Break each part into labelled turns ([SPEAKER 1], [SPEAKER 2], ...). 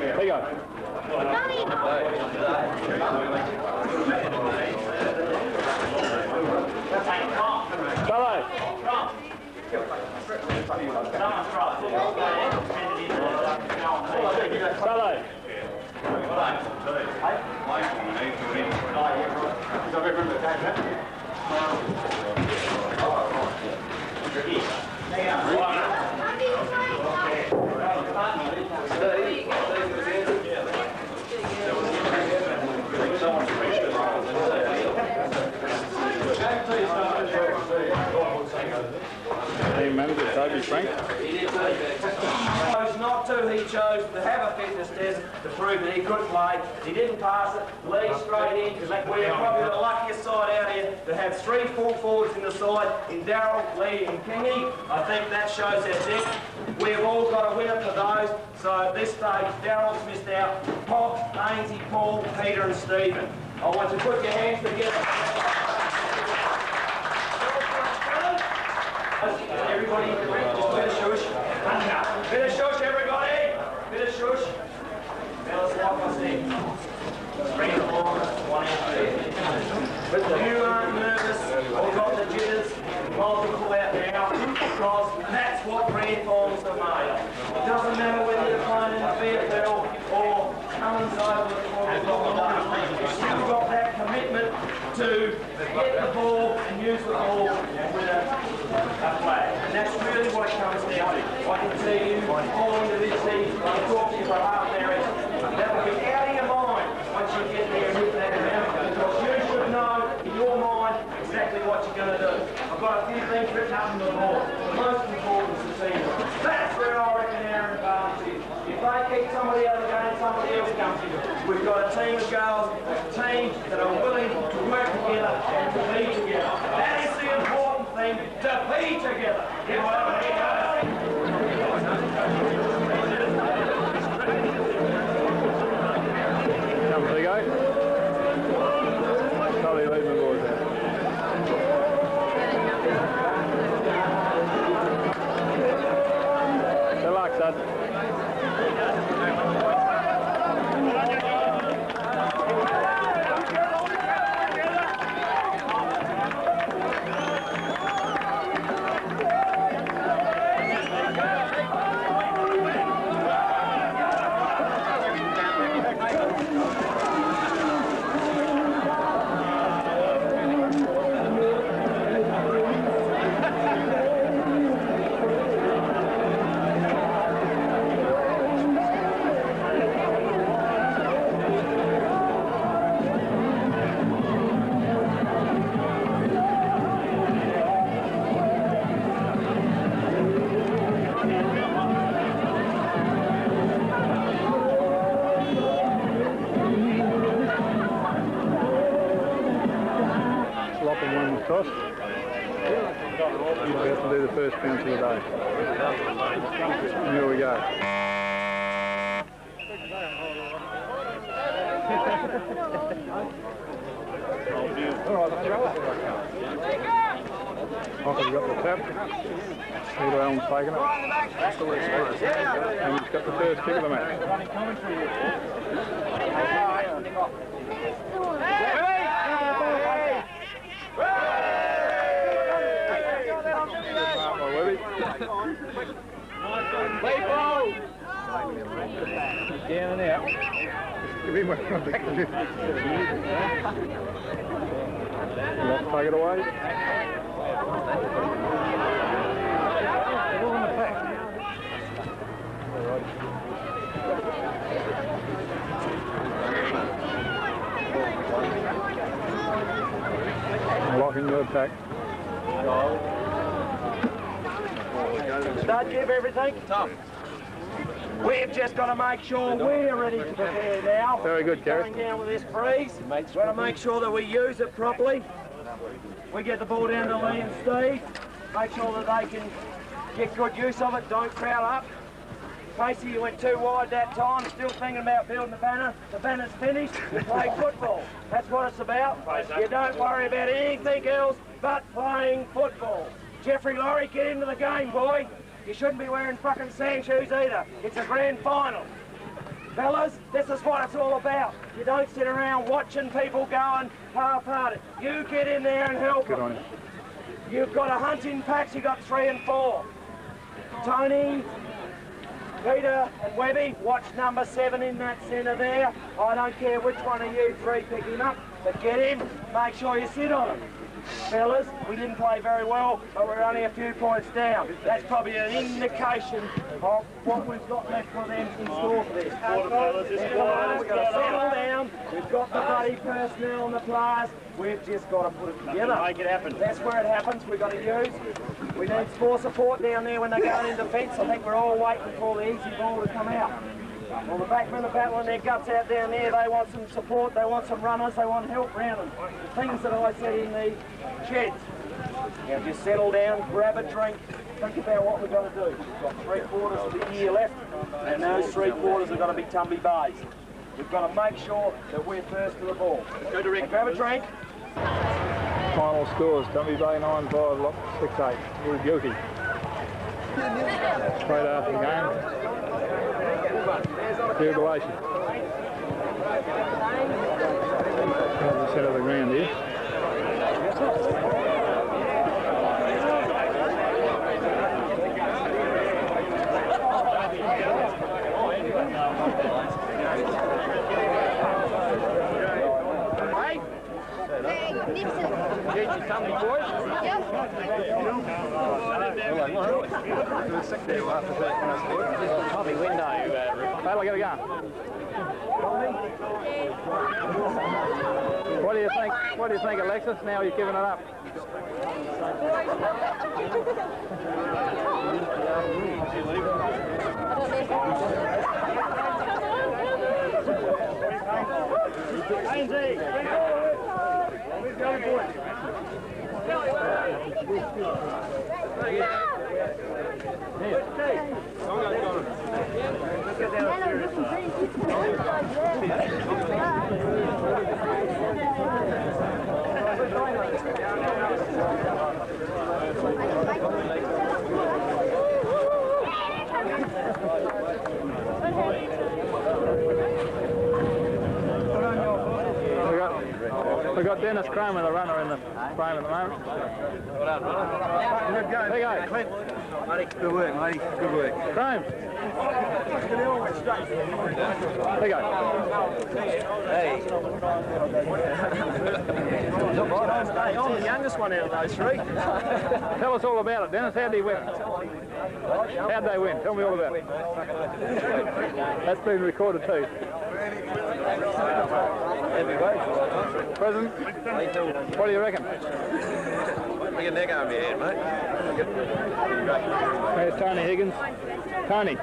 [SPEAKER 1] There you go. Team manager Toby Frank.
[SPEAKER 2] He chose not to. He chose to have a fitness test to prove that he could play. He didn't pass it. Lee straight in. We're probably the luckiest side out here to have 3 full forwards in the side in Darryl, Lee and Kingy. I think that shows our depth. We've all got a winner for those. So at this stage, Darryl's missed out. Pop, Ainsy, Paul, Peter and Stephen. I want you to put your hands together. Everybody, just a bit of shush. Bit of shush, everybody. Bit of shush. Now let's walk on stage. Bring it along, 1 out there. But if you aren't nervous or got the jitters, might as well pull out now, because that's what grand finals are made of. It doesn't matter whether you're playing in the VFL or Cummins over the corner. You've got that commitment to get the ball and use the ball with a flag. And that's really what it comes down to. I can see you all into this season. I can talk to you for half an hour. That will be out of your mind once you get there and hit that amount, because you should know in your mind exactly what you're going to do. I've got a few things written up on the board. The most important is the team. That's where I reckon our advantage is. If they keep somebody out of the game, somebody else comes in. We've got a team of girls, a team that are willing to work together and to be together. That is the important thing, to be together.
[SPEAKER 1] Come there you go. Probably leave the board there. Good luck, son. Toss. You have to do the first bounce of the day. Here we go. Hocker's got the tap. Peter Allen's taken it. And he's got the first kick of the match. Down and out. Give him one back to lift. Take it away. Locking your attack.
[SPEAKER 2] Start give everything. Tom. We've just got to make sure we're ready to prepare now.
[SPEAKER 1] Very good, Gary.
[SPEAKER 2] Going down with this breeze. We've got to make sure that we use it properly. We get the ball down to Lee and Steve. Make sure that they can get good use of it. Don't crowd up. Casey, you went too wide that time, still thinking about building the banner. The banner's finished, you play football. That's what it's about. You don't worry about anything else but playing football. Jeffrey Laurie, get into the game, boy. You shouldn't be wearing fucking sand shoes either. It's a grand final. Fellas, this is what it's all about. You don't sit around watching people going half-hearted. You get in there and help them. You've got a hunting pack, you got 3 and 4. Tony, Peter and Webby, watch number 7 in that centre there. I don't care which one of you 3 pick him up, but get him, make sure you sit on him. Fellas, we didn't play very well, but we're only a few points down. That's probably an indication of what we've got left for them in store for this. We've got to settle down, we've got the bloody personnel and the players, we've just got to put it together.
[SPEAKER 3] Make it happen.
[SPEAKER 2] That's where it happens, we've got to use. We need more support down there when they're going in defence. I think we're all waiting for the easy ball to come out. Well, the backmen are battling their guts out down there. They want some support, they want some runners, they want help round them. The things that I said in the sheds. Now just settle down, grab a drink, think about what we've got to do. We've got 3/4 of the year left, and those 3/4 have got to be Tumby Bays. We've got to make sure that we're first to the ball. Go to Rick. Grab a drink.
[SPEAKER 1] Final scores, Tumby Bay 9-5, Lock 6-8. We're guilty. Straight after the game. Jubilation. That's the centre of the ground here.
[SPEAKER 4] Get your tummy, boys.
[SPEAKER 1] Tommy window. That'll get a go. What do you think? What do you think, Alexis? Now you're giving it up. We got Dennis Kramer, the runner, in the frame at the moment.
[SPEAKER 3] Well done, brother. Good going.
[SPEAKER 1] There you go.
[SPEAKER 3] Clint. Good work, matey. Good work.
[SPEAKER 1] Kramer. There you go.
[SPEAKER 3] Hey. I'm the youngest one out of those 3.
[SPEAKER 1] Tell us all about it, Dennis. How'd he win? How'd they win? Tell me all about it. That's been recorded too. President, what do you reckon?
[SPEAKER 3] Look at neck over your head, mate.
[SPEAKER 1] There's Tony Higgins. Tony.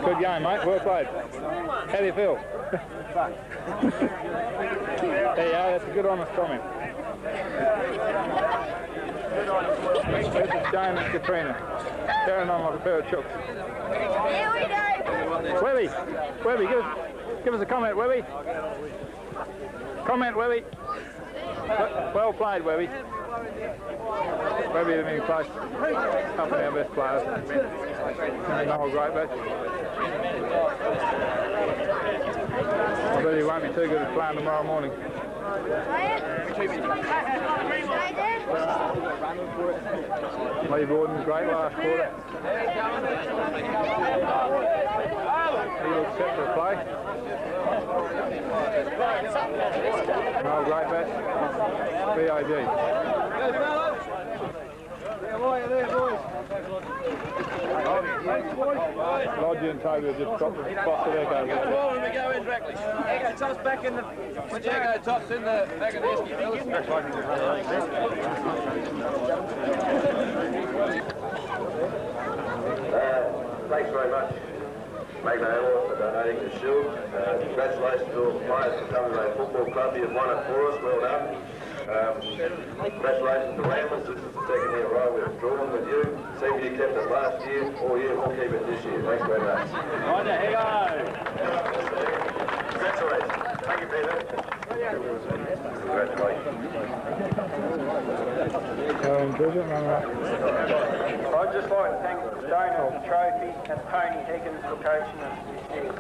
[SPEAKER 1] Good game, mate. Well played. How do you feel? There you are. That's a good, honest comment. This is Jane and Katrina. Carrying on like a pair of chooks.
[SPEAKER 4] Here we go.
[SPEAKER 1] Webby, give us a comment, Webby. Comment, Webby. Well played, Webby. Webby, the mini place. Couple of our best players. And the whole great batch. I bet he won't be too good at playing tomorrow morning. Lee Borden's great last quarter. He looks set for a play. No, great batch. BIG. Lodgy and Toby have just dropped the box of Echo.
[SPEAKER 3] When we go in directly. Echo Top's back in the... Echo Top's in the back of the esky, fellas.
[SPEAKER 5] Thanks very much. Magnolia for donating the shield. Congratulations to all the players for coming to the football club. You've won it for us. Well done. Congratulations to Ramblers. This is the second year in a row we've drawn with you. Same you kept it last year. All year we'll keep it this year. Thanks very much.
[SPEAKER 1] Right there, here goes.
[SPEAKER 5] Congratulations. Thank you, Peter. Congratulations.
[SPEAKER 6] I'd just like to thank the donor of the trophy and Tony Higgins for coaching us this year.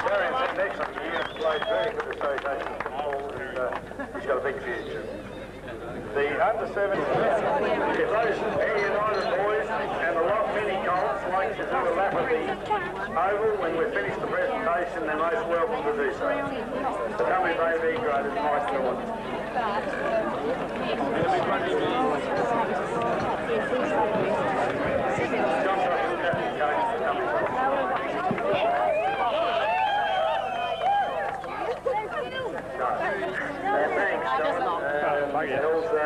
[SPEAKER 5] Gary's had an excellent year and played very good association football, and he's got a big future. The under-17, if those Air United boys and a lot many Colts like to do a lap of the oval when we finish the presentation, they're most welcome to do so. The company baby grade is nice to watch. And also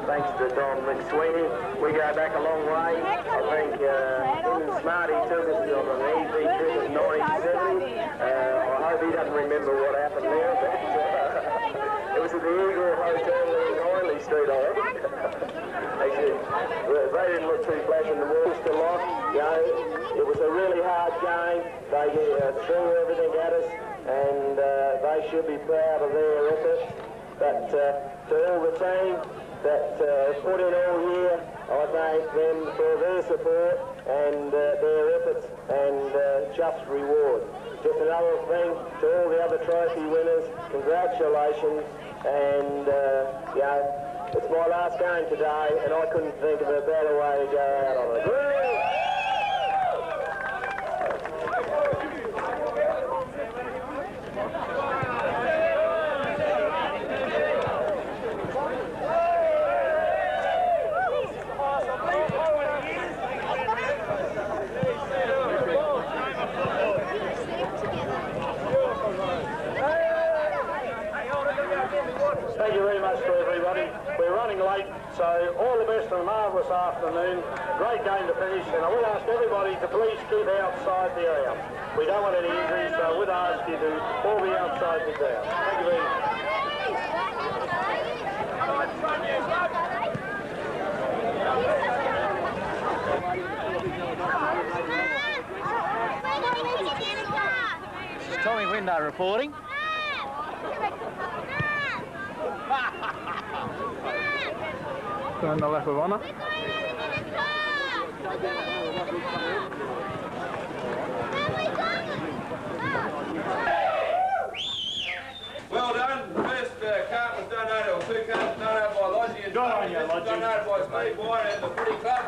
[SPEAKER 5] thanks to Don McSweeney. We go back a long way. I think Smarty took us on an easy trip in 1970. I hope he doesn't remember what happened there, but it was at the Eagle Hotel in Hindley Street, I reckon. They didn't look too flash in the walls to lock. You know, it was a really hard game. They threw everything at us, and they should be proud of their efforts. But to all the team that put in all year, I thank them for their support and their efforts and just reward. Just another thing to all the other trophy winners, congratulations, and you know, it's my last game today and I couldn't think of a better way to go out on it. Thank you very much to everybody. We're running late, so all the best and a marvellous afternoon. Great game to finish, and I would ask everybody to please keep outside the area. We don't want any injuries, so I would ask you to all be outside the ground. Thank you very much.
[SPEAKER 3] This is Tommy Window reporting.
[SPEAKER 1] Turn the left of honour.
[SPEAKER 3] Well done. First cart was donated, or two carts donated by Lodgy and donated by Steve White and the Footy Club.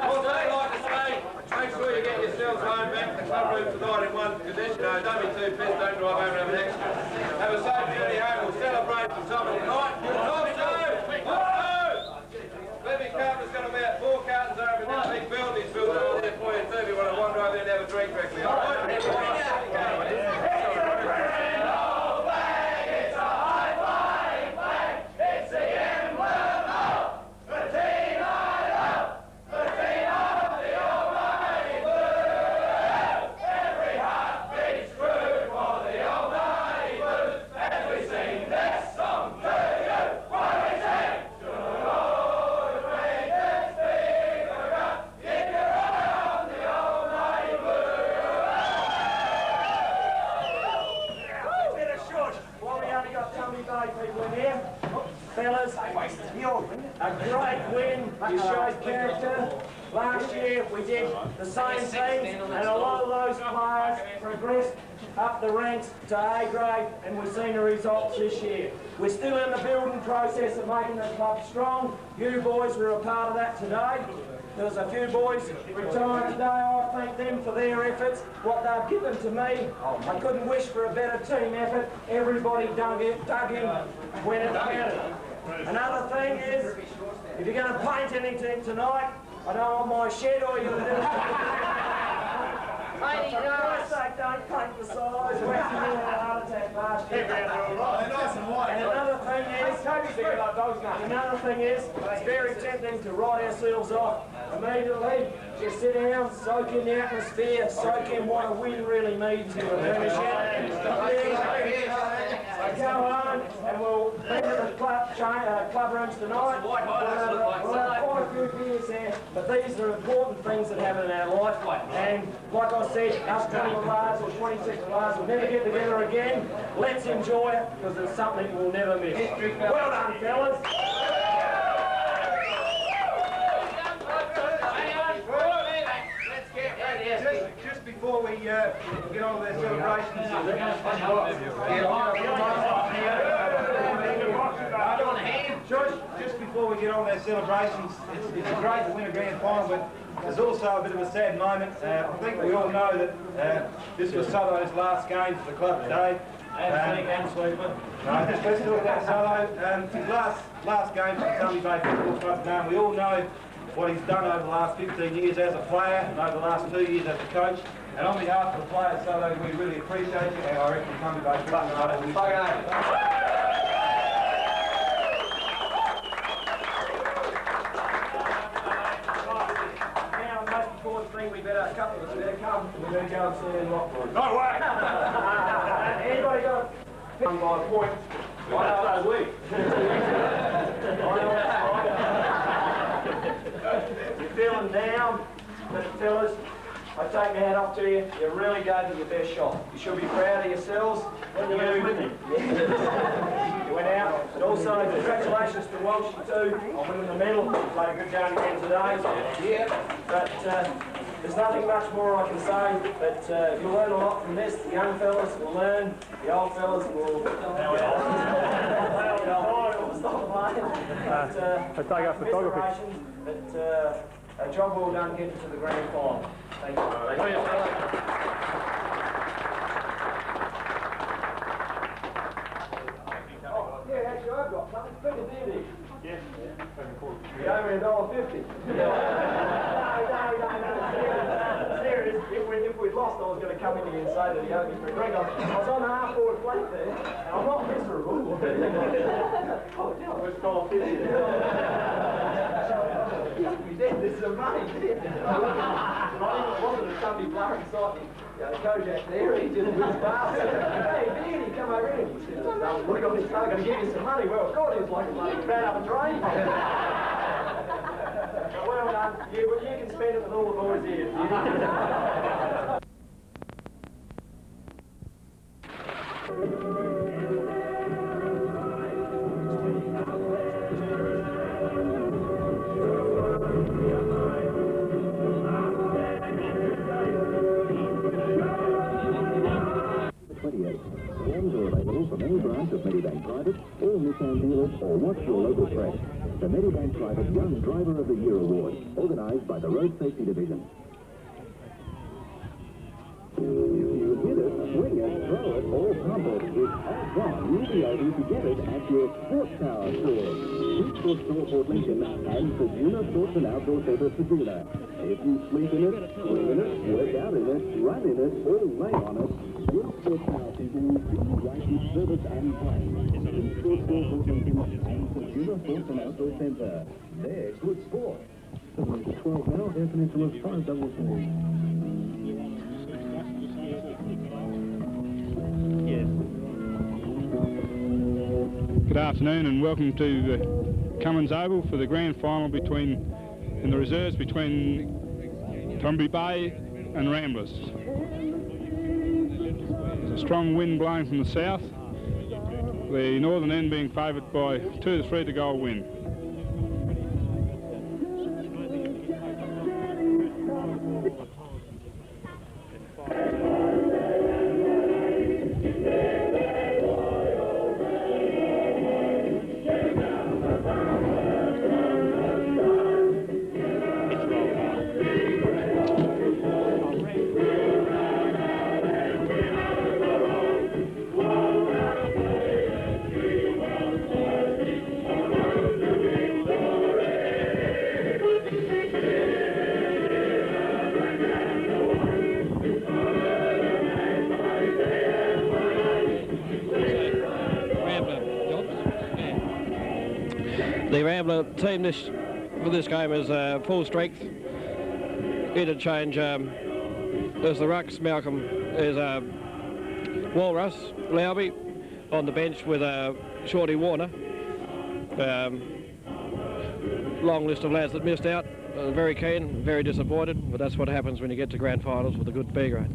[SPEAKER 3] Also, I'd like to say, make sure you get yourselves home back. The club room tonight in one condition. Don't be too pissed, don't drive home and have an extra. Have a safe journey home. We'll celebrate the top of the night. Good top show! Levy Carpenter's got about 4 cartons over in that big building. He's built over there for you too if you want to wander over there and have a drink quickly. All right?
[SPEAKER 6] Fellas, a great win. You showed character. Last year we did the same thing, and a lot of those players progressed up the ranks to A grade, and we've seen the results this year. We're still in the building process of making the club strong. You boys were a part of that today. There was a few boys retired today. I thank them for their efforts, what they've given to me. I couldn't wish for a better team effort. Everybody dug in when it counted. Another thing is, if you're going to paint anything tonight, I don't want my shed or your little... For Christ's sake, don't paint the sides. We had a heart attack last year. And another thing is, Another thing is, it's very tempting to write ourselves off immediately. Just sit down, soak in the atmosphere, soak in what a win really means to a premiership. Go home and we'll meet at the club rooms tonight. We'll have quite a few beers there, but these are important things that happen in our life. And like I said, us 20 players or 26 players will never get together again. Let's enjoy it because it's something we'll never miss. Well done, fellas.
[SPEAKER 7] Just before we get on with their celebrations, just before we get on with their celebrations, it's great to win a grand final, but there's also a bit of a sad moment. I think we all know that this was Southo's last game for the club today.
[SPEAKER 6] Let's
[SPEAKER 7] talk about Southo. His last game for the Sunday Bay Football Club today, and we all know what he's done over the last 15 years as a player and over the last 2 years as a coach. And on behalf of the players, Southo, we really appreciate you, and I reckon Sunday Bay Football Club will
[SPEAKER 6] we better, a couple of us better come. We better go and see in Rockwood.
[SPEAKER 1] No way!
[SPEAKER 6] Anybody got a by a point? I know we. You're feeling down, but fellas, I take my hat off to you. You really gave it your best shot. You should be proud of yourselves. You went out. And also, congratulations to Walsh too on winning the medal. You played a good game again today. Yeah. But there's nothing much more I can say. But you'll learn a lot from this. The young fellas will learn. The old fellas will. Stop playing.
[SPEAKER 1] But take our photography.
[SPEAKER 6] But a job well done getting to the grand final. Thank you. Yeah, actually I've got something. Bring it in here.
[SPEAKER 1] Yes.
[SPEAKER 6] You owe me $1.50. No. Serious. If we'd lost, I was going to come in here and say that he owed me for a drink. I was on the half-forward flank there, and I'm not miserable. Oh, yeah, it was $1.50. We did. This is amazing. It wasn't a chubby bloke beside me. Kojak there, he just whizzed past. Hey, Danny, come over here. He said, look on this car, going to give you some money. Well, God, he was like a bloke ran up a train. Well done. You can spend it with all the boys here.
[SPEAKER 8] Forms are available from any branch of Medibank Private, all Nissan dealers, or watch your local press. The Medibank Private Young Driver of the Year Award, organised by the Road Safety Division. If you hit it, swing it, throw it, or pump it, it's all gone. You'll be able to get it at your Sports Power store. Street Sports Store Port Lincoln and Sajuna Sports and Outdoor Centre Sajuna. If you sleep in it, swing in it, work out in it, run in it, or lay on it, your Sports Power people will be right with service and play. Street Sports Store Port Lincoln and Sajuna Sports and Outdoor Centre. They're good sport. 12 now, Air Peninsula's 533.
[SPEAKER 1] Good afternoon and welcome to Cummins Oval for the grand final in the reserves between Tombury Bay and Ramblers. There's a strong wind blowing from the south, the northern end being favoured by 2 to 3 to goal wind.
[SPEAKER 9] The Rambler team for this game is full strength. Interchange there's the rucks. Malcolm is Walrus, Lowby on the bench with Shorty Warner. Long list of lads that missed out. Very keen, very disappointed, but that's what happens when you get to grand finals with a good B grade.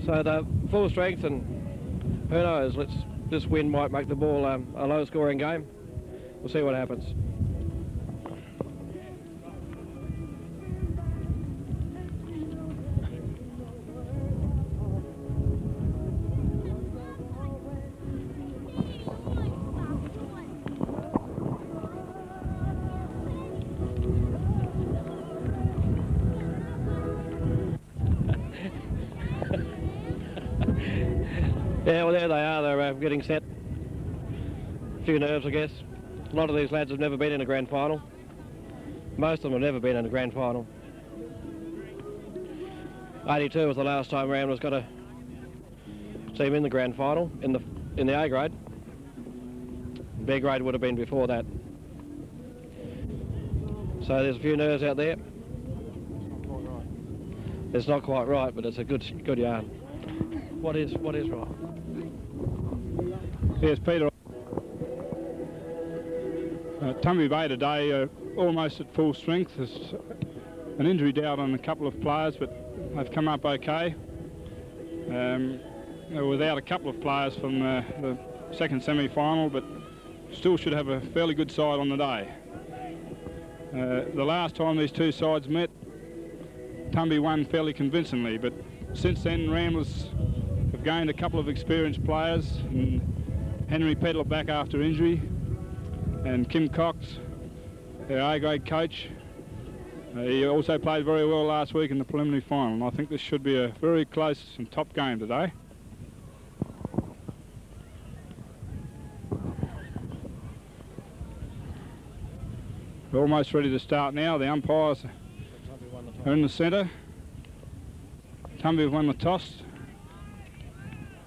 [SPEAKER 9] So the full strength, and who knows, this win might make the ball a low scoring game. We'll see what happens. Yeah, well, there they are. They're getting set. A few nerves, I guess. A lot of these lads have never been in a grand final. Most of them have never been in a grand final. 82 was the last time Ramblers got a team in the grand final in the A grade. B grade would have been before that. So there's a few nerves out there. It's not quite right, but it's a good yarn. What is right?
[SPEAKER 1] Yes, Peter. Tumby Bay today almost at full strength. There's an injury doubt on a couple of players, but they've come up okay. They're without a couple of players from the second semi-final, but still should have a fairly good side on the day. The last time these two sides met, Tumby won fairly convincingly, but since then Ramblers have gained a couple of experienced players, and Henry Pedler back after injury, and Kim Cox, their A-grade coach. He also played very well last week in the preliminary final, and I think this should be a very close and top game today. We're almost ready to start now. The umpires are in the centre. Tumby have won the toss.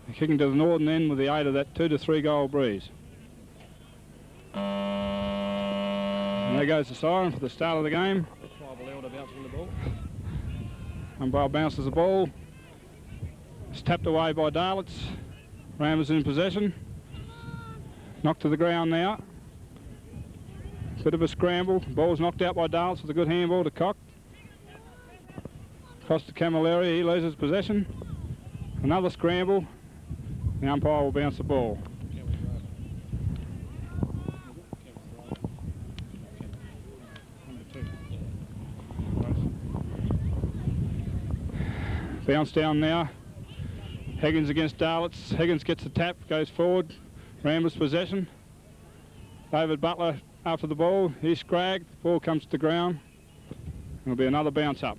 [SPEAKER 1] They're kicking to the northern end with the aid of that 2 to 3 goal breeze. And there goes the siren for the start of the game. Umpire bounces the ball. It's tapped away by Darlitz. Ramblers in possession. Knocked to the ground now. Bit of a scramble. Ball's knocked out by Darlitz with a good handball to Cock. Across to Camilleri, he loses possession. Another scramble. The umpire will bounce the ball. Bounce down now. Higgins against Darlitz. Higgins gets the tap, goes forward. Ramblers possession. David Butler after the ball. He's scragged. Ball comes to the ground. There'll be another bounce up.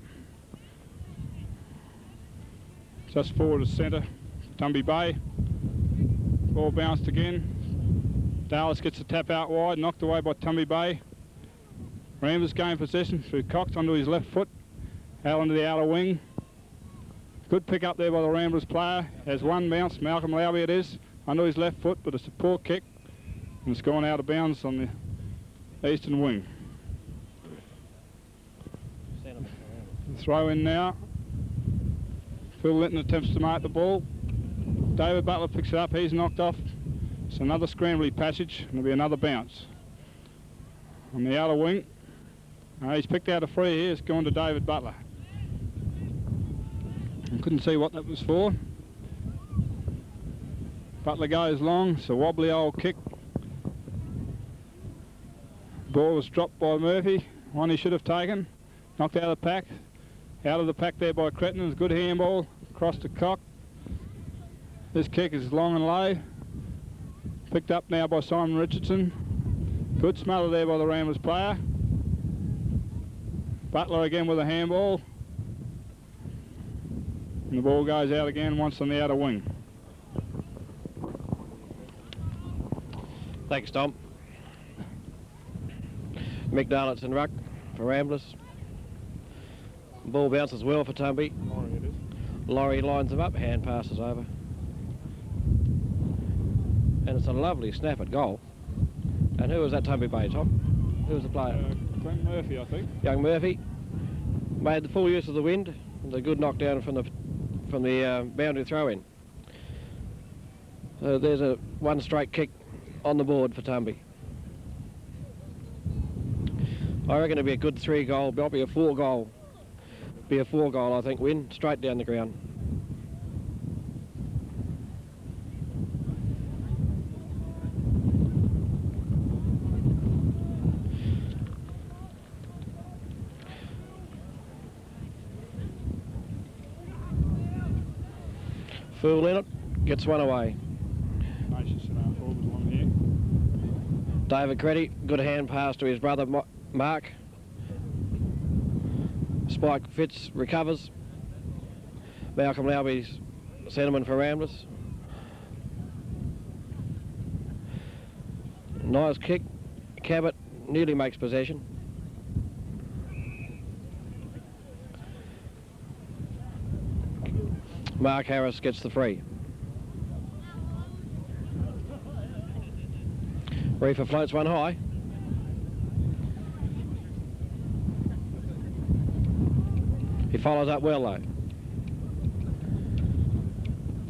[SPEAKER 1] Just forward to centre. Tumby Bay. Ball bounced again. Dallas gets the tap out wide, knocked away by Tumby Bay. Ramblers gain possession through Cox onto his left foot, out onto the outer wing. Good pick up there by the Ramblers player. Has one bounce, Malcolm Lowby it is, onto his left foot, but it's a poor kick, and it's gone out of bounds on the eastern wing. Throw in now. Phil Linton attempts to mark the ball. David Butler picks it up, he's knocked off. It's another scrambly passage, and there'll be another bounce. On the outer wing, he's picked out a free here, it's gone to David Butler. I couldn't see what that was for. Butler goes long, it's a wobbly old kick. Ball was dropped by Murphy, one he should have taken. Knocked out of the pack. Out of the pack there by Cretton, it's a good handball, across to Cock. This kick is long and low. Picked up now by Simon Richardson. Good smother there by the Ramblers player. Butler again with a handball. And the ball goes out again once on the outer wing.
[SPEAKER 9] Thanks, Tom. Mick Darlitz and ruck for Ramblers. Ball bounces well for Tumby. Laurie lines them up, hand passes over. And it's a lovely snap at goal. And who was that Tumby Bay, Tom? Who was the player?
[SPEAKER 1] Glenn Murphy, I think.
[SPEAKER 9] Young Murphy. Made the full use of the wind. And a good knockdown from the boundary throw-in. So there's a one straight kick on the board for Tumby. I reckon it'll be a good 3-goal, might be a 4-goal. Be a 4-goal, I think, win, straight down the ground. Fool in it, gets one away.
[SPEAKER 1] Nice centre forward one here.
[SPEAKER 9] David Creddy, good hand pass to his brother Mark. Spike Fitz recovers. Malcolm Lowby's centreman for Ramblers. Nice kick. Cabot nearly makes possession. Mark Harris gets the free. Reefer floats one high. He follows up well though.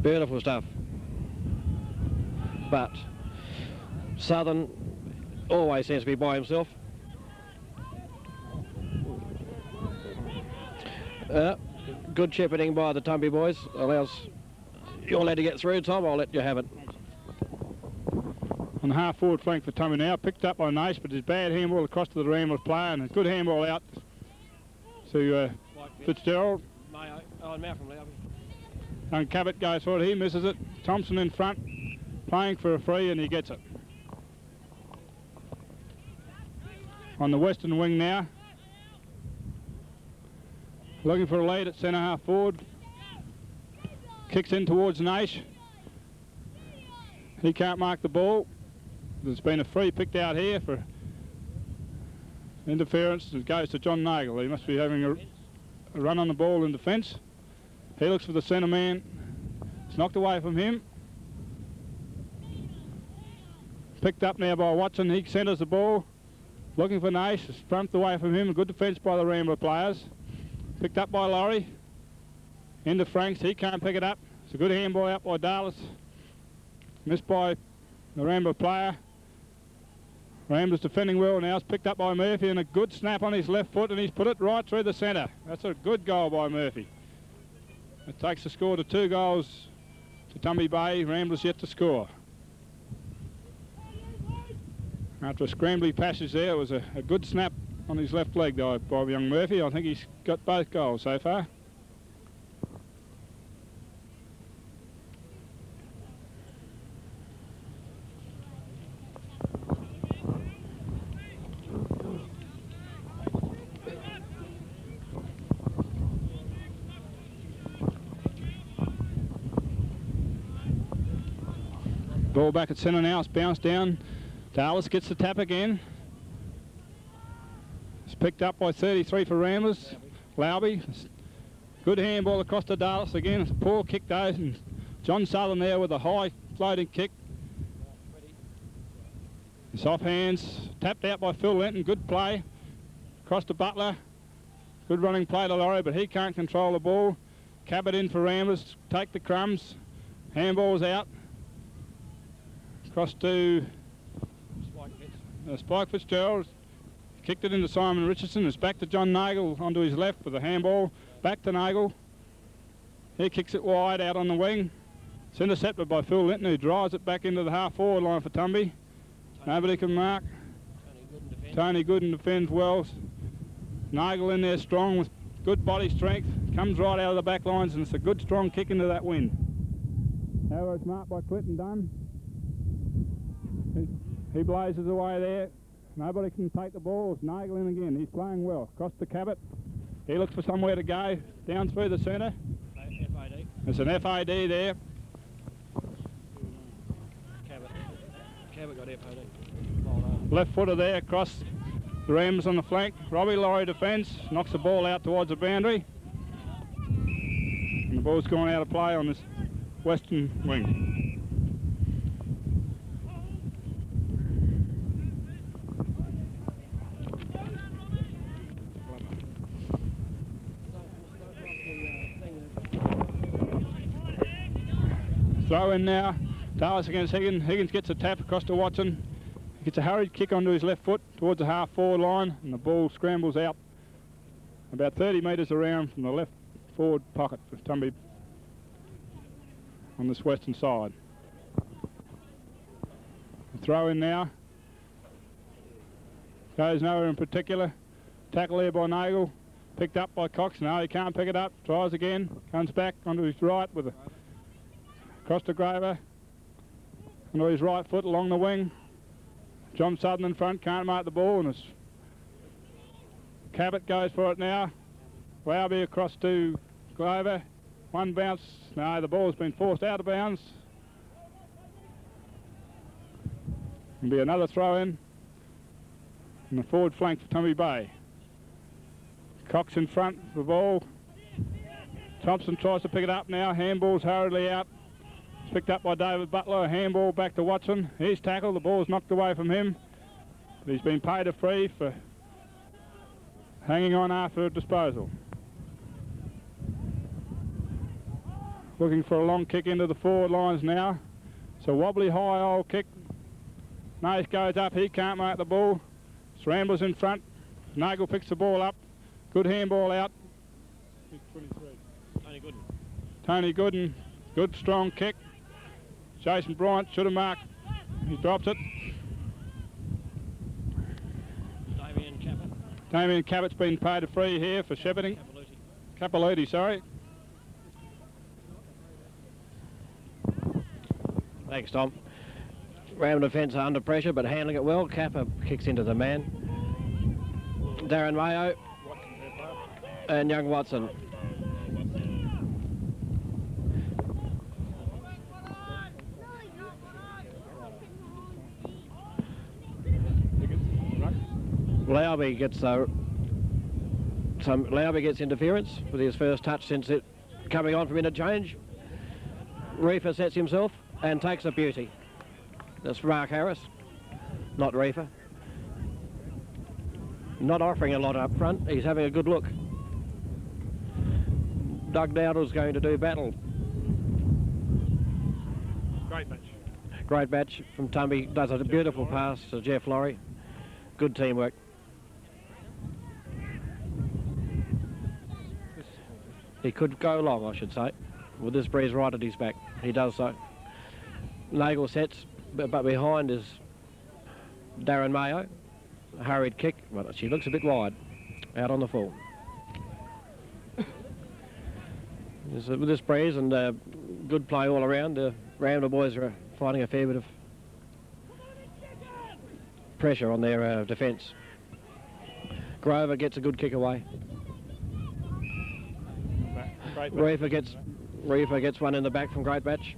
[SPEAKER 9] Beautiful stuff. But Southern always seems to be by himself. Good shepherding by the Tumby boys. Allows your lad to get through, Tom. I'll let you have it.
[SPEAKER 1] On the half forward flank for Tumby now, picked up by Nash, but his bad handball across to the Ramblers player, and a good handball out to Fitzgerald.
[SPEAKER 9] Mayo. Oh, and Malcolm Lowby.
[SPEAKER 1] And Cabot goes for it, he misses it. Thompson in front, playing for a free, and he gets it. On the western wing now. Looking for a lead at centre half forward. Kicks in towards Nash. He can't mark the ball. There's been a free picked out here for interference. It goes to John Nagel. He must be having a run on the ball in defence. He looks for the centre man. It's knocked away from him. Picked up now by Watson. He centres the ball. Looking for Nash. It's bumped away from him. A good defence by the Rambler players. Picked up by Laurie. Into Franks. He can't pick it up. It's a good handball out by Dallas. Missed by the Rambler player. Ramblers defending well now. It's picked up by Murphy, and a good snap on his left foot, and he's put it right through the centre. That's a good goal by Murphy. It takes the score to 2 goals to Tumby Bay. Ramblers yet to score. After a scrambly passage there, it was a good snap on his left leg though by young Murphy. I think he's got both goals so far. Ball back at centre now. It's bounced down. Dallas gets the tap again. It's picked up by 33 for Ramblers. Lowby. Good handball across to Dallas again. It's a poor kick though. And John Southern there with a high floating kick. It's off hands. Tapped out by Phil Linton. Good play. Across to Butler. Good running play to Laurie, but he can't control the ball. Cabot in for Ramblers. Take the crumbs. Handball's out. Across to Spike Fitzgerald. Kicked it into Simon Richardson. It's back to John Nagel onto his left with a handball. Back to Nagel. He kicks it wide out on the wing. It's intercepted by Phil Linton, who drives it back into the half-forward line for Tumby. Nobody can mark. Tony Gooden defends well. Nagel in there strong with good body strength. Comes right out of the back lines, and it's a good strong kick into that wind. Arrow smart by Clinton Dunn. He blazes away there. Nobody can take the ball. It's Nagel in again. He's playing well. Across to Cabot. He looks for somewhere to go. Down through the centre.
[SPEAKER 9] FAD.
[SPEAKER 1] There's an FAD there.
[SPEAKER 9] Cabot got FAD.
[SPEAKER 1] Left footer there across the Rams on the flank. Robbie Laurie defends. Knocks the ball out towards the boundary. And the ball's gone out of play on this western wing. Throw in now. Dallas against Higgins. Higgins gets a tap across to Watson. He gets a hurried kick onto his left foot towards the half-forward line, and the ball scrambles out about 30 metres around from the left forward pocket for Tumby on this western side. The throw in now. Goes nowhere in particular. Tackle there by Nagel. Picked up by Cox. No, he can't pick it up. Tries again. Comes back onto his right with a cross to Grover. Onto his right foot along the wing. John Sutton in front. Can't mark the ball. And it's Cabot goes for it now. Wowby across to Grover. One bounce. No, the ball's been forced out of bounds. There'll be another throw in. And the forward flank for Tumby Bay. Cox in front of the ball. Thompson tries to pick it up now. Handball's hurriedly out. It's picked up by David Butler. A handball back to Watson. He's tackled. The ball's knocked away from him. But he's been paid a free for hanging on after a disposal. Looking for a long kick into the forward lines now. So wobbly high old kick. Nace goes up. He can't mark the ball. Ramblers in front. Nagel picks the ball up. Good handball out. 23. Tony Gooden. Good strong kick. Jason Bryant should have marked. He drops it. Damien Cabot's been paid a free here for shepherding. Capilouti, sorry.
[SPEAKER 9] Thanks, Tom. Ram defence are under pressure, but handling it well. Kappa kicks into the man. Darren Mayo and young Watson. Lowby gets interference with his first touch since it coming on from interchange. Reefer sets himself and takes a beauty. That's Mark Harris, not Reefer. Not offering a lot up front. He's having a good look. Doug Dowdle's going to do battle.
[SPEAKER 1] Great match.
[SPEAKER 9] Great match from Tumby. Does a beautiful pass to Jeff Laurie. Good teamwork. He could go long, I should say, with this breeze right at his back. He does so. Nagel sets, but behind is Darren Mayo. A hurried kick, but she looks a bit wide, out on the full. With this breeze and good play all around, the Rambler boys are finding a fair bit of pressure on their defence. Grover gets a good kick away. Reefer gets one in the back from Great Batch.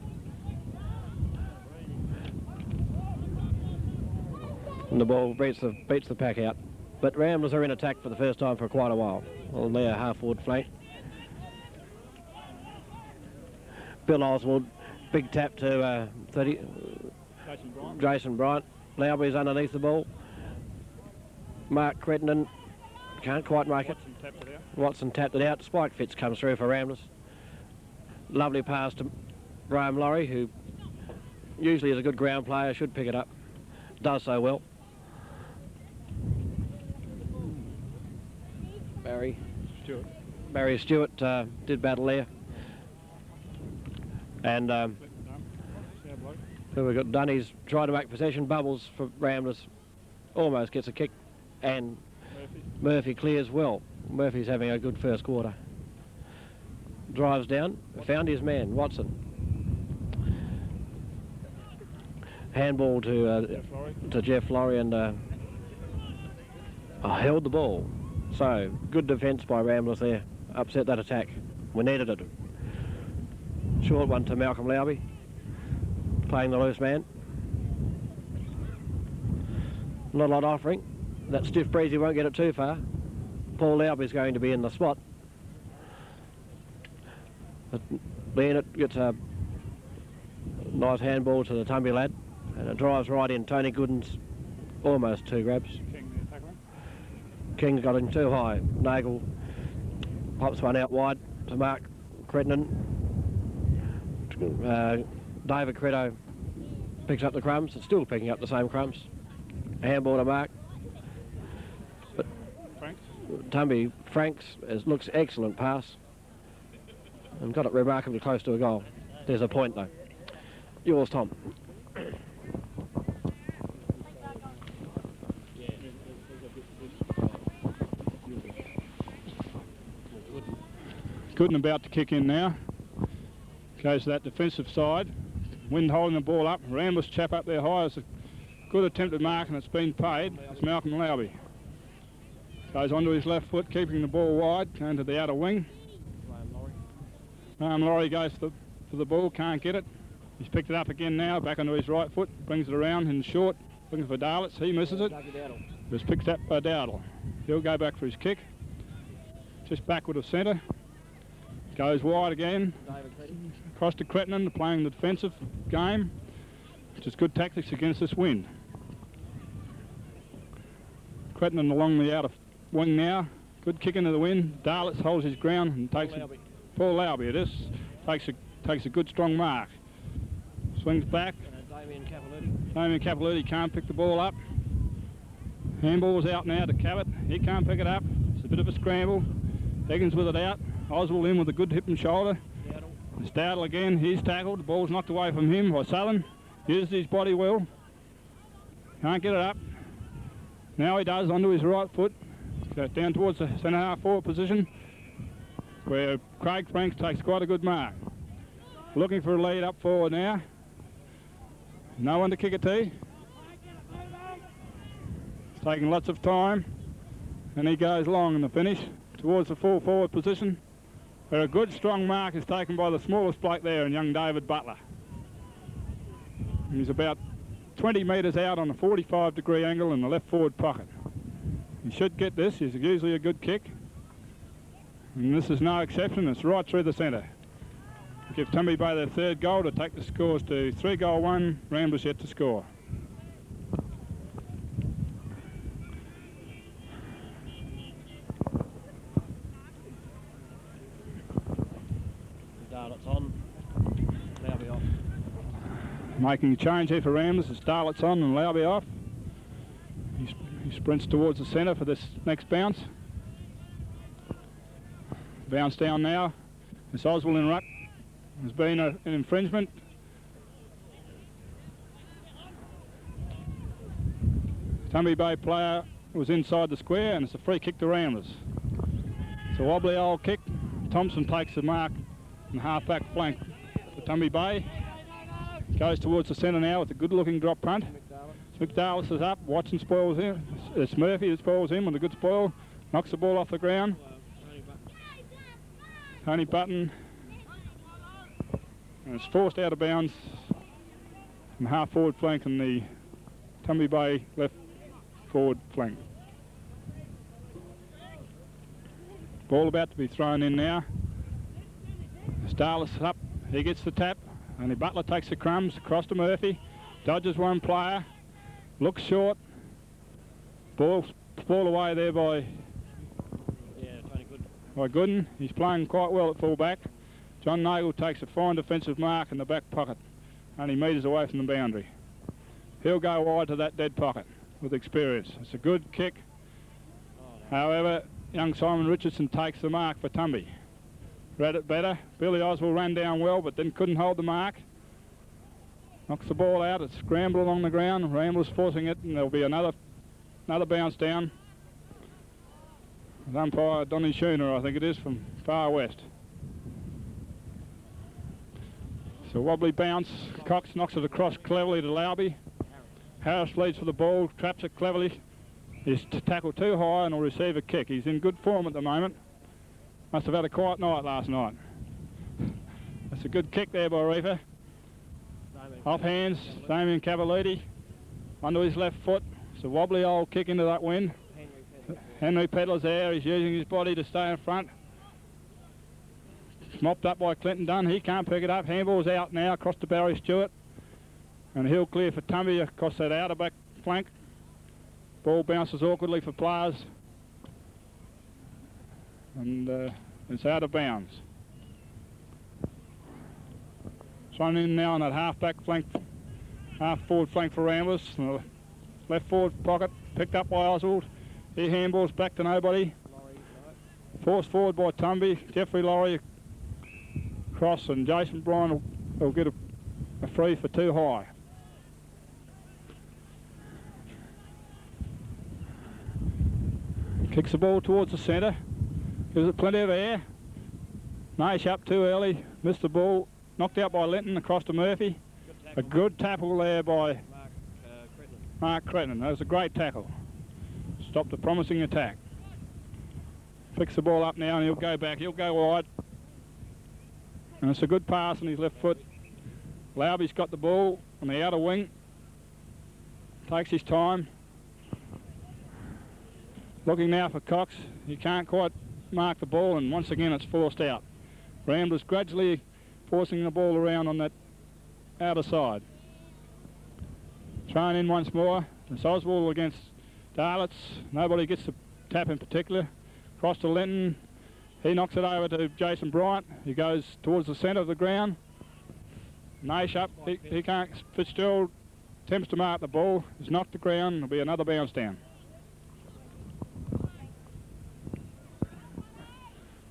[SPEAKER 9] And the ball beats the pack out. But Ramblers are in attack for the first time for quite a while on their half-forward flank. Bill Oswald, big tap to Jason Bryant. Lowby's underneath the ball. Mark Crittenden can't quite make it. Watson tapped it out. Spike Fitz comes through for Ramblers. Lovely pass to Graham Laurie, who usually is a good ground player, should pick it up. Does so well. Barry Stewart did battle there. And who we got? Dunny's tried to make possession. Bubbles for Ramblers. Almost gets a kick. And Murphy clears well. Murphy's having a good first quarter. Drives down, found his man, Watson. Handball to Jeff Laurie and held the ball. So, good defence by Ramblers there. Upset that attack. We needed it. Short one to Malcolm Lowby. Playing the loose man. Not a lot offering. That stiff breezy won't get it too far. Paul Lowby's going to be in the spot. But Leonard gets a nice handball to the Tumby lad. And it drives right in. Tony Gooden's almost two grabs. King's got him too high. Nagel pops one out wide to Mark Crittenden. David Credo picks up the crumbs. It's still picking up the same crumbs. Handball to mark. But Tumby Franks looks excellent pass and got it remarkably close to a goal. There's a point though. Yours, Tom.
[SPEAKER 1] Gooden about to kick in now. Goes to that defensive side. Wind holding the ball up. Ramblers chap up there high. It's a good attempt at mark and it's been paid. It's Malcolm Lowby. Goes onto his left foot, keeping the ball wide, going to the outer wing. Laurie goes for the ball, can't get it. He's picked it up again now, back onto his right foot, brings it around in short, looking for Darlitz. He misses it. It's picked up by Dowdle. He'll go back for his kick. Just backward of centre. Goes wide again. Across to Cretton, playing the defensive game, which is good tactics against this wind. Cretton along the outer wing now. Good kick into the wind. Darlitz holds his ground and takes it. Paul Lowby it is. Takes a good strong mark. Swings back. Damien Capilouti can't pick the ball up. Handball's out now to Cabot. He can't pick it up. It's a bit of a scramble. Higgins with it out. Oswald in with a good hip and shoulder. It's Dowdle again. He's tackled. The ball's knocked away from him by Southern. Uses his body well. Can't get it up. Now he does, onto his right foot. Goes down towards the centre half forward position, where Craig Franks takes quite a good mark. Looking for a lead up forward now. No one to kick it to. Taking lots of time. And he goes long in the finish towards the full forward position, where a good strong mark is taken by the smallest bloke there, and young David Butler. He's about 20 metres out on a 45-degree angle in the left forward pocket. He should get this. It's usually a good kick. And this is no exception. It's right through the centre. Give Tumby Bay their third goal to take the scores to 3-1. Ramblers yet to score.
[SPEAKER 9] Darlitz on. Lowby off.
[SPEAKER 1] Making a change here for Ramblers. It's Darlitz on and Lowby off. He sprints towards the centre for this next bounce. Bounce down now. It's Oswald in ruck. There's been an infringement. Tumby Bay player was inside the square and it's a free kick to Ramblers. It's a wobbly old kick. Thompson takes the mark and half-back flank for Tumby Bay. Goes towards the centre now with a good-looking drop punt. McDowell is up. Watson spoils him. It's Murphy who spoils him with a good spoil. Knocks the ball off the ground. Tony Button. And it's forced out of bounds from half-forward flank and the Tumby Bay left forward flank. Ball about to be thrown in now. Starless up. He gets the tap. Only Butler takes the crumbs across to Murphy. Dodges one player. Looks short. Ball away there by Gooden. He's playing quite well at full back. John Nagel takes a fine defensive mark in the back pocket, only metres away from the boundary. He'll go wide to that dead pocket with experience. It's a good kick. However, young Simon Richardson takes the mark for Tumby. Read it better. Billy Oswald ran down well, but then couldn't hold the mark. Knocks the ball out. It's scrambled along the ground. Ramblers forcing it, and there'll be another bounce down. Umpire Donny Schooner, I think it is, from far west. So wobbly bounce. Cox knocks it across cleverly to Lowby. Harris leads for the ball, traps it cleverly. He's tackled too high and will receive a kick. He's in good form at the moment. Must have had a quiet night last night. That's a good kick there by Reefer. Off hands, Damien Cavalletti. Onto his left foot. It's a wobbly old kick into that wind. Henry Pedler's there. He's using his body to stay in front. Mopped up by Clinton Dunn. He can't pick it up. Handball's out now across to Barry Stewart. And he'll clear for Tumby across that outer back flank. Ball bounces awkwardly for players. And it's out of bounds. Thrown in now on that half-back flank, half-forward flank for Ramblers. The left forward pocket picked up by Oswald. He handballs back to nobody. Forced forward by Tumby. Jeffrey Laurie cross, and Jason Bryan will get a free for too high. Kicks the ball towards the centre. Gives it plenty of air. Nash up too early. Missed the ball. Knocked out by Linton across to Murphy. A good tackle there by Mark Cretton. That was a great tackle. Stopped a promising attack. Picks the ball up now and he'll go back. He'll go wide. And it's a good pass on his left foot. Lauby's got the ball on the outer wing. Takes his time. Looking now for Cox. He can't quite mark the ball, and once again it's forced out. Ramblers gradually forcing the ball around on that outer side. Thrown in once more. It's Oswald against Darlitz. Nobody gets the tap in particular. Cross to Linton. He knocks it over to Jason Bryant. He goes towards the centre of the ground. Nash up. He can't. Fitzgerald attempts to mark the ball. He's knocked the ground. There'll be another bounce down.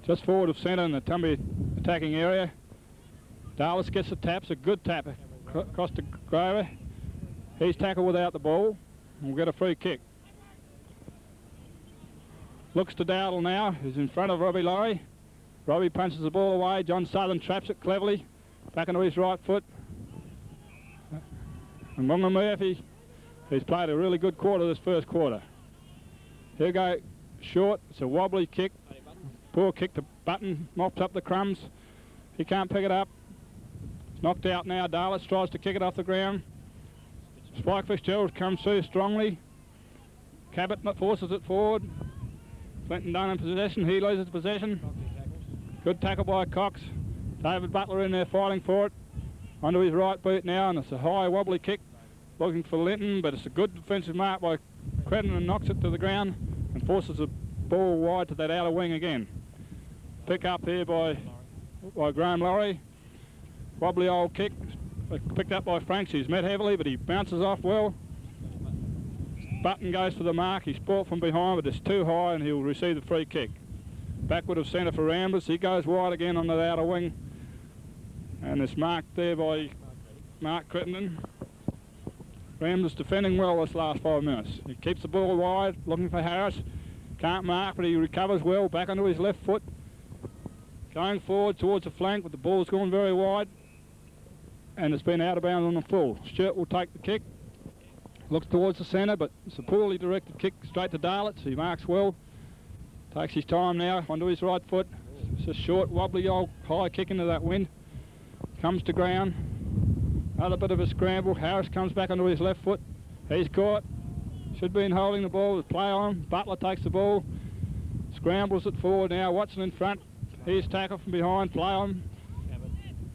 [SPEAKER 1] Just forward of centre in the Tumby attacking area. Darlitz gets the taps, a good tap across to Grover. He's tackled without the ball and will get a free kick. Looks to Dowdle now, who's in front of Robbie Laurie. Robbie punches the ball away. John Southern traps it cleverly. Back into his right foot. And Wonga Murphy, who's played a really good quarter this first quarter. He'll go short. It's a wobbly kick. Poor kick to Button, mops up the crumbs. He can't pick it up. It's knocked out now. Darlitz tries to kick it off the ground. Spike Fitzgerald comes through strongly. Cabot forces it forward. Clinton Dunn in possession. He loses possession. Good tackle by Cox. David Butler in there fighting for it. Onto his right boot now, and it's a high wobbly kick. Looking for Linton, but it's a good defensive mark by Cretton, and knocks it to the ground and forces the ball wide to that outer wing again. Pick up here by Graham Laurie. Wobbly old kick. Picked up by Franks. He's met heavily, but he bounces off well. Button goes for the mark. He's brought from behind, but it's too high, and he'll receive the free kick. Backward of centre for Ramblers. He goes wide again on the outer wing. And it's marked there by Mark Crittenden. Ramblers defending well this last 5 minutes. He keeps the ball wide, looking for Harris. Can't mark, but he recovers well, back onto his left foot. Going forward towards the flank, but the ball's gone very wide. And it's been out of bounds on the full. Stewart will take the kick. Looks towards the centre, but it's a poorly directed kick straight to Darlitz. He marks well. Takes his time now onto his right foot. It's a short, wobbly old high kick into that wind. Comes to ground. Another bit of a scramble. Harris comes back onto his left foot. He's caught. Should be in holding the ball with play on. Butler takes the ball. Scrambles it forward now. Watson in front. Here's tackle from behind. Play on.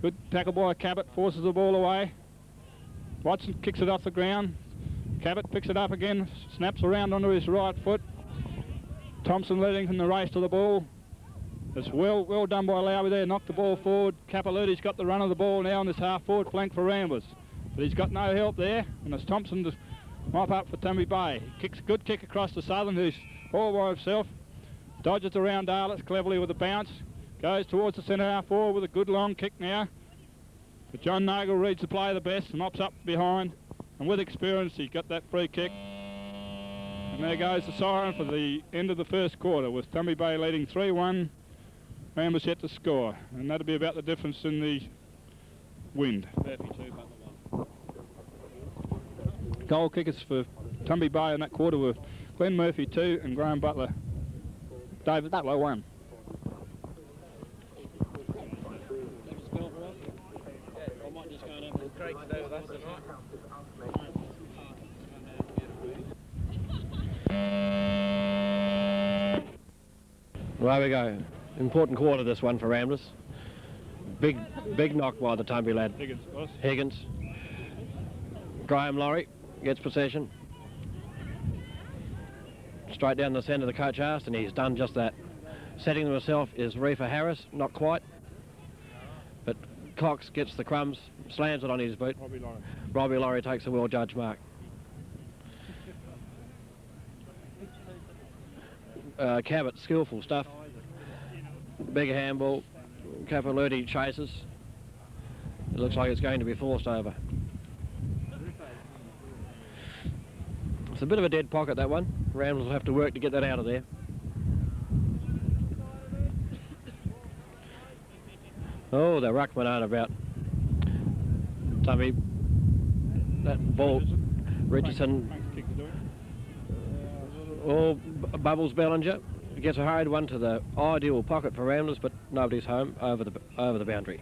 [SPEAKER 1] Good tackle by Cabot. Forces the ball away. Watson kicks it off the ground. Cabot picks it up again. Snaps around onto his right foot. Thompson leading from the race to the ball. It's well done by Lowry there. Knocked the ball forward. Capaluti's got the run of the ball now on this half-forward flank for Ramblers. But he's got no help there. And it's Thompson to mop up for Tumby Bay. He kicks a good kick across to Southern, who's all by himself. Dodges around Darlitz cleverly with a bounce. Goes towards the centre half forward with a good long kick now. But John Nagel reads the play the best, mops up behind. And with experience, he got that free kick. And there goes the siren for the end of the first quarter, with Tumby Bay leading 3-1. Ramblers yet to score. And that'll be about the difference in the wind. Goal kickers for Tumby Bay in that quarter were Glenn Murphy 2 and Graham Butler. David Butler 1.
[SPEAKER 9] Well, there we go. Important quarter this one for Ramblers. Big knock by the Tumby lad. Higgins. Graham Laurie gets possession. Straight down the centre the coach asked, and he's done just that. Setting himself is Reefer Harris, not quite. But Cox gets the crumbs, slams it on his boot. Robbie Laurie takes a well-judged mark. Cabot, skillful stuff. Big handball. Capilouti chases. It looks like it's going to be forced over. It's a bit of a dead pocket, that one. Ramblers will have to work to get that out of there. Oh, the ruckman aren't about. Tummy. That ball. Richardson. Oh, Bubbles Bellinger. Gets a hard one to the ideal pocket for Ramblers, but nobody's home over the boundary.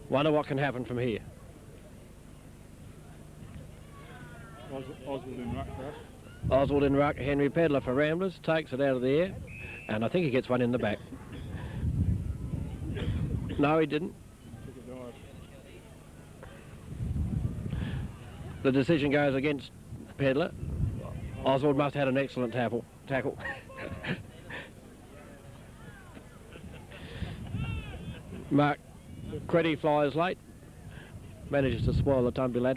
[SPEAKER 9] Wonder what can happen from here.
[SPEAKER 1] Oswald in ruck for us.
[SPEAKER 9] Oswald in ruck, Henry Pedler for Ramblers, takes it out of the air, and I think he gets one in the back. No, he didn't. The decision goes against Pedler. Oswald must have had an excellent tackle. Mark Creddy flies late, manages to spoil the Tumby lad.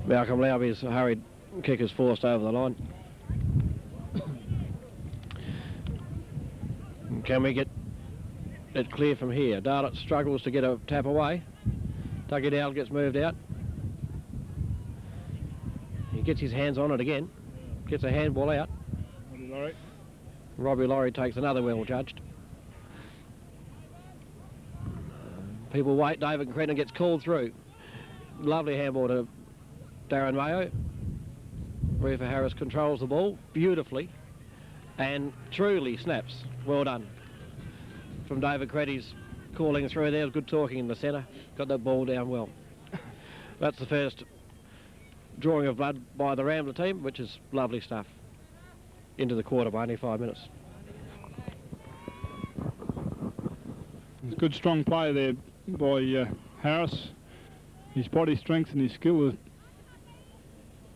[SPEAKER 9] Malcolm Lowby's hurried kick is forced over the line. Can we get it clear from here? Darlett struggles to get a tap away. Dougie Dowell gets moved out. He gets his hands on it again. Gets a handball out. Robbie Laurie takes another well judged. People wait. David Crennan gets called through. Lovely handball to Darren Mayo. Reefer Harris controls the ball beautifully and truly snaps. Well done from David Creddy's calling through there. Good talking in the centre. Got that ball down well. That's the first drawing of blood by the Rambler team, which is lovely stuff. Into the quarter by only 5 minutes.
[SPEAKER 1] Good strong play there by Harris. His body strength and his skill is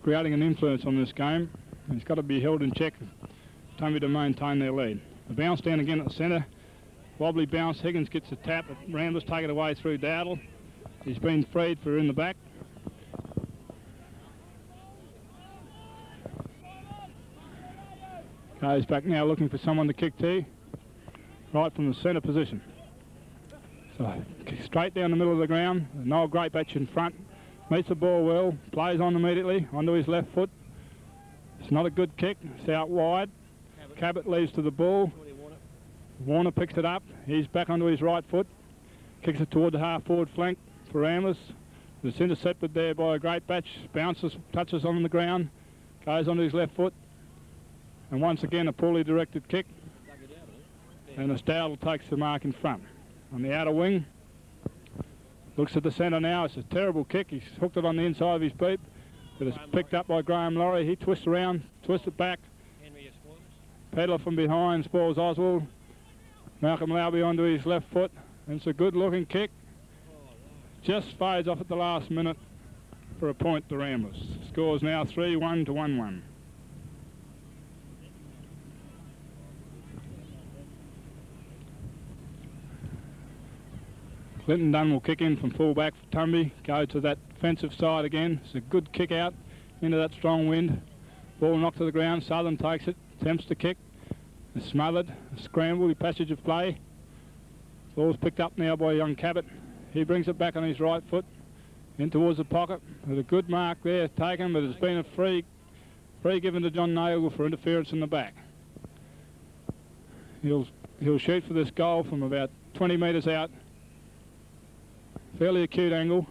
[SPEAKER 1] creating an influence on this game. He's got to be held in check, Tumby, to maintain their lead. A bounce down again at the centre. Wobbly bounce. Higgins gets a tap. Ramblers take it away through Dowdle. He's been freed for in the back. Goes back now looking for someone to kick to. Right from the centre position. So straight down the middle of the ground. Noel Greatbatch in front. Meets the ball well. Plays on immediately onto his left foot. It's not a good kick. It's out wide. Cabot leaves to the ball. Warner picks it up. He's back onto his right foot. Kicks it toward the half-forward flank for Ramblers. It's intercepted there by a Greatbatch. Bounces, touches on the ground. Goes onto his left foot. And once again, a poorly directed kick. And Dowdle takes the mark in front. On the outer wing. Looks at the centre now. It's a terrible kick. He's hooked it on the inside of his boot. But it's picked up by Graham Laurie. He twists around, twists it back. Pedler from behind spoils Oswald. Malcolm Lowby onto his left foot. And it's a good looking kick. Just fades off at the last minute for a point to Ramblers. Scores now 3-1 to 1-1. Clinton Dunn will kick in from full back for Tumby. Go to that defensive side again. It's a good kick out into that strong wind. Ball knocked to the ground. Southern takes it. Attempts to kick. It's smothered. A scrambled passage of play. Ball's picked up now by young Cabot. He brings it back on his right foot in towards the pocket. There's a good mark there taken, but it's been a free given to John Nagle for interference in the back. He'll shoot for this goal from about 20 metres out. Fairly acute angle.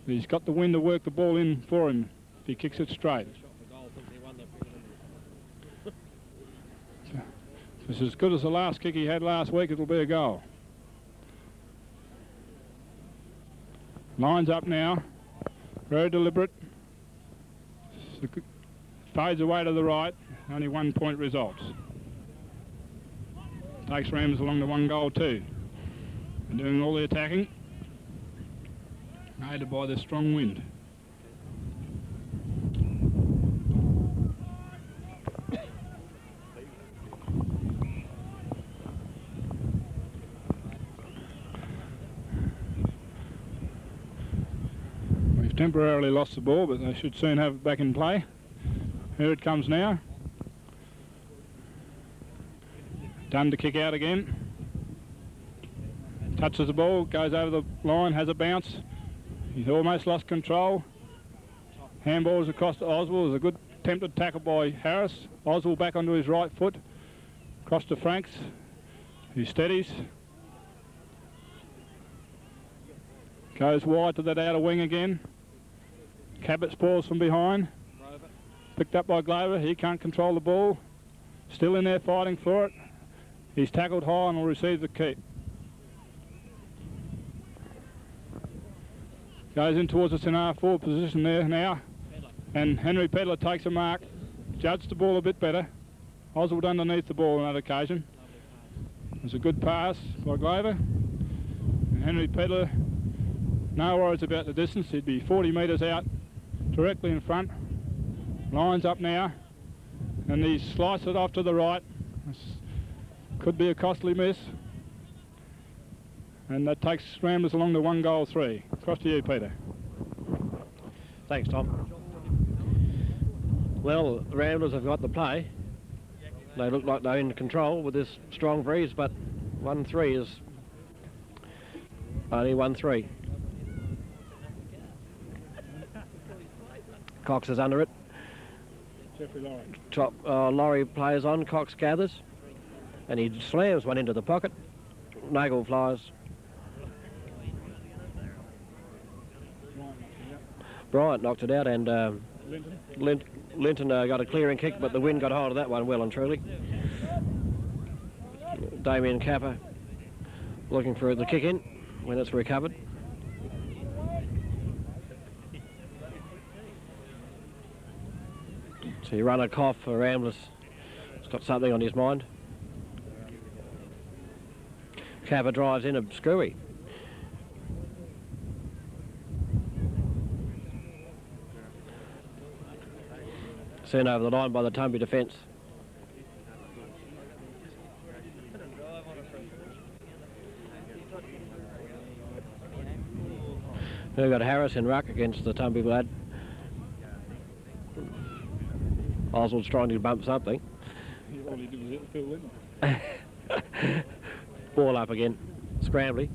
[SPEAKER 1] He's got the wind to work the ball in for him if he kicks it straight. If it's as good as the last kick he had last week, it'll be a goal. Lines up now. Very deliberate. Fades away to the right. Only 1 point results. Takes Rams along to 1 goal too. They're doing all the attacking. aided by the strong wind. We've temporarily lost the ball, but they should soon have it back in play. Here it comes now. Done to kick out again. Touches the ball, goes over the line, has a bounce. He's almost lost control. Handballs across to Oswald. There's a good attempted tackle by Harris. Oswald back onto his right foot. Across to Franks. He steadies. Goes wide to that outer wing again. Cabot spoils from behind. Picked up by Glover. He can't control the ball. Still in there fighting for it. He's tackled high and will receive the keep. Goes in towards us in our forward position there now. And Henry Pedler takes a mark. Judged the ball a bit better. Oswald underneath the ball on that occasion. There's a good pass by Glover. And Henry Pedler, no worries about the distance. He'd be 40 metres out, directly in front. Lines up now. And he slices it off to the right. This could be a costly miss. And that takes Ramblers along to 1-3. Across to you, Peter.
[SPEAKER 9] Thanks, Tom. Well, the Ramblers have got the play. They look like they're in control with this strong breeze, but 1-3 is only 1-3. Cox is under it.
[SPEAKER 1] Jeffrey Laurie.
[SPEAKER 9] Laurie plays on, Cox gathers, and he slams one into the pocket. Nagel flies. Bryant knocked it out, and Linton got a clearing kick, but the wind got hold of that one well and truly. Damien Capper looking for the kick in when it's recovered. So you run a cough for Ramblers. He's got something on his mind. Capper drives in a screwy. Sent over the line by the Tumby defence. We've got Harris in ruck against the Tumby lad. Oswald's trying to bump something.
[SPEAKER 1] All he did was hit Phil Linton.
[SPEAKER 9] Ball up again. Scrambly.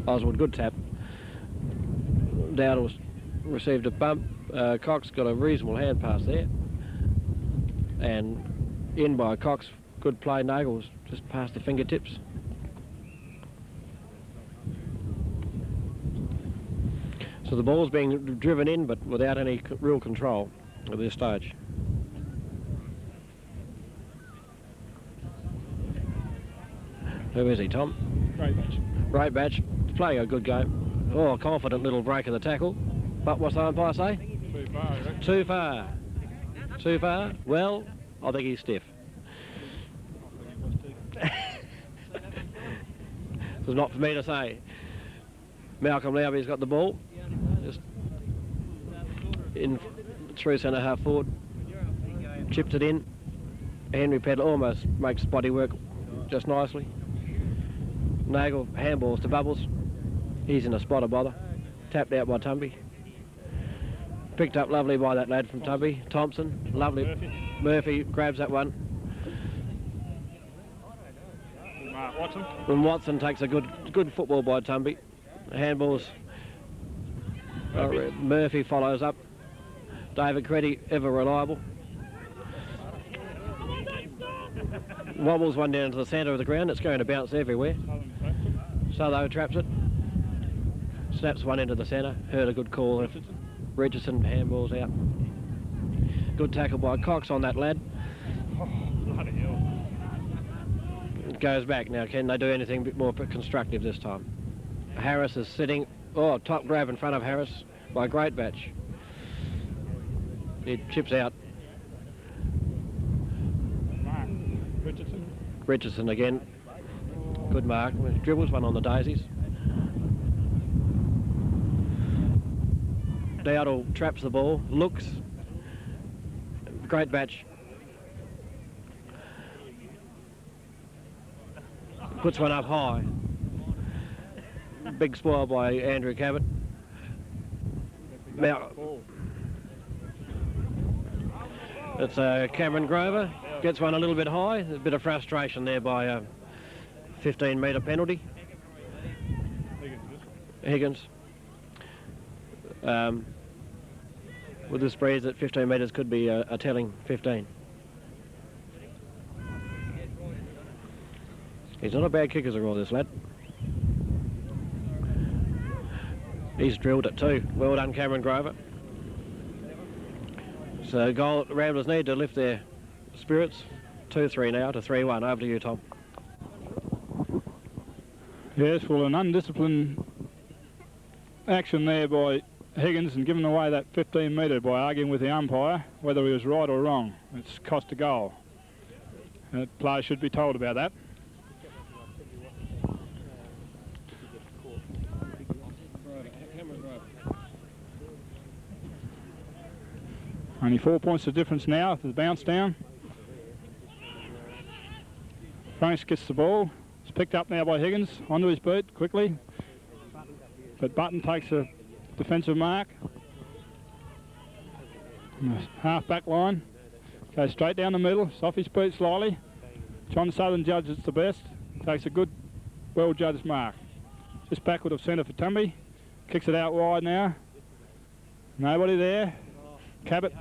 [SPEAKER 9] Oswald, good tap. Dowdle received a bump. Cox got a reasonable hand pass there. And in by Cox. Good play, Nagel just past the fingertips. So the ball's being driven in, but without any real control at this stage. Who is he, Tom?
[SPEAKER 1] Great match.
[SPEAKER 9] Great batch. Playing a good game. Oh, confident little break of the tackle. But what's the umpire say?
[SPEAKER 1] Too far, I reckon.
[SPEAKER 9] Too far. Too far? Well, I think he's stiff. It's not for me to say. Malcolm Lowby's got the ball. Just in through centre half forward. Chipped it in. Henry Pedler almost makes body work just nicely. Nagel handballs to Bubbles. He's in a spot of bother. Tapped out by Tumby. Picked up lovely by that lad from Tumby. Thompson, lovely. Murphy grabs that one.
[SPEAKER 1] Watson.
[SPEAKER 9] And Watson takes a good football by Tumby. Handballs. Murphy follows up. David Creddy, ever reliable. Wobbles one down to the centre of the ground. It's going to bounce everywhere. Southo traps it. Snaps one into the centre. Heard a good call. Richardson handballs out. Good tackle by Cox on that lad.
[SPEAKER 1] Oh, bloody hell.
[SPEAKER 9] It goes back now. Can they do anything a bit more constructive this time? Harris is sitting. Oh, top grab in front of Harris by Great Batch. It chips out.
[SPEAKER 1] Richardson.
[SPEAKER 9] Richardson again. Good mark. Dribbles one on the daisies. Dowdle traps the ball, looks. Great batch. Puts one up high. Big spoil by Andrew Cabot. Now, it's Cameron Grover. Gets one a little bit high. A bit of frustration there by a 15-metre penalty. Higgins. With this breeze at 15 metres could be a telling 15. He's not a bad kick as a rule, this lad. He's drilled it too. Well done, Cameron Grover. So goal, Ramblers need to lift their spirits. 2-3 now to 3-1. Over to you, Tom.
[SPEAKER 1] Yes, well, an undisciplined action there by Higgins and giving away that 15 metre by arguing with the umpire whether he was right or wrong. It's cost a goal. Players should be told about that. Only 4 points of difference now. The bounce down. Franks gets the ball. It's picked up now by Higgins. Onto his boot quickly. But Button takes a defensive mark. Half back line. Goes straight down the middle. It's off his boot slightly. John Southern judges the best. Takes a good, well judged mark. Just backward of centre for Tumby. Kicks it out wide now. Nobody there. Cabot.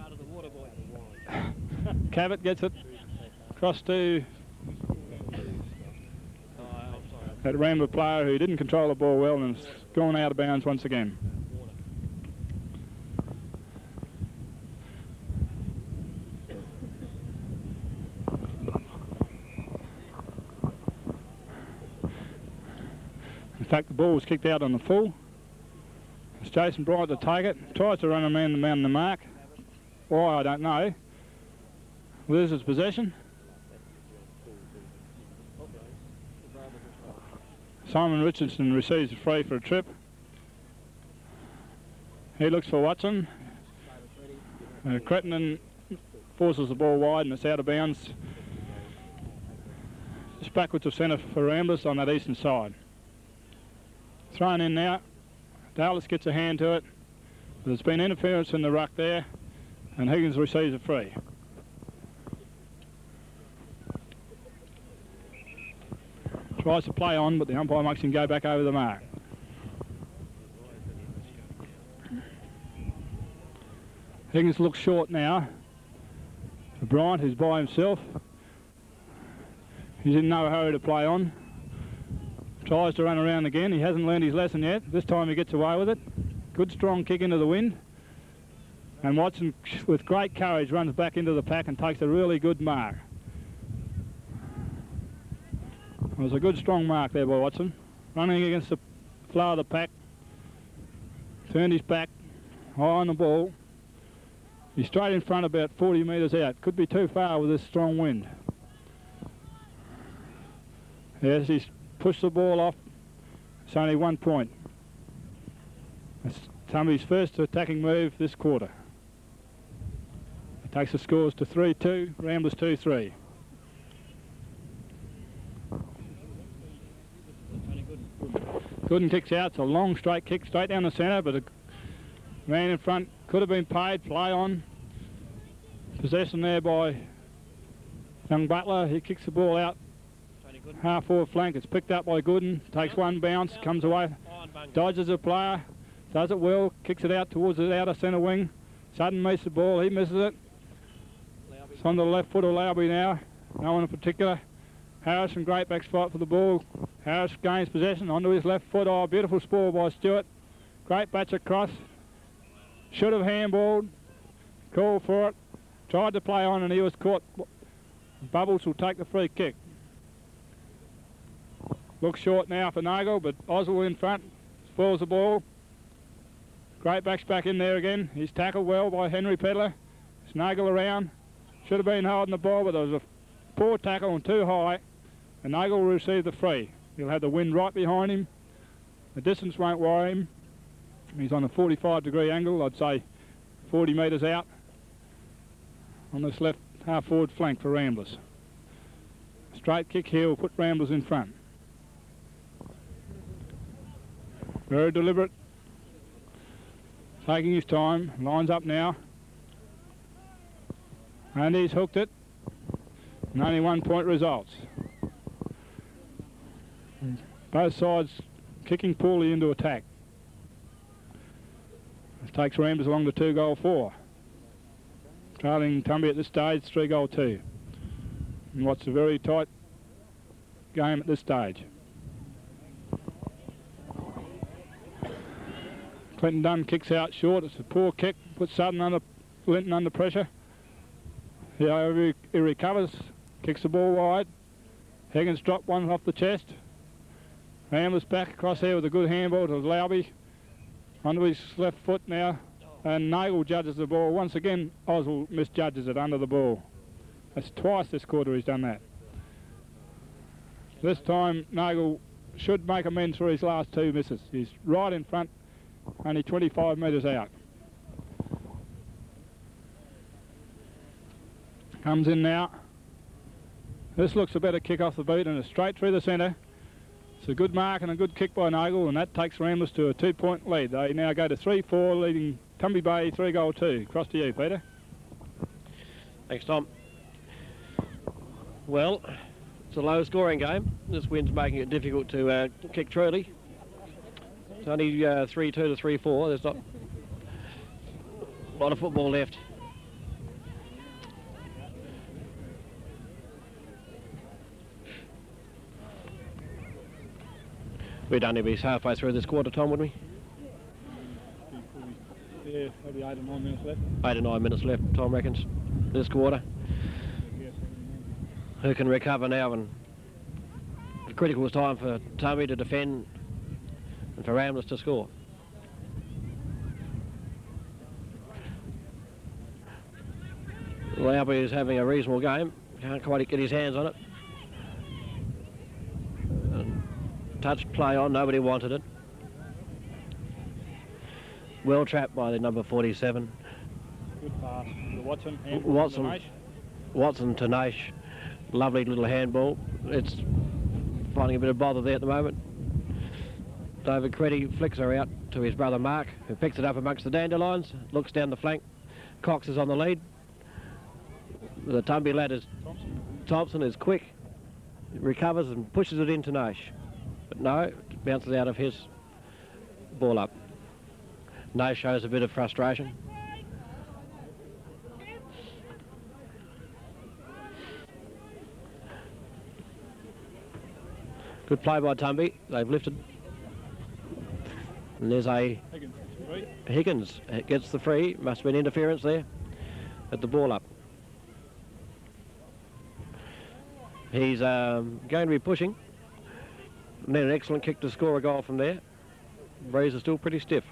[SPEAKER 1] Cabot gets it across to that Rambler player who didn't control the ball well and has gone out of bounds once again. In fact, the ball was kicked out on the full. It's Jason Bryant to take it. Tries to run a man the mark. Why, I don't know. Loses possession. Simon Richardson receives a free for a trip. He looks for Watson. Crittenden forces the ball wide and it's out of bounds. Just backwards of centre for Ramblers on that eastern side. Thrown in now. Dallas gets a hand to it. There's been interference in the ruck there and Higgins receives a free. Tries to play on, but the umpire makes him go back over the mark. Higgins looks short now. For Bryant, who's by himself. He's in no hurry to play on. Tries to run around again. He hasn't learned his lesson yet. This time he gets away with it. Good strong kick into the wind. And Watson, with great courage, runs back into the pack and takes a really good mark. It was a good strong mark there by Watson. Running against the flow of the pack. Turned his back, high on the ball. He's straight in front about 40 metres out. Could be too far with this strong wind. Yes, he's pushed the ball off. It's only 1 point. It's Tumby's first attacking move this quarter. It takes the scores to 3-2, Ramblers 2-3. Gooden kicks out. It's a long straight kick straight down the centre, but a man in front could have been paid. Play on. Possession there by young Butler. He kicks the ball out. Half forward flank. It's picked up by Gooden. Takes one bounce. Comes away. Dodges a player. Does it well. Kicks it out towards the outer centre wing. Sudden meets the ball. He misses it. It's on the left foot of Lowby now. No one in particular. Harrison, great back spot for the ball. Harris gains possession onto his left foot. Oh, beautiful spoil by Stewart. Great batch across. Should have handballed. Called for it. Tried to play on and he was caught. Bubbles will take the free kick. Looks short now for Nagel, but Oswald in front. Spoils the ball. Great backs back in there again. He's tackled well by Henry Pedler. It's Nagel around. Should have been holding the ball, but there was a poor tackle and too high. and Nagel will receive the free. He'll have the wind right behind him. The distance won't worry him. He's on a 45-degree angle, I'd say 40 metres out on this left half-forward flank for Ramblers. Straight kick here will put Ramblers in front. Very deliberate. Taking his time, lines up now. And he's hooked it. And only 1 point results. Both sides kicking poorly into attack. This takes Ramblers along to 2-4. Trailing Tumby at this stage, 3-2. And what's a very tight game at this stage. Clinton Dunn kicks out short. It's a poor kick. Puts Linton under pressure. He recovers. Kicks the ball wide. Higgins dropped one off the chest. Ramblers back across here with a good handball to Lauby. Onto his left foot now. And Nagel judges the ball. Once again, Oswald misjudges it under the ball. That's twice this quarter he's done that. This time, Nagel should make amends for his last two misses. He's right in front, only 25 metres out. Comes in now. This looks a better kick off the boot and it's straight through the centre. It's a good mark and a good kick by Nagel, and that takes Ramblers to a 2-point lead. They now go to 3-4, leading Tumby Bay 3-2. Across to you, Peter.
[SPEAKER 9] Thanks, Tom. Well, it's a low-scoring game. This wind's making it difficult to kick truly. It's only 3-2 to 3-4. There's not a lot of football left. We'd only be halfway through this quarter, Tom, wouldn't we?
[SPEAKER 1] Yeah, maybe 8 or 9 minutes left.
[SPEAKER 9] 8 or 9 minutes left, Tom reckons, this quarter. Who can recover now? And the critical time for Tumby to defend and for Ramblers to score. Lauby is having a reasonable game. Can't quite get his hands on it. Touch play on, nobody wanted it. Well trapped by the number 47.
[SPEAKER 1] Good pass to Watson.
[SPEAKER 9] Watson to Nash. Lovely little handball. It's finding a bit of bother there at the moment. David Creddy flicks her out to his brother Mark, who picks it up amongst the dandelions, looks down the flank. Cox is on the lead. The Tumby lad is Thompson is quick, recovers and pushes it into Nash. But no, it bounces out of his ball up. No shows a bit of frustration. Good play by Tumby. They've lifted. And there's a Higgins gets the free. Must have been interference there at the ball up. He's going to be pushing. And then an excellent kick to score a goal from there. Breeze is still pretty stiff.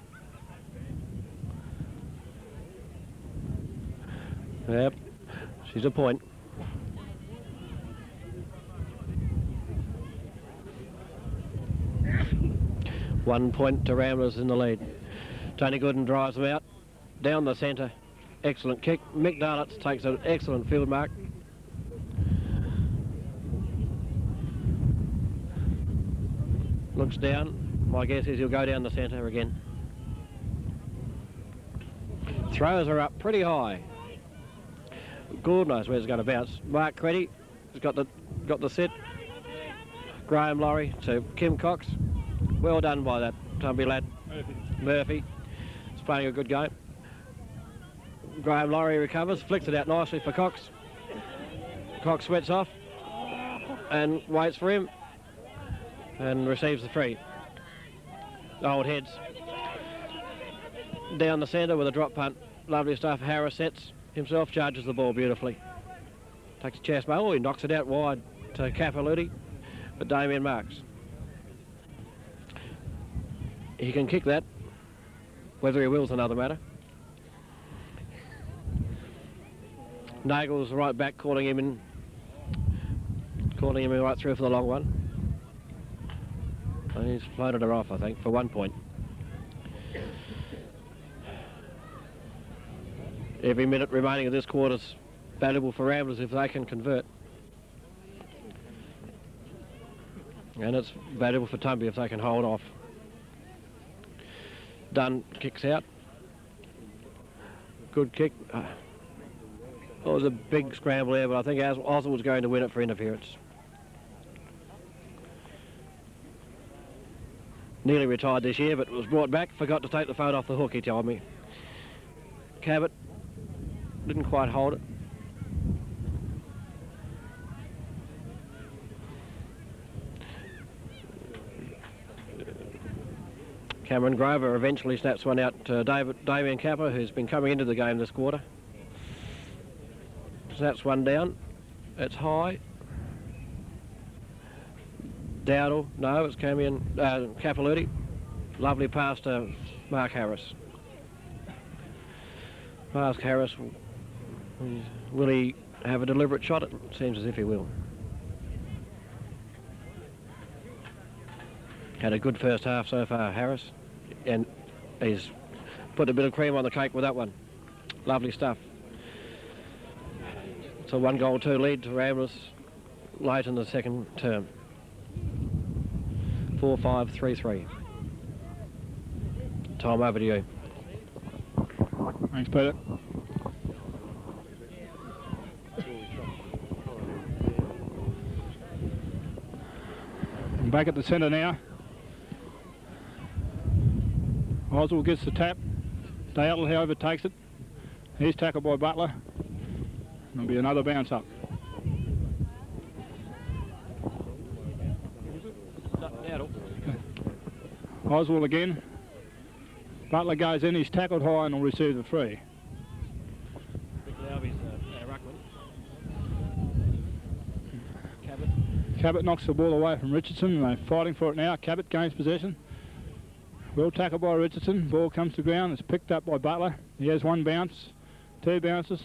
[SPEAKER 9] Yep, she's a point. One point to Ramblers in the lead. Tony Gooden drives them out. Down the centre. Excellent kick. Mick Darlitz takes an excellent field mark. Looks down. My guess is he'll go down the centre again. Throws her up pretty high. God knows where it's going to bounce. Mark Creddy has got the set. Graham Laurie to Kim Cox. Well done by that Tumby lad. Murphy. He's playing a good game. Graham Laurie recovers, flicks it out nicely for Cox. Cox sweats off and waits for him and receives the free. Old heads. Down the centre with a drop punt. Lovely stuff. Harris sets himself, charges the ball beautifully. Takes a chest. Oh, he knocks it out wide to Capilouti, but Damien marks. He can kick that. Whether he will's another matter. Nagel's right back, calling him in calling him right through for the long one. And he's floated her off, I think, for 1 point. Every minute remaining of this quarter's valuable for Ramblers if they can convert. And it's valuable for Tumby if they can hold off. Dunn kicks out. Good kick. It was a big scramble there, but I think Oswald was going to win it for interference. Nearly retired this year, but was brought back. Forgot to take the phone off the hook, he told me. Cabot didn't quite hold it. Cameron Grover eventually snaps one out to Damien Capper, who's been coming into the game this quarter. Snaps one down. It's high. Dowdle, no, it's Capilouti. Lovely pass to Mark Harris. Mark Harris, will he have a deliberate shot? It seems as if he will. Had a good first half so far, Harris, and he's put a bit of cream on the cake with that one. Lovely stuff. It's a 1-2 lead to Ramblers late in the second term. 4-5-3-3. Tom, over to you.
[SPEAKER 1] Thanks, Peter. I'm back at the centre now. Oswald gets the tap. Dale, however, takes it. He's tackled by Butler. There'll be another bounce up. Oswald again. Butler goes in, he's tackled high and will receive the free. Cabot knocks the ball away from Richardson. They're fighting for it now. Cabot gains possession. Well tackled by Richardson. Ball comes to ground. It's picked up by Butler. He has one bounce, two bounces.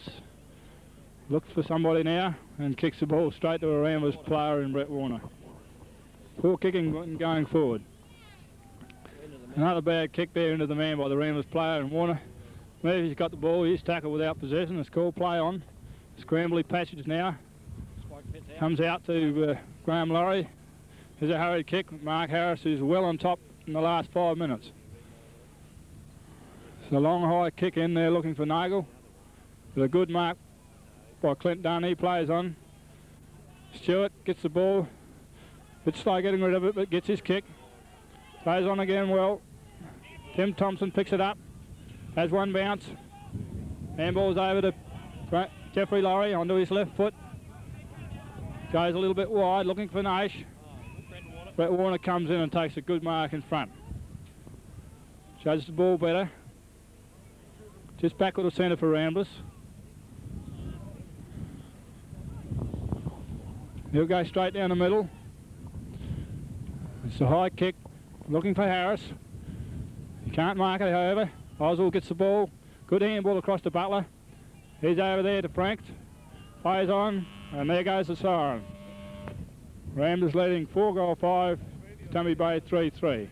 [SPEAKER 1] Looks for somebody now and kicks the ball straight to a Ramblers player in Brett Warner. Poor kicking going forward. Another bad kick there into the man by the Ramblers player in Warner. Murphy's got the ball. He's tackled without possession. It's called play on. Scrambly passage now. Comes out to Graham Laurie. There's a hurried kick. Mark Harris, who's well on top in the last 5 minutes. It's a long high kick in there looking for Nagel. With a good mark by Clint Dunn. He plays on. Stewart gets the ball. Bit slow getting rid of it, but gets his kick. Plays on again well. Tim Thompson picks it up. Has one bounce. Handball's over to Jeffrey Laurie onto his left foot. Goes a little bit wide, looking for Nash. Brett Warner comes in and takes a good mark in front. Judges the ball better. Just back to the centre for Ramblers. He'll go straight down the middle. It's a high kick, looking for Harris. He can't mark it, however. Oswald gets the ball. Good handball across to Butler. He's over there to Frank. Plays on, and there goes the siren. Ramblers leading 4-5, Tumby Bay 3-3.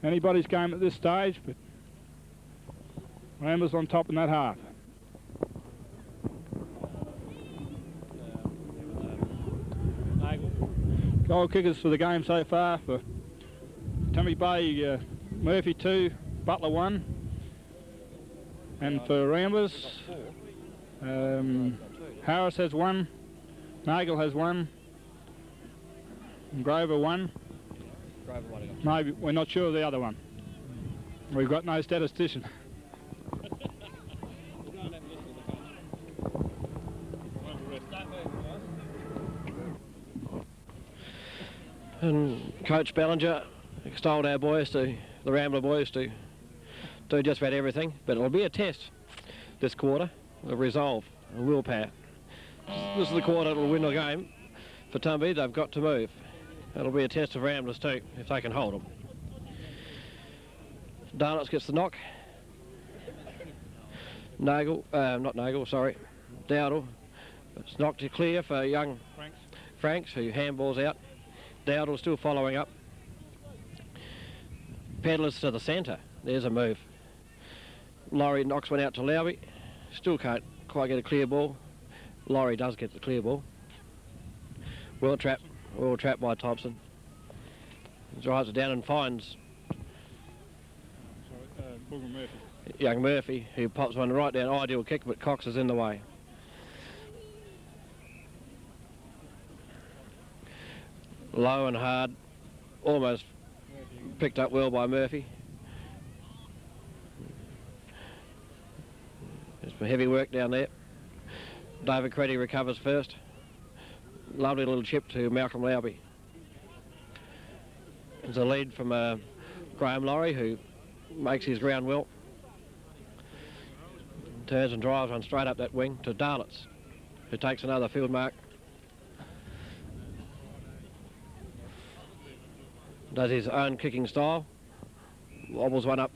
[SPEAKER 1] Anybody's game at this stage, but Ramblers on top in that half. Goal kickers for the game so far for Tumby Bay, Murphy 2, Butler 1. And for Ramblers, Harris has 1, Nagel has 1, and Grover 1. Maybe we're not sure of the other one. We've got no statistician.
[SPEAKER 9] And Coach Bellinger extolled our boys, the Rambler boys, to do just about everything, but it'll be a test this quarter of resolve and willpower. This is the quarter that'll win the game for Tumby. They've got to move. It'll be a test of Ramblers too, if they can hold them. Darnitz gets the knock. Dowdle. It's knocked clear for young Franks, who handballs out. Dowdle still following up. Pedalers to the centre. There's a move. Laurie knocks one out to Lowry. Still can't quite get a clear ball. Laurie does get the clear ball. Well trapped by Thompson. Drives it down and finds young Murphy, who pops one right down. Ideal kick, but Cox is in the way. Low and hard, almost picked up well by Murphy. There's some heavy work down there. David Creddy recovers first. Lovely little chip to Malcolm Lowby. There's a lead from Graham Laurie, who makes his ground well. Turns and drives one straight up that wing to Darlitz, who takes another field mark. Does his own kicking style. Wobbles one up.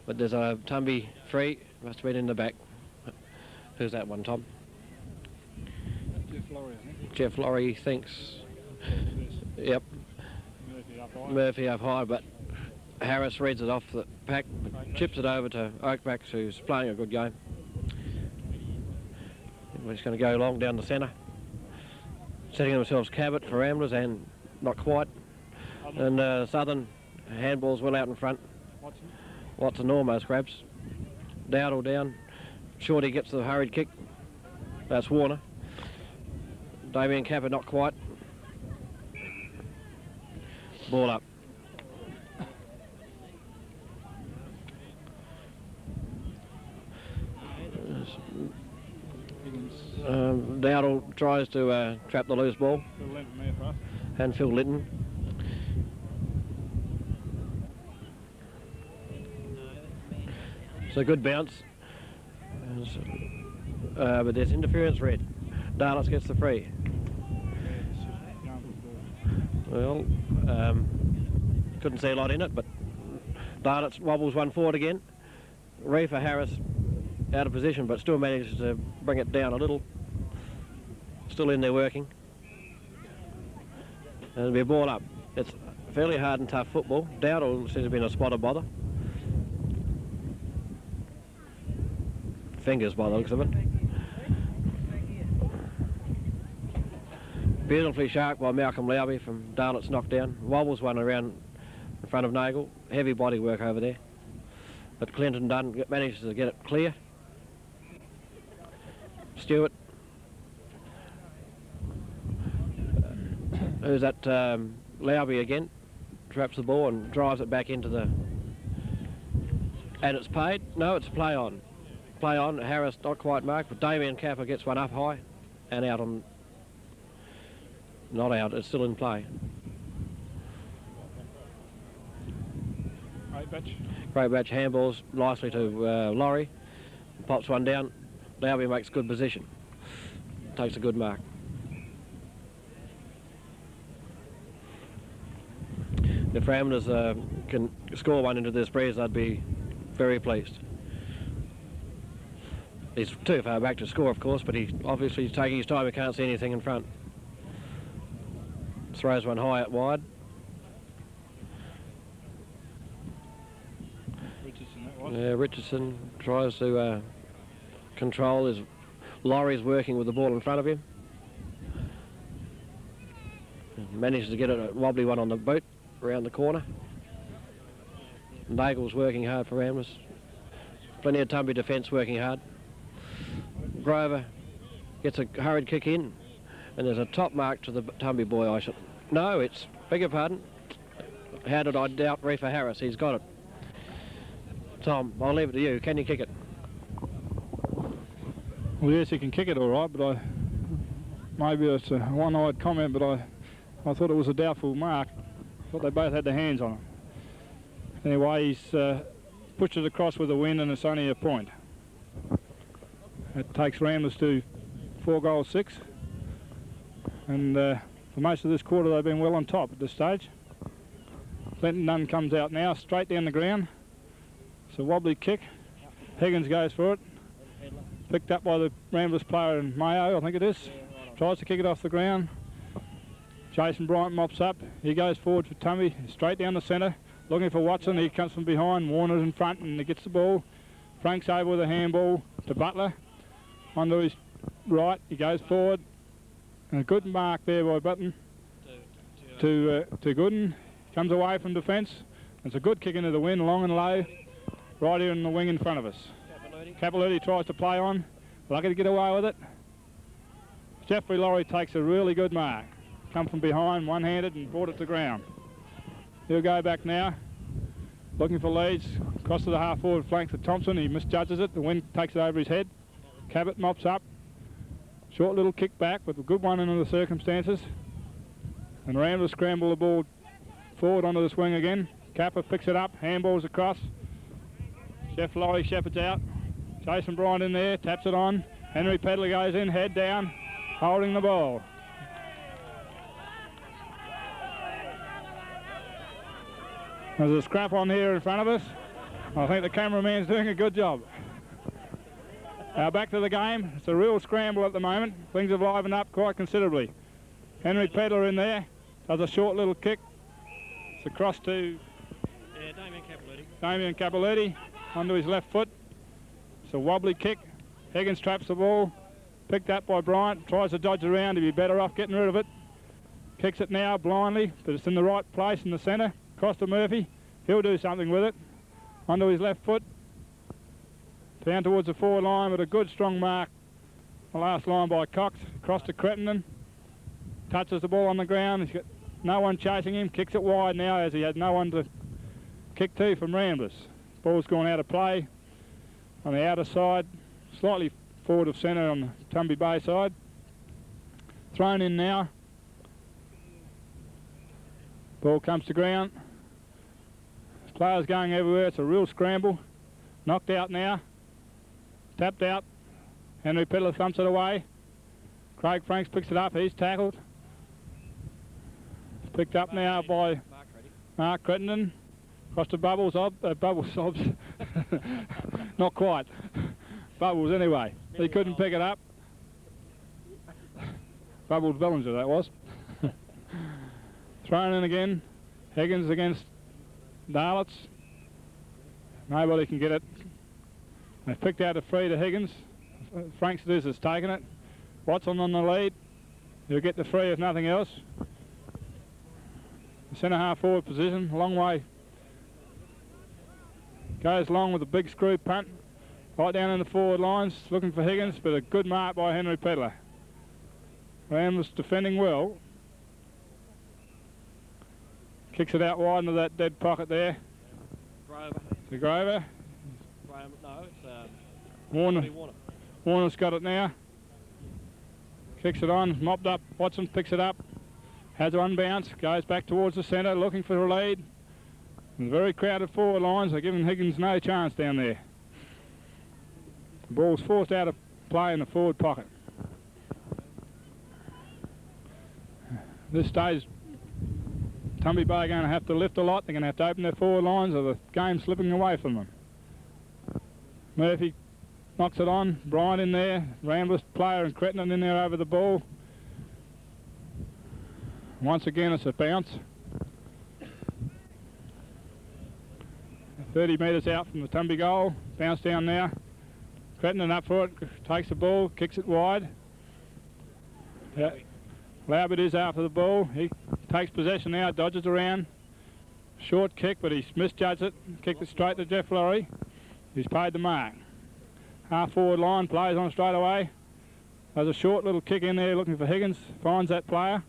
[SPEAKER 9] But there's a Tumby free. Must have been in the back. Who's that one, Tom?
[SPEAKER 1] Jeff Laurie, I think.
[SPEAKER 9] Jeff Laurie thinks. Yep. Murphy up high, but Harris reads it off the pack, but chips it over to Oakbacks, who's playing a good game. We're just going to go long down the centre. Setting themselves Cabot for Ramblers, and not quite. And Southern handballs well out in front. Watson almost grabs. Dowdle down. Shorty gets the hurried kick. That's Warner. Damien Capper not quite. Ball up. Dowdle tries to trap the loose ball. And Phil Linton. It's a good bounce. But there's interference red. Darlitz gets the free. Well, couldn't see a lot in it, but Darlitz wobbles one forward again. Reefer Harris out of position, but still manages to bring it down a little. Still in there working. And it'll be a ball up. It's fairly hard and tough football. Dowdle seems to be in a spot of bother. Fingers by the looks of it. Beautifully sharp by Malcolm Lowby from Darlitz knockdown. Wobbles one around in front of Nagel. Heavy body work over there. But Clinton Dunn manages to get it clear. Stewart. Who's that? Lowby again. Traps the ball and drives it back into the... And it's paid? No, it's play on. Play on. Harris not quite marked, but Damien Capper gets one up high and out on... Not out, it's still in play. Great batch handballs nicely to Laurie. Pops one down. Lowby makes good position. Takes a good mark. If Ramblers can score one into this breeze, I'd be very pleased. He's too far back to score, of course, but he obviously is taking his time. He can't see anything in front. Throws one high out wide.
[SPEAKER 1] Richardson, that was.
[SPEAKER 9] Yeah, Richardson tries to control his... Laurie's working with the ball in front of him. Manages to get a wobbly one on the boot around the corner. Nagel's working hard for Ramblers. Plenty of Tumby defence working hard. Grover gets a hurried kick in, and there's a top mark to the Tumby boy. No, it's... Beg your pardon. How did I doubt Reefer Harris? He's got it. Tom, I'll leave it to you. Can you kick it?
[SPEAKER 1] Well, yes, he can kick it all right, but maybe it's a one-eyed comment, but I thought it was a doubtful mark. I thought they both had their hands on it. Anyway, he's pushed it across with a win, and it's only a point. It takes Ramblers to 4 goals 6, and for most of this quarter they've been well on top at this stage. Clinton Dunn comes out now, straight down the ground. It's a wobbly kick. Higgins goes for it. Picked up by the Ramblers player in Mayo, I think it is. tries to kick it off the ground. Jason Bryant mops up. He goes forward for Tumby, straight down the centre, looking for Watson. He comes from behind. Warner's in front and he gets the ball. Frank's over with a handball to Butler. Onto his right, he goes forward. And a good mark there by Button to Gooden. Comes away from defence. It's a good kick into the wind, long and low, right here in the wing in front of us. Capilouti tries to play on. Lucky to get away with it. Jeffrey Laurie takes a really good mark. Come from behind, one-handed, and brought it to ground. He'll go back now, looking for leads. Cross to the half-forward flank for Thompson. He misjudges it. The wind takes it over his head. Cabot mops up. Short little kick back, but a good one under the circumstances. And Ramblers scramble the ball forward onto the swing again. Kappa picks it up, handballs across. Chef Laurie shepherds out. Jason Bryant in there, taps it on. Henry Pedler goes in, head down, holding the ball. There's a scrap on here in front of us. I think the cameraman's doing a good job. Now back to the game. It's a real scramble at the moment. Things have livened up quite considerably. Henry Pedler in there, does a short little kick. It's across to Damien Capilouti onto his left foot. It's a wobbly kick. Higgins traps the ball. Picked up by Bryant. Tries to dodge around. He'd be better off getting rid of it. Kicks it now blindly, but it's in the right place in the centre. Cross to Murphy. He'll do something with it. Onto his left foot. Down towards the forward line with a good strong mark. The last line by Cox. Across to Crittenden. Touches the ball on the ground. He's got no one chasing him. Kicks it wide now as he had no one to kick to from Ramblers. Ball's gone out of play on the outer side. Slightly forward of centre on the Tumby Bay side. Thrown in now. Ball comes to ground. Players going everywhere. It's a real scramble. Knocked out now. Tapped out. Henry Pedler thumps it away. Craig Franks picks it up. He's tackled. Picked up now by Mark Crittenden. Across to Bubbles. Bubbles sobs. Not quite. Bubbles anyway. He couldn't pick it up. Bubbles Bellinger that was. Thrown in again. Higgins against Darlitz. Nobody can get it. They've picked out a free to Higgins. Franks has taken it. Watson on the lead. He'll get the free if nothing else. The centre half forward position, a long way. Goes long with a big screw punt. Right down in the forward lines, looking for Higgins, but a good mark by Henry Pedler. Ramblers defending well. Kicks it out wide into that dead pocket there.
[SPEAKER 9] Grover.
[SPEAKER 1] To Grover.
[SPEAKER 9] No, it's
[SPEAKER 1] Warner. Warner's got it now. Kicks it on, mopped up. Watson picks it up. Has one bounce, goes back towards the centre, looking for a lead. And very crowded forward lines. They're giving Higgins no chance down there. The ball's forced out of play in the forward pocket. This stage, Tumby Bay are going to have to lift a lot. They're going to have to open their forward lines or the game's slipping away from them. Murphy knocks it on. Bryant in there. Ramblers player and Crittenden in there over the ball. Once again, it's a bounce. 30 metres out from the Tumby goal. Bounce down now. Crittenden up for it. Takes the ball. Kicks it wide. Laubert is after the ball. He takes possession now. Dodges around. Short kick, but he's misjudged it. Kicked it straight to Jeff Laurie. He's paid the mark. Half forward line. Plays on straight away. There's a short little kick in there looking for Higgins. Finds that player.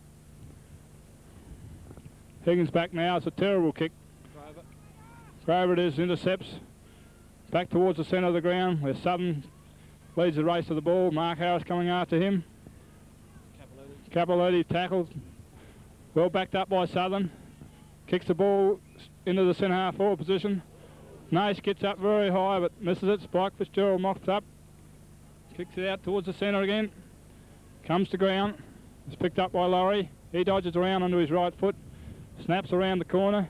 [SPEAKER 1] Higgins back now. It's a terrible kick. Grover it is, intercepts. Back towards the centre of the ground where Southern leads the race to the ball. Mark Harris coming after him. Capilouti tackled. Well backed up by Southern. Kicks the ball into the centre half forward position. Nash gets up very high but misses it. Spike Fitzgerald mops up. Kicks it out towards the centre again. Comes to ground. It's picked up by Laurie. He dodges around onto his right foot. Snaps around the corner.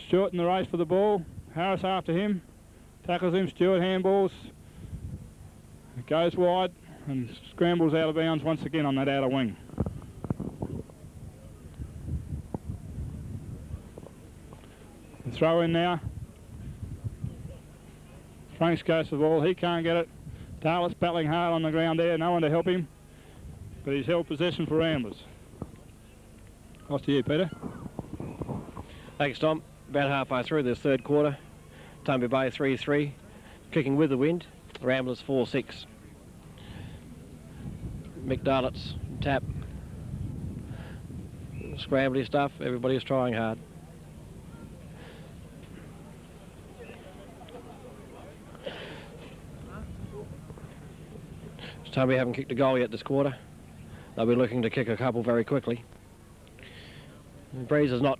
[SPEAKER 1] Stewart in the race for the ball. Harris after him. Tackles him. Stewart handballs. It goes wide. and scrambles out of bounds once again on that outer wing. The throw in now. Franks goes to the ball, he can't get it. Darlett's battling hard on the ground there, no one to help him, but he's held possession for Ramblers. Off to you, Peter.
[SPEAKER 9] Thanks, Tom. About halfway through this third quarter. Tumby Bay 3-3, kicking with the wind. Ramblers 4-6. Mick Darlett's tap. Scrambly stuff, everybody's trying hard. Tumby haven't kicked a goal yet this quarter. They'll be looking to kick a couple very quickly. The breeze is not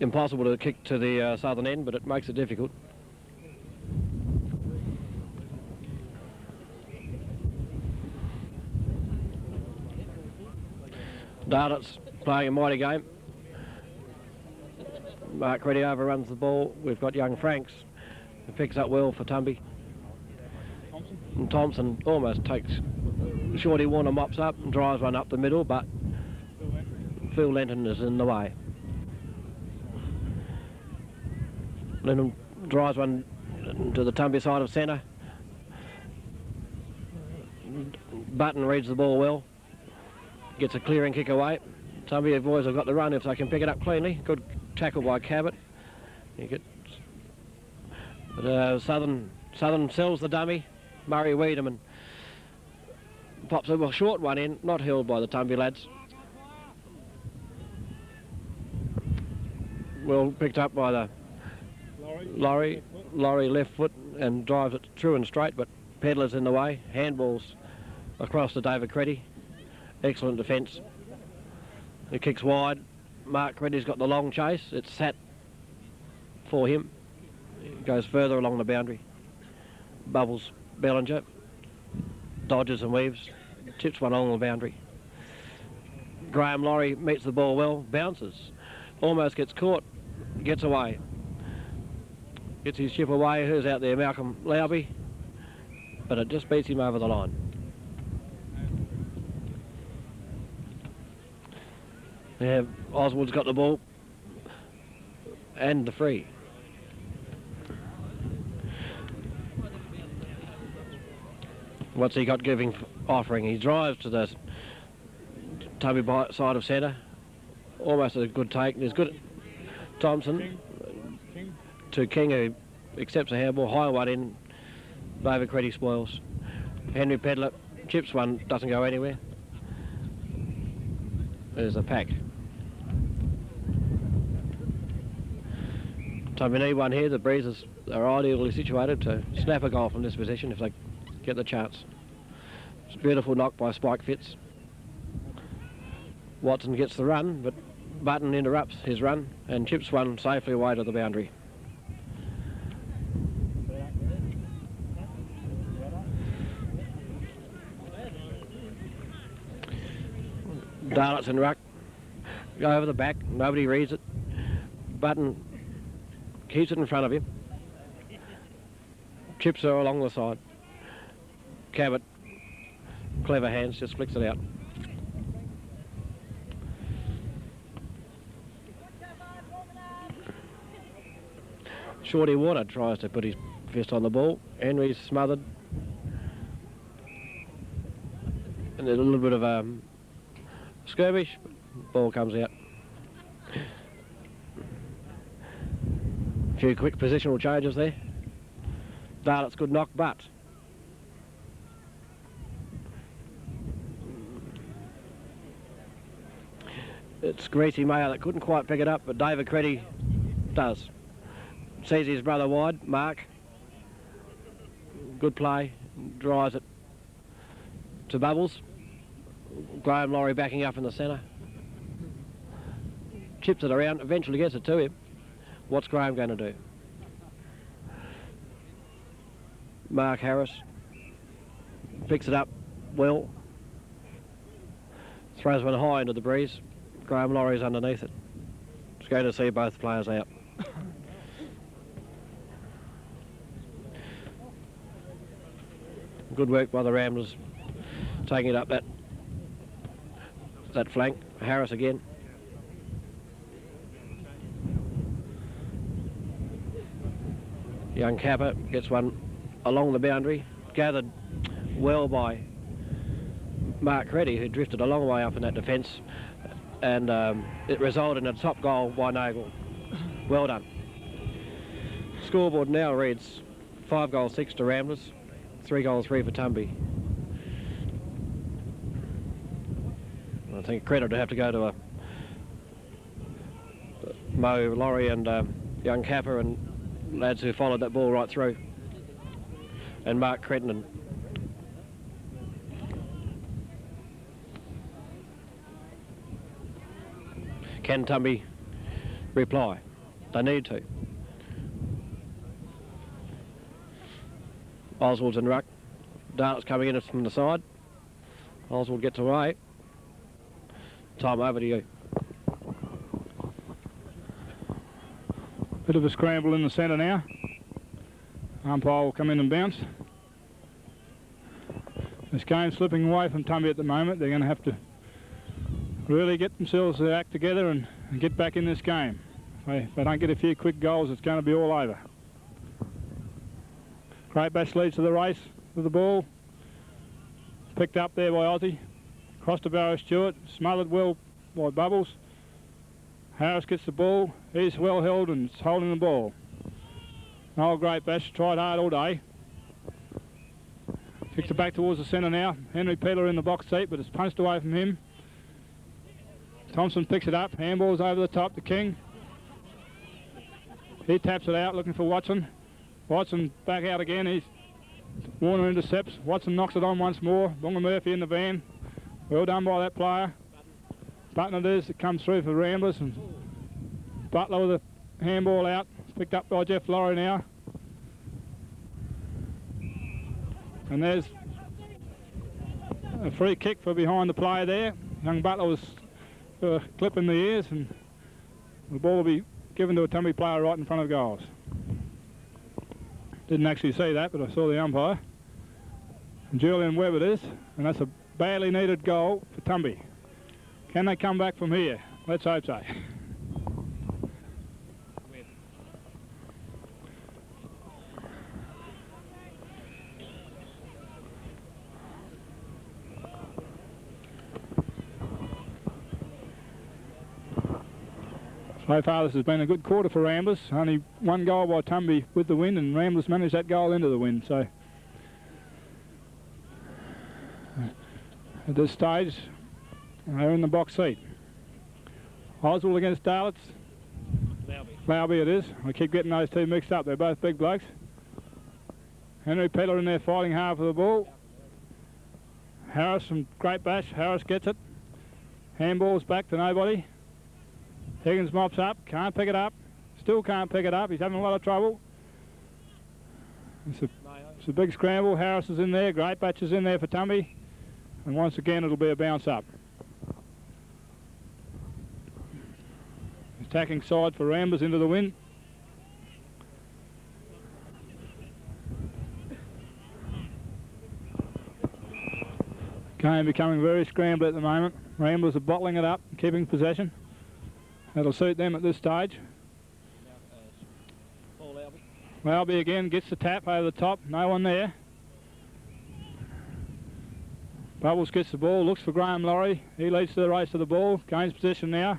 [SPEAKER 9] impossible to kick to the southern end, but it makes it difficult. Darlett's playing a mighty game. Mark Reddy overruns the ball. We've got young Franks, who picks up well for Tumby. And Thompson almost takes Shorty Warner, mops up and drives one up the middle, but Phil Lenton is in the way. Lenton drives one to the Tumby side of centre. Button reads the ball well. Gets a clearing kick away. Tumby boys have got the run if they can pick it up cleanly. Good tackle by Cabot. But Southern sells the dummy. Murray Wiedemann pops a short one in, not held by the Tumby lads. Well picked up by the Laurie left foot and drives it true and straight, but Pedlar's in the way. Handballs across to David Creddy. Excellent defence. He kicks wide. Mark Creddy's got the long chase. It's sat for him. He goes further along the boundary. Bubbles Bellinger. Dodges and weaves. Chips one along the boundary. Graham Laurie meets the ball well. Bounces. Almost gets caught. Gets away. Gets his chip away. Who's out there? Malcolm Lowby. But it just beats him over the line. Yeah, Oswald's got the ball and the free. What's he got giving offering? He drives to the Tumby side of centre. Almost a good take. There's good Thompson to King, who accepts a handball. High one in. David Creddy spoils. Henry Pedler chips one, doesn't go anywhere. There's a pack. Tumby need one here. The Breezes are ideally situated to snap a goal from this position if they get the chance. It's a beautiful knock by Spike Fitz. Watson gets the run, but Button interrupts his run and chips one safely away to the boundary. Darlett's in ruck. Go over the back. Nobody reads it. Button keeps it in front of him. Chips her along the side. Cabot, clever hands, just flicks it out. Shorty Warner tries to put his fist on the ball. Henry's smothered. And there's a little bit of skirmish. Ball comes out. A few quick positional changes there. Darlett's good knock, but it's Greasy Mayer that couldn't quite pick it up, but David Creddy does. Sees his brother wide, Mark. Good play, drives it to Bubbles. Graham Laurie backing up in the centre. Chips it around, eventually gets it to him. What's Graham going to do? Mark Harris picks it up well. Throws one high into the breeze. Graham Laurie's underneath it. It's going to see both players out. Good work by the Ramblers taking it up that flank. Harris again. Young Capper gets one along the boundary, gathered well by Mark Reddy, who drifted a long way up in that defence, and it resulted in a top goal by Nagle. Well done. Scoreboard now reads 5 goals 6 to Ramblers, 3 goals 3 for Tumby. I think credit would have to go to Mo Laurie and young Capper and lads who followed that ball right through, and Mark Cretton. Can Tumby reply? They need to. Oswald's in ruck. Dart's coming in from the side. Oswald gets away. Time over to you.
[SPEAKER 1] Bit of a scramble in the centre now. Umpire will come in and bounce. This game's slipping away from Tumby at the moment. They're going to have to really get themselves their act together and get back in this game. If they don't get a few quick goals, it's going to be all over. Great Bash leads to the race with the ball. Picked up there by Ozzy. Crossed to Barrow Stewart. Smothered well by Bubbles. Harris gets the ball. He's well held and is holding the ball. Old Great Bash tried hard all day. Kicks it back towards the centre now. Henry Peeler in the box seat, but it's punched away from him. Thompson picks it up. Handball's over the top to King. He taps it out, looking for Watson. Watson back out again. Warner intercepts. Watson knocks it on once more. Bunga Murphy in the van. Well done by that player. Button it is that comes through for Ramblers, and Butler with a handball out. Picked up by Jeff Laurie now. And there's a free kick for behind the player there. Young Butler was clipping the ears, and the ball will be given to a Tumby player right in front of goals. Didn't actually see that, but I saw the umpire. And Julian Webb it is, and that's a badly needed goal for Tumby. Can they come back from here? Let's hope so. So far this has been a good quarter for Ramblers. Only one goal by Tumby with the win, and Ramblers managed that goal into the win. So at this stage they're in the box seat. Oswald against Darlitz. Lowby it is. I keep getting those two mixed up. They're both big blokes. Henry Peeler in there fighting hard for the ball. Harris from Great Bash. Harris gets it. Handball's back to nobody. Higgins mops up, can't pick it up, still can't pick it up, he's having a lot of trouble. It's a big scramble. Harris is in there, Great Batch is in there for Tumby, and once again it'll be a bounce up. Attacking side for Ramblers into the win. Game becoming very scrambled at the moment. Ramblers are bottling it up, keeping possession. That'll suit them at this stage. Lowby again gets the tap over the top, no one there. Bubbles gets the ball, looks for Graham Laurie. He leads to the race to the ball, gains position now.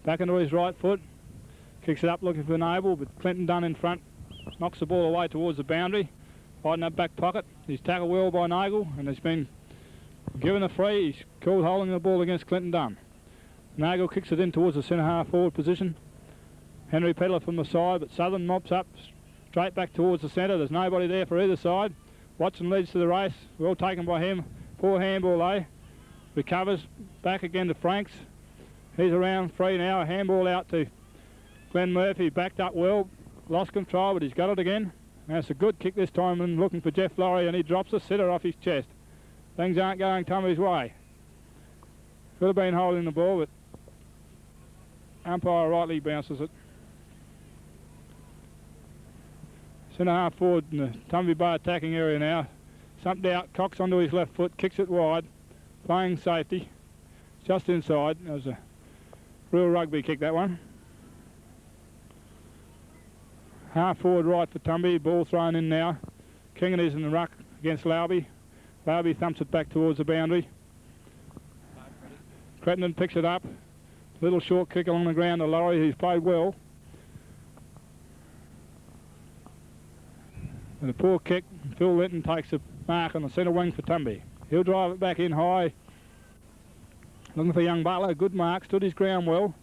[SPEAKER 1] Back into his right foot, kicks it up looking for Noble, but Clinton Dunn in front knocks the ball away towards the boundary. Hiding that back pocket. He's tackled well by Nagel, and he's been given a free. He's called holding the ball against Clinton Dunn. Nagel kicks it in towards the centre half forward position. Henry Peddler from the side, but Southern mops up straight back towards the centre. There's nobody there for either side. Watson leads to the race. Well taken by him. Poor handball though. Recovers back again to Franks. He's around free now. A handball out to Glenn Murphy. Backed up well. Lost control, but he's got it again. Now it's a good kick this time, and looking for Jeff Laurie, and he drops a sitter off his chest. Things aren't going Tummy's way. Could have been holding the ball, but umpire rightly bounces it. Centre half forward in the Tumby Bar attacking area now. Thumped out, Cox onto his left foot, kicks it wide. playing safety, just inside. It was a real rugby kick, that one. Half forward right for Tumby, ball thrown in now. Kingan is in the ruck against Lauby. Lauby thumps it back towards the boundary. Crittenden picks it up. Little short kick along the ground to Laurie, who's played well. And a poor kick, Phil Linton takes the mark on the centre wing for Tumby. He'll drive it back in high. Looking for young Butler, good mark, stood his ground well.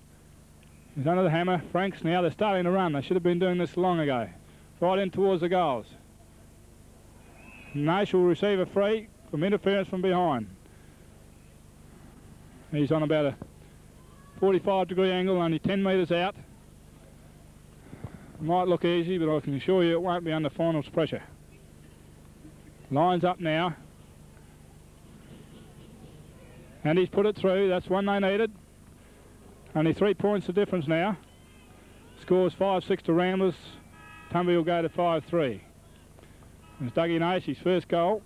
[SPEAKER 1] He's under the hammer. Franks now, they're starting to run. They should have been doing this long ago. Right in towards the goals. Nash will receive a free from interference from behind. He's on about a 45-degree angle, only 10 metres out. Might look easy, but I can assure you it won't be under finals pressure. Lines up now. And he's put it through. That's one they needed. Only 3 points the difference now. Scores 5-6 to Ramblers. Tumby will go to 5-3. There's Dougie Nash, his first goal.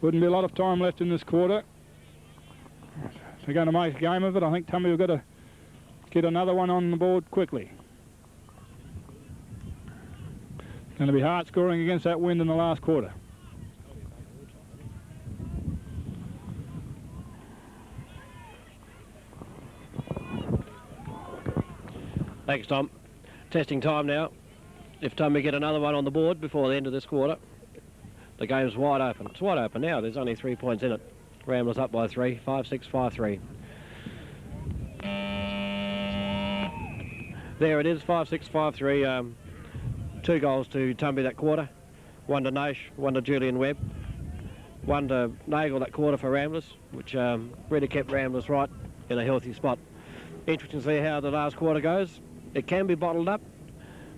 [SPEAKER 1] Wouldn't be a lot of time left in this quarter. If they're going to make a game of it, I think Tumby will got to get another one on the board quickly. It's going to be hard scoring against that wind in the last quarter.
[SPEAKER 9] Thanks, Tom. Testing time now. If Tumby get another one on the board before the end of this quarter, the game's wide open. It's wide open now. There's only 3 points in it. Ramblers up by 3, 5-6, 5-3. There it is, 5-6, 5-3. 2 goals to Tumby that quarter. 1 to Nash, 1 to Julian Webb. 1 to Nagel that quarter for Ramblers, which really kept Ramblers right in a healthy spot. Interesting to see how the last quarter goes. It can be bottled up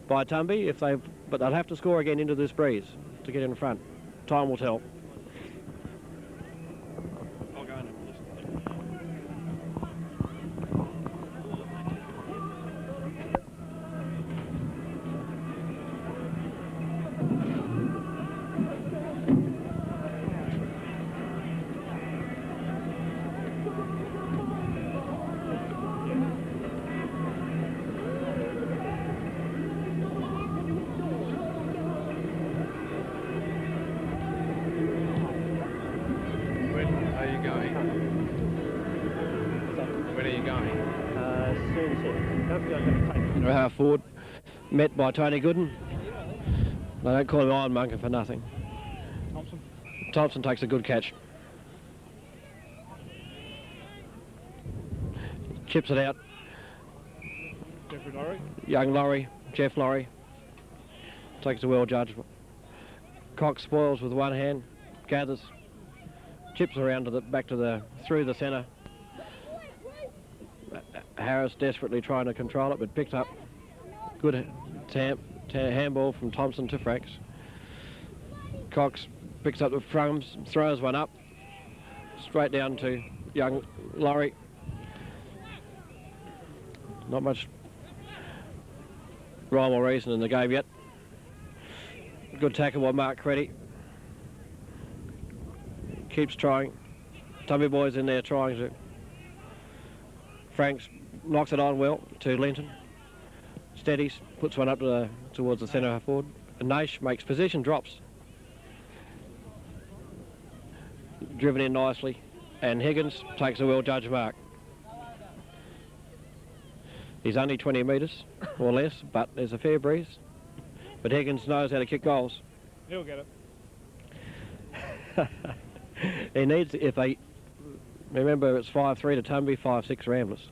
[SPEAKER 9] by Tumby, but they'll have to score again into this breeze to get in front. Time will tell. I'll go in. Half forward, met by Tony Gooden. They don't call him Ironmonger for nothing. Thompson takes a good catch. Chips it out.
[SPEAKER 1] Jeffrey Laurie.
[SPEAKER 9] Young Laurie, Jeff Laurie. Takes a well judged. Cox spoils with one hand, gathers, chips around to the back to the through the centre. Harris desperately trying to control it, but picked up. Good handball from Thompson to Franks. Cox picks up the frums, throws one up, straight down to young Laurie. Not much rhyme or reason in the game yet. Good tackle by Mark Creddy. Keeps trying. Tumby boys in there trying to. Franks knocks it on well to Linton. Steadies, puts one up to towards the centre half forward. And Nash makes position drops. Driven in nicely. And Higgins takes a well-judged mark. He's only 20 metres or less, but there's a fair breeze. But Higgins knows how to kick goals.
[SPEAKER 1] He'll get
[SPEAKER 9] it. He needs, if they, remember it's 5-3 to Tumby, 5-6 Ramblers.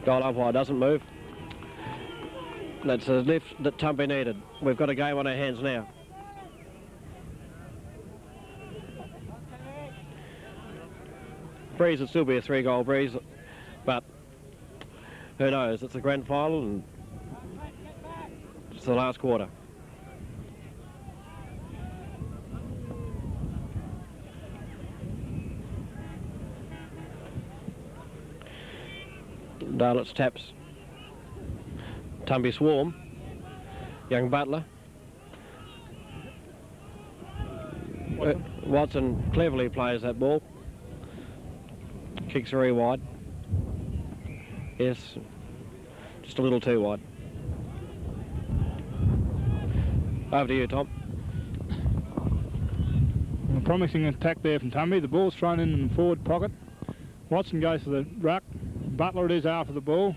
[SPEAKER 9] Goal umpire doesn't move. That's a lift that Tumby needed. We've got a game on our hands now. Breeze would still be a 3-goal breeze, but who knows? It's the grand final and it's the last quarter. Darlett's taps. Tumby Swarm. Young Butler. Watson cleverly plays that ball. Kicks very wide. Yes, just a little too wide. Over to you, Tom.
[SPEAKER 1] A promising attack there from Tumby. The ball's thrown in the forward pocket. Watson goes to the ruck. Butler it is after the ball.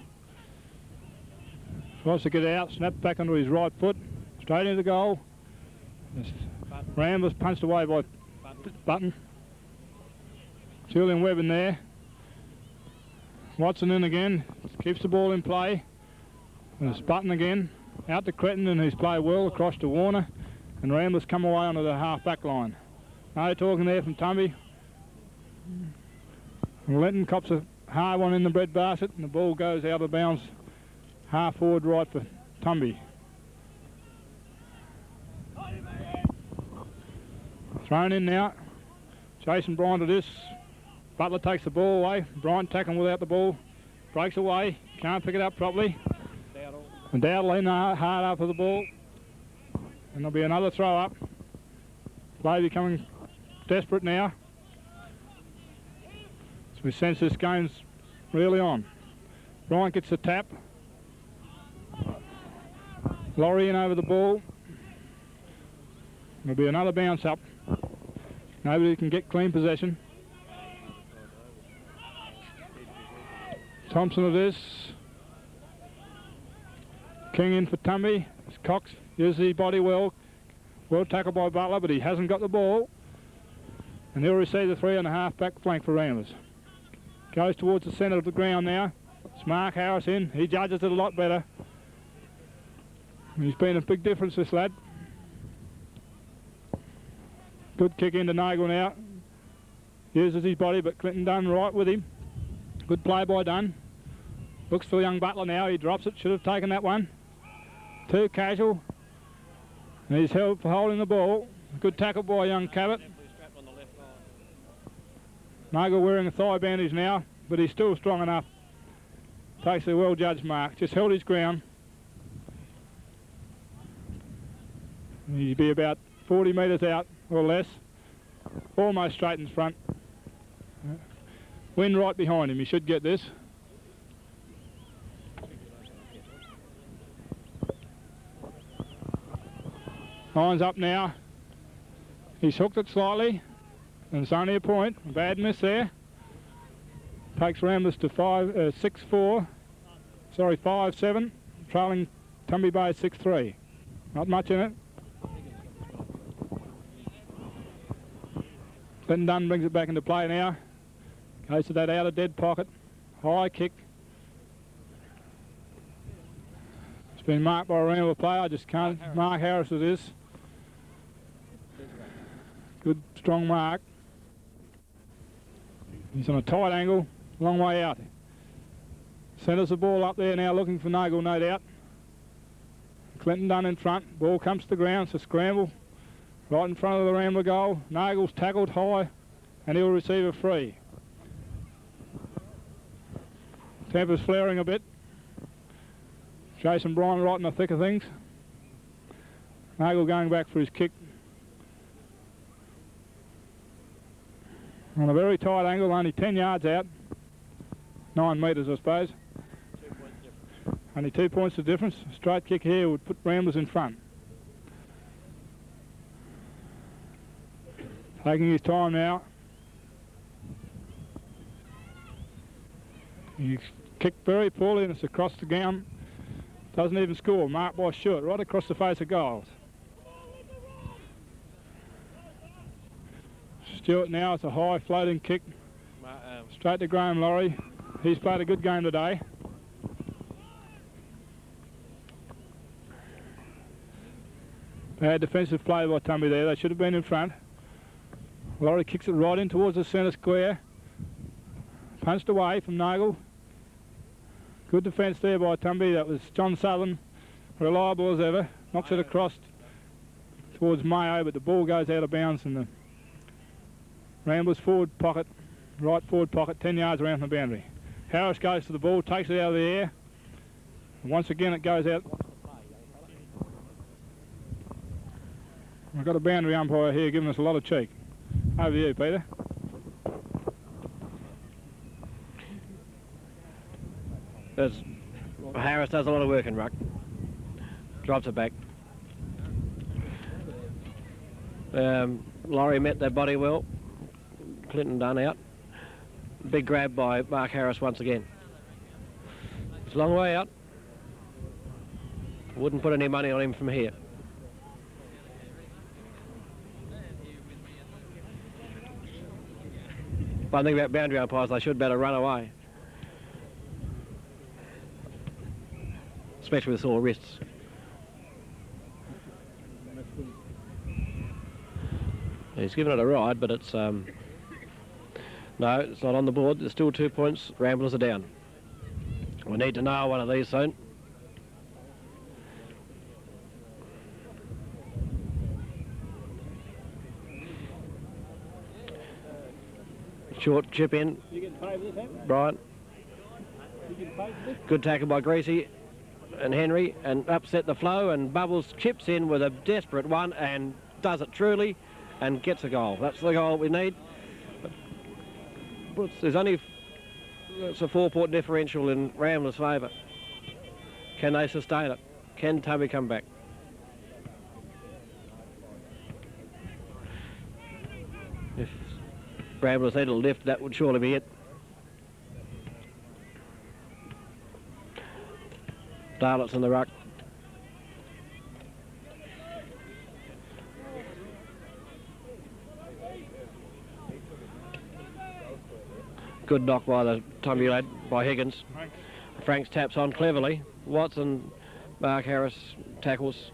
[SPEAKER 1] Tries to get out, snaps back onto his right foot. Straight into the goal. Ramblers punched away by Button. Julian Webb in there. Watson in again. Keeps the ball in play. There's Button again. Out to Crittenden, who's played well across to Warner. And Ramblers come away onto the half-back line. No talking there from Tumby. And Linton cops a hard one in the bread basket, and the ball goes out of bounds half forward right for Tumby. Thrown in now. Jason Bryant to this. Butler takes the ball away. Bryant tackling without the ball. Breaks away. Can't pick it up properly. And Dowdle in hard after the ball. And there'll be another throw up. Play becoming desperate now. So we sense this game's really on. Bryant gets the tap. Laurie in over the ball. There'll be another bounce up. Nobody can get clean possession. Thompson of this. King in for Tumby. Cox uses his body well. Well tackled by Butler, but he hasn't got the ball. And he'll receive the 3.5 back flank for Ramblers. Goes towards the centre of the ground now. It's Mark Harris in. He judges it a lot better. He's been a big difference, this lad. Good kick into Nagel now. Uses his body, but Clinton Dunn right with him. Good play by Dunn. Looks for young Butler now. He drops it. Should have taken that one. Too casual. And he's held for holding the ball. Good tackle by young Cabot. Nagel wearing a thigh bandage now, but he's still strong enough. Takes a well-judged mark. Just held his ground. He'd be about 40 metres out or less. Almost straight in front. Wind right behind him. He should get this. Line's up now. He's hooked it slightly. And it's only a point. A bad miss there. Takes Ramblers to 5-7. Trailing Tumby Bay 6-3. Not much in it. Clinton Dunn brings it back into play now. Goes to that outer dead pocket. High kick. It's been marked by a Rambler player. I just can't. Mark Harris it is. Good strong mark. He's on a tight angle, long way out. Centres the ball up there now, looking for Nagel, no doubt. Clinton Dunn in front. Ball comes to the ground, it's a scramble. Right in front of the Rambler goal. Nagel's tackled high, and he'll receive a free. Temper's flaring a bit. Jason Bryant right in the thick of things. Nagel going back for his kick. On a very tight angle, only 10 yards out. 9 metres, I suppose. Only 2 points of difference. A straight kick here would put Ramblers in front. Taking his time now. He's kicked very poorly and it's across the ground. Doesn't even score. Marked by Stewart, right across the face of goals. Stewart now, it's a high floating kick. Straight to Graham Laurie. He's played a good game today. Bad defensive play by Tumby there. They should have been in front. Laurie kicks it right in towards the centre square. Punched away from Nagel. Good defence there by Tumby. That was John Southern, reliable as ever. Knocks it across towards Mayo, but the ball goes out of bounds in the Ramblers forward pocket, right forward pocket, 10 yards around from the boundary. Harris goes to the ball, takes it out of the air. Once again it goes out. We've got a boundary umpire here giving us a lot of cheek. Over to you, Peter.
[SPEAKER 9] Harris does a lot of work in ruck. Drops it back. Laurie met that body well. Clinton done out. Big grab by Mark Harris once again. It's a long way out. Wouldn't put any money on him from here. One thing about boundary umpires, they should better run away. Especially with sore wrists. He's given it a ride, but it's no, it's not on the board. There's still 2 points. Ramblers are down. We need to know one of these soon. Short chip in. Brian. Good tackle by Greasy and Henry, and upset the flow, and Bubbles chips in with a desperate one and does it truly and gets a goal. That's the goal we need. But there's only, it's a 4-point differential in Ramblers' favour. Can they sustain it? Can Tubby come back? If Ramblers need a lift, that would surely be it. Darlett's in the ruck. Good knock by the Tommy lad, by Higgins. Franks taps on cleverly. Watson, Mark Harris tackles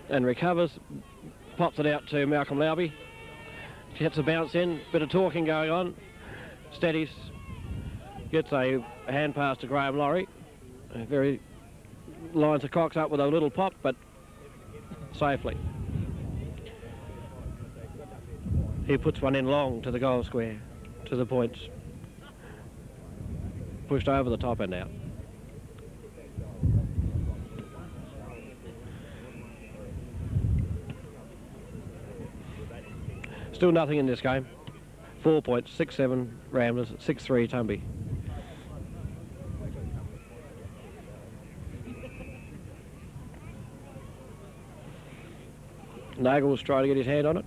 [SPEAKER 9] and recovers. Pops it out to Malcolm Lauby. Gets a bounce in, bit of talking going on. Steadies. Gets a hand pass to Graham Laurie. Very lines the cocks up with a little pop, but safely. He puts one in long to the goal square, to the points. Pushed over the top and out. Still nothing in this game. 4 points, 6-7 Ramblers, 6-3 Tumby. Nagel's trying to get his hand on it.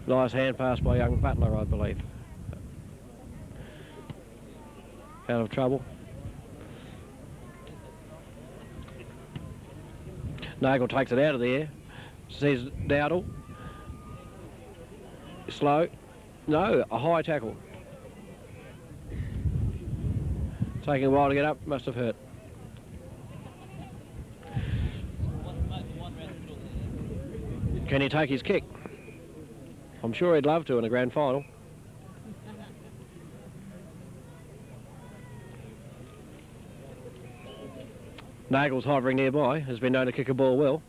[SPEAKER 9] Nice hand pass by young Butler, I believe. Out of trouble. Nagel takes it out of the air. Sees Dowdle. Slow. No, a high tackle. Taking a while to get up, must have hurt. Can he take his kick? I'm sure he'd love to in a grand final. Nagel's hovering nearby, has been known to kick a ball well.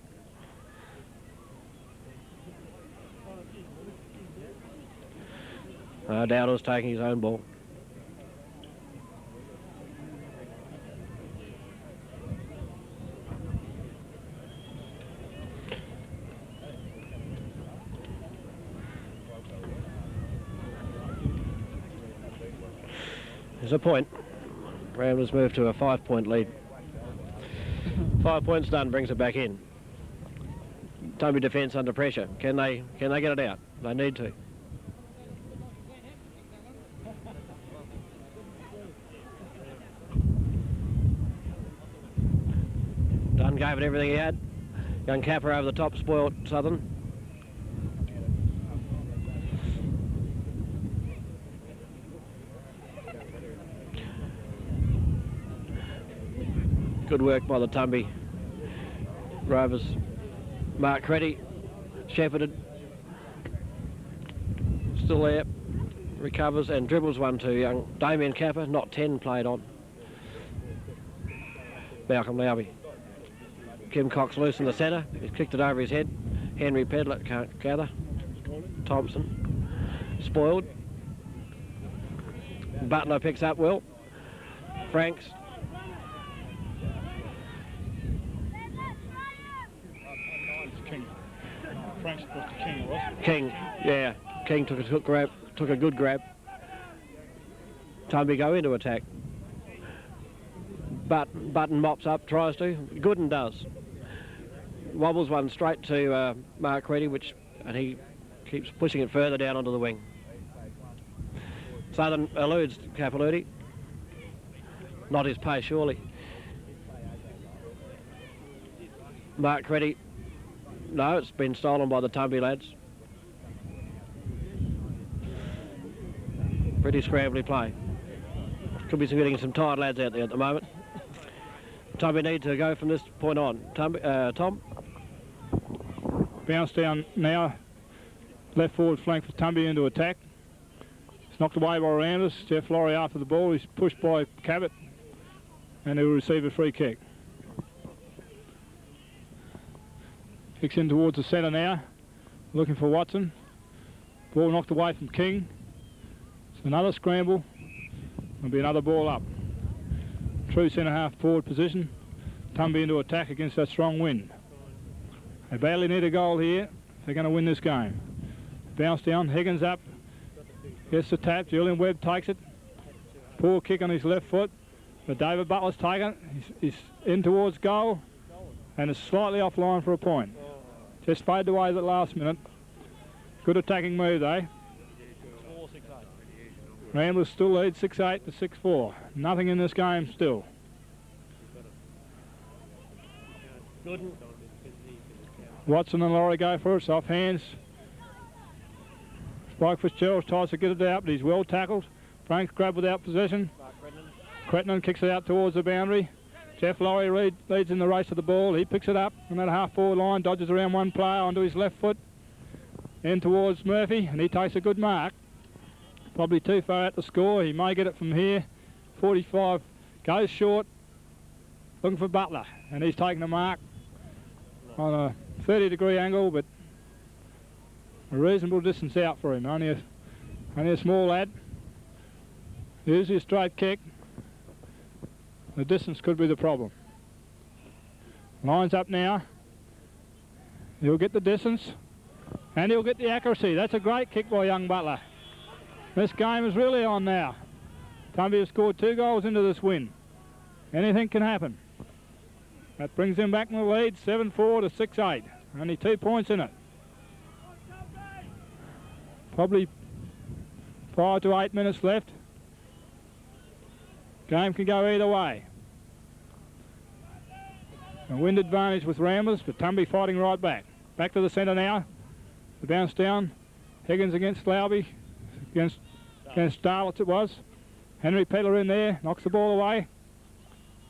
[SPEAKER 9] Dowdle's taking his own ball. There's a point. Ramblers move to a 5-point lead. 5 points done, brings it back in. Tumby defence under pressure. Can they get it out? They need to. Dunn gave it everything he had. Young Capper over the top spoilt Southern. Good work by the Tumby Rovers. Mark Creddy, shepherded. Still there. Recovers and dribbles one to young Damien Capper. Not 10 played on. Malcolm Lauby. Kim Cox loose in the centre. He's kicked it over his head. Henry Pedler can't gather. Thompson. Spoiled. Butler picks up well. Franks.
[SPEAKER 1] King. Frank's supposed to King, was it?
[SPEAKER 9] King, yeah. King took a good grab. Tumby go into attack. Button mops up, tries to. Gooden does. Wobbles one straight to Mark Reddy, and he keeps pushing it further down onto the wing. Southern eludes Capilouti. Not his pace, surely. Mark Reddy. No, it's been stolen by the Tumby lads. Pretty scrambly play. Could be getting some tired lads out there at the moment. Tumby need to go from this point on. Tom?
[SPEAKER 1] Bounce down now. Left forward flank for Tumby into attack. It's knocked away by Ramblers. Jeff Laurie after the ball. He's pushed by Cabot. And he'll receive a free kick. Kicks in towards the centre now. Looking for Watson. Ball knocked away from King. It's another scramble. There'll be another ball up. True centre half forward position. Tumby into attack against that strong wind. They badly need a goal here. They're going to win this game. Bounce down. Higgins up. Gets the tap. Julian Webb takes it. Poor kick on his left foot. But David Butler's taken it. He's in towards goal. And it's slightly offline for a point. Just faded away at the last minute. Good attacking move, eh? Ramblers still lead 6-8 to 6-4. Nothing in this game still. Watson and Laurie go for it. It's off hands. Spike Fitzgerald tries to get it out, but he's well tackled. Franks grabbed without possession. Cretton kicks it out towards the boundary. Jeff Laurie leads in the race to the ball. He picks it up on that half-forward line, dodges around one player onto his left foot. In towards Murphy, and he takes a good mark. Probably too far out to score. He may get it from here. 45 goes short. Looking for Butler, and he's taking a mark on a 30-degree angle, but a reasonable distance out for him. Only a small lad. Usually a straight kick. The distance could be the problem. Lines up now. He'll get the distance, and he'll get the accuracy. That's a great kick by young Butler. This game is really on now. Tumby has scored 2 goals into this win. Anything can happen. That brings him back in the lead, 7-4 to 6-8. Only 2 points in it. Probably 5 to 8 minutes left. Game can go either way. A wind advantage with Ramblers, but Tumby fighting right back. Back to the centre now. The bounce down. Higgins against Lauby. Against Starlets it was. Henry Pedler in there, knocks the ball away.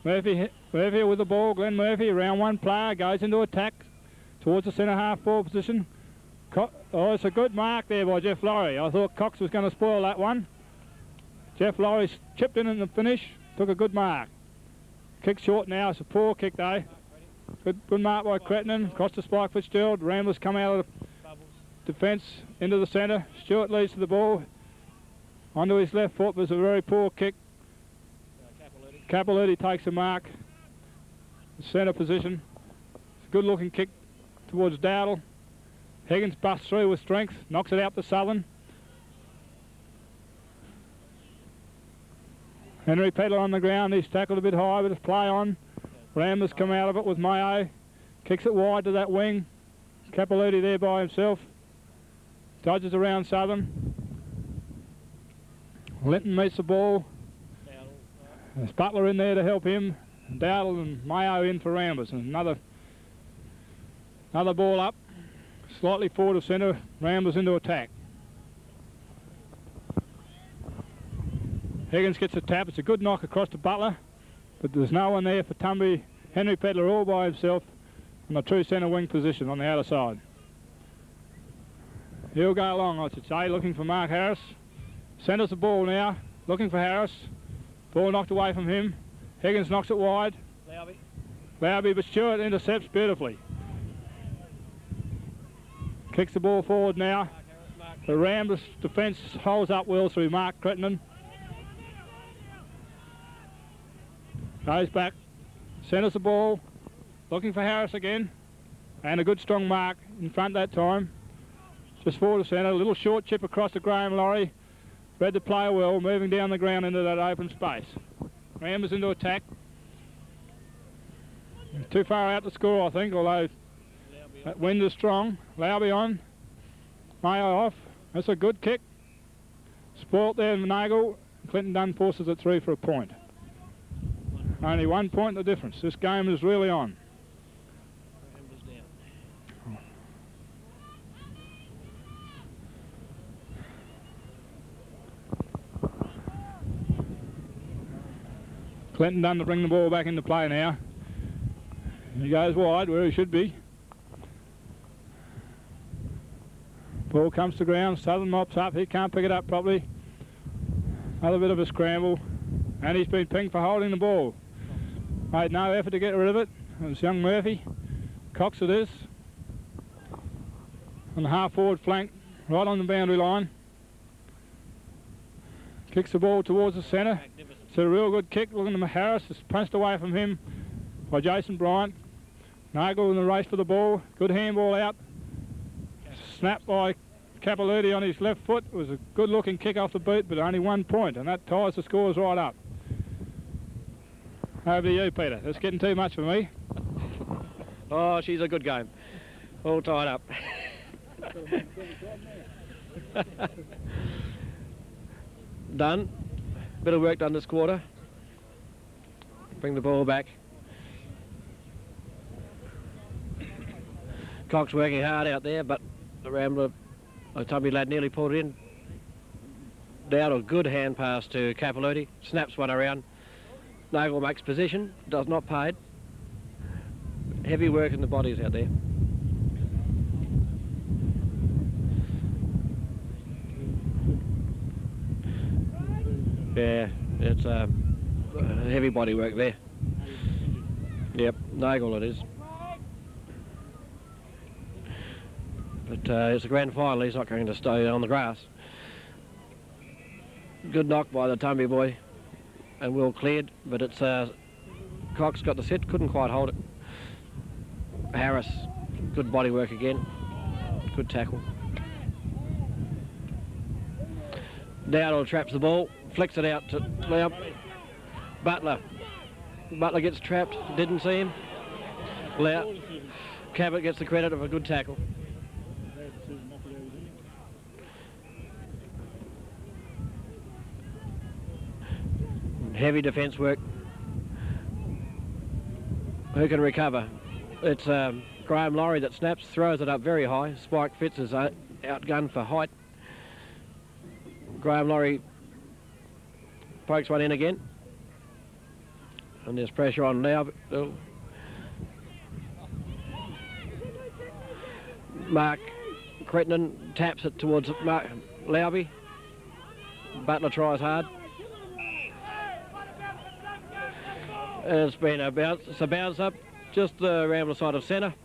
[SPEAKER 1] Murphy with the ball. Glenn Murphy around one player, goes into attack towards the centre half forward position. It's a good mark there by Jeff Laurie. I thought Cox was going to spoil that one. Jeff Laurie's chipped in the finish, took a good mark. Kick short now, it's a poor kick though. Good mark by Cretton, across to Spike Fitzgerald. Ramblers come out of the defence into the centre. Stewart leads to the ball. Onto his left foot was a very poor kick. Capilouti takes a mark. Centre position. It's a good looking kick towards Dowdle. Higgins busts through with strength, knocks it out to Southern. Henry Pedler on the ground, he's tackled a bit high, but it's play on. Ramblers come out of it with Mayo. Kicks it wide to that wing. Capilouti there by himself. Dodges around Southern. Linton meets the ball. There's Butler in there to help him. Dowdle and Mayo in for Ramblers. And another ball up. Slightly forward of centre. Ramblers into attack. Higgins gets a tap. It's a good knock across to Butler. But there's no one there for Tumby. Henry Pedler all by himself on a true centre wing position on the outer side. He'll go along, I should say, looking for Mark Harris. Centres the ball now, looking for Harris. Ball knocked away from him. Higgins knocks it wide. Lauby, but Stewart intercepts beautifully. Kicks the ball forward now. The Ramblers defence holds up well through Mark Cretton. Goes back, centres the ball, looking for Harris again, and a good strong mark in front that time. Just forward to centre, a little short chip across to Graham Laurie. Read the player well, moving down the ground into that open space. Ramblers into attack. Too far out to score, I think, although that wind is strong. Lauby on, Mayo off. That's a good kick. Spoilt there in Nagel. Clinton Dunn forces it through for a point. Only 1 point the difference. This game is really on. Clinton Dunn to bring the ball back into play now. He goes wide where he should be. Ball comes to ground, Southern mops up, he can't pick it up properly. Another bit of a scramble, and he's been pinged for holding the ball. Made no effort to get rid of it. It was young Murphy. Cox it is. On the half forward flank, right on the boundary line. Kicks the ball towards the centre. It's a real good kick. Looking at Harris, it's punched away from him by Jason Bryant. Nagel in the race for the ball. Good handball out. Snapped by Capilouti on his left foot. It was a good looking kick off the boot, but only 1 point, and that ties the scores right up. Over to you, Peter. That's getting too much for me.
[SPEAKER 9] Oh, she's a good game. All tied up. Done. Bit of work done this quarter. Bring the ball back. Cox working hard out there, but the Rambler, Tommy lad nearly pulled it in. Down a good hand pass to Capilouti. Snaps one around. Nagel makes position. Does not paid. Heavy work in the bodies out there. Yeah, it's heavy body work there. Yep, Nagel it is. But it's a grand final, he's not going to stay on the grass. Good knock by the Tumby boy, and Will cleared, but it's Cox got the set, couldn't quite hold it. Harris, good body work again, good tackle. Dowdle traps the ball, flicks it out to Liam. Butler gets trapped, didn't see him. Cabot gets the credit of a good tackle. Heavy defence work. Who can recover? It's Graham Laurie that snaps, throws it up very high. Spike Fitz is outgunned for height. Graham Laurie pokes one in again. And there's pressure on now. Mark Crittenden taps it towards Mark Lauby. Butler tries hard. And it's been a bounce. It's a bounce up just the Rambler side of centre.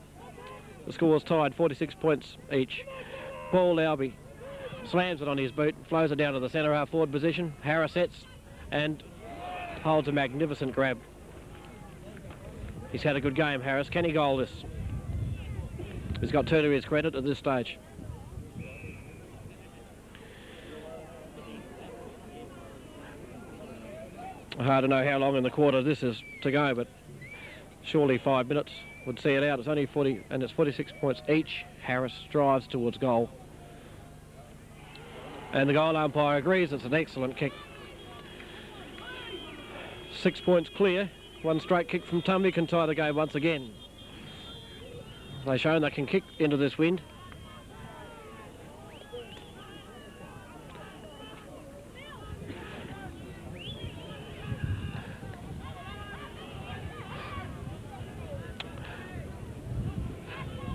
[SPEAKER 9] The score is tied, 46 points each. Paul Lauby slams it on his boot, flows it down to the centre half forward position. Harris sets and holds a magnificent grab. He's had a good game, Harris. Can he goal this? He's got two to his credit at this stage. Hard to know how long in the quarter this is to go, but surely 5 minutes would see it out. It's only 40, and it's 46 points each. Harris drives towards goal. And the goal umpire agrees it's an excellent kick. 6 points clear. One straight kick from Tumby can tie the game once again. They've shown they can kick into this wind.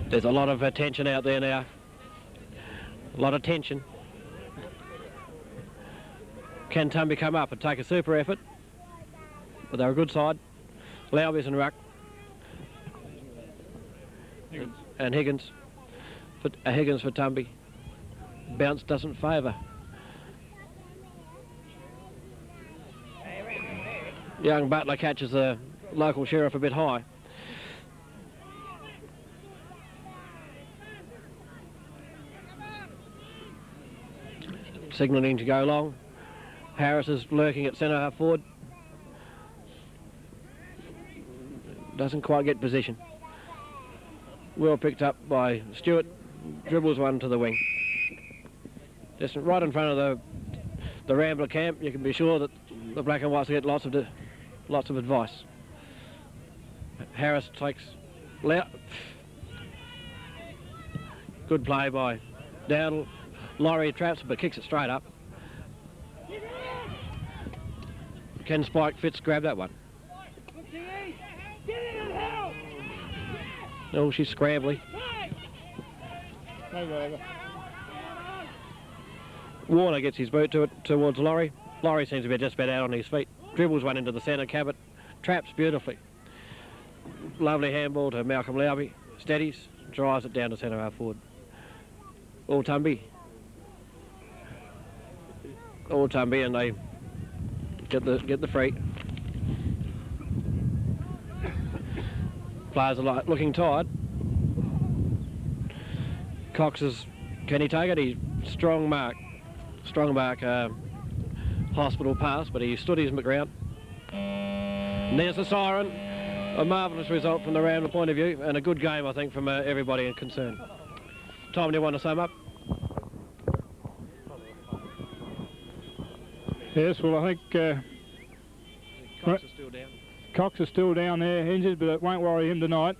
[SPEAKER 9] There's a lot of tension out there now. A lot of tension. Can Tumby come up and take a super effort? But they're a good side. Lauby's and Ruck. And Higgins. Higgins for Tumby. Bounce doesn't favour. young Butler catches the local sheriff a bit high. Signalling to go long. Harris is lurking at centre half forward. Doesn't quite get position. Well picked up by Stewart. Dribbles one to the wing. Just right in front of the Rambler camp. You can be sure that the black and whites will get lots of advice. Harris takes good play by Dowdle. Laurie traps but kicks it straight up. Can Spike Fitz grab that one? No, she's scrambly. Warner gets his boot towards Laurie. Laurie seems to be just about out on his feet. Dribbles one into the centre cabot. Traps beautifully. Lovely handball to Malcolm Lowby. Steadies. Drives it down to centre half forward. All Tumby, and they get the free. Players are looking tired. Cox can he take it? He's strong mark, hospital pass, but he stood his ground. And there's the siren. A marvellous result from the Rambler point of view, and a good game, I think, from everybody concerned. Tom, do you want to sum up?
[SPEAKER 1] Yes, well, I think
[SPEAKER 9] Cox is still down.
[SPEAKER 1] Cox is still down there, injured, but it won't worry him tonight.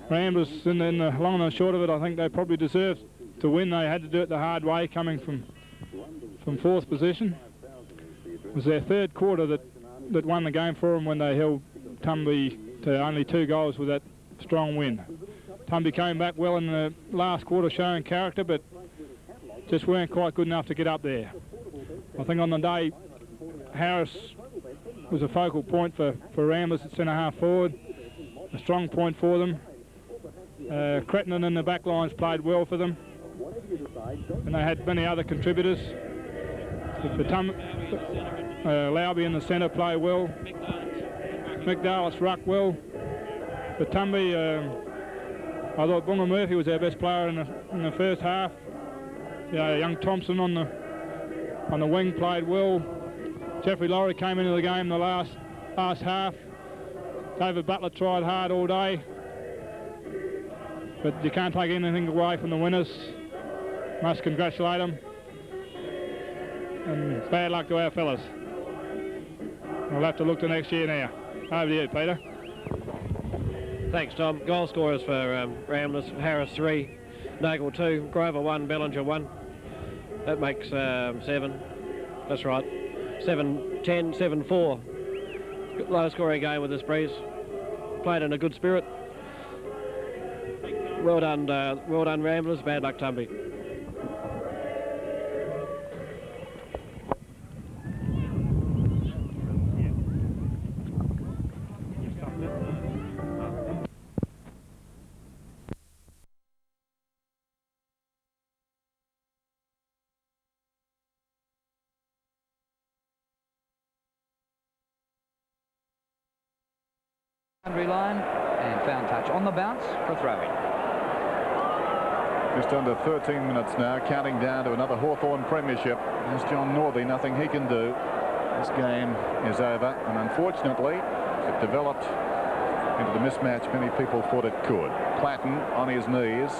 [SPEAKER 1] Ramblers, and then the long and the short of it, I think they probably deserved to win. They had to do it the hard way, coming from fourth position. It was their third quarter that won the game for them when they held Tumby to only 2 goals with that strong win. Tumby came back well in the last quarter, showing character, but just weren't quite good enough to get up there. I think on the day, Harris was a focal point for Ramblers at centre half forward, a strong point for them. Cretton and the back lines played well for them, and they had many other contributors. Lowby in the centre played well. McDowell's ruck well. For Tumby, I thought Bunga Murphy was our best player in the first half. Young Thompson on the wing played well. Jeffrey Laurie came into the game in the last half. David Butler tried hard all day, but you can't take anything away from the winners. Must congratulate them, and bad luck to our fellas. We'll have to look to next year now. Over to you, Peter.
[SPEAKER 9] Thanks, Tom. Goal scorers for Ramblers: Harris 3, Nagel 2, Grover 1, Bellinger 1. That makes 7. That's right. 7-10, 7-4. Low scoring game with this breeze. Played in a good spirit. Well done, Ramblers. Bad luck, Tumby.
[SPEAKER 10] Boundary line and found touch on the bounce for throw-in.
[SPEAKER 11] Just under 13 minutes now, counting down to another Hawthorn premiership. There's John Northey, nothing he can do. This game is over, and unfortunately it developed into the mismatch many people thought it could. Platten on his knees.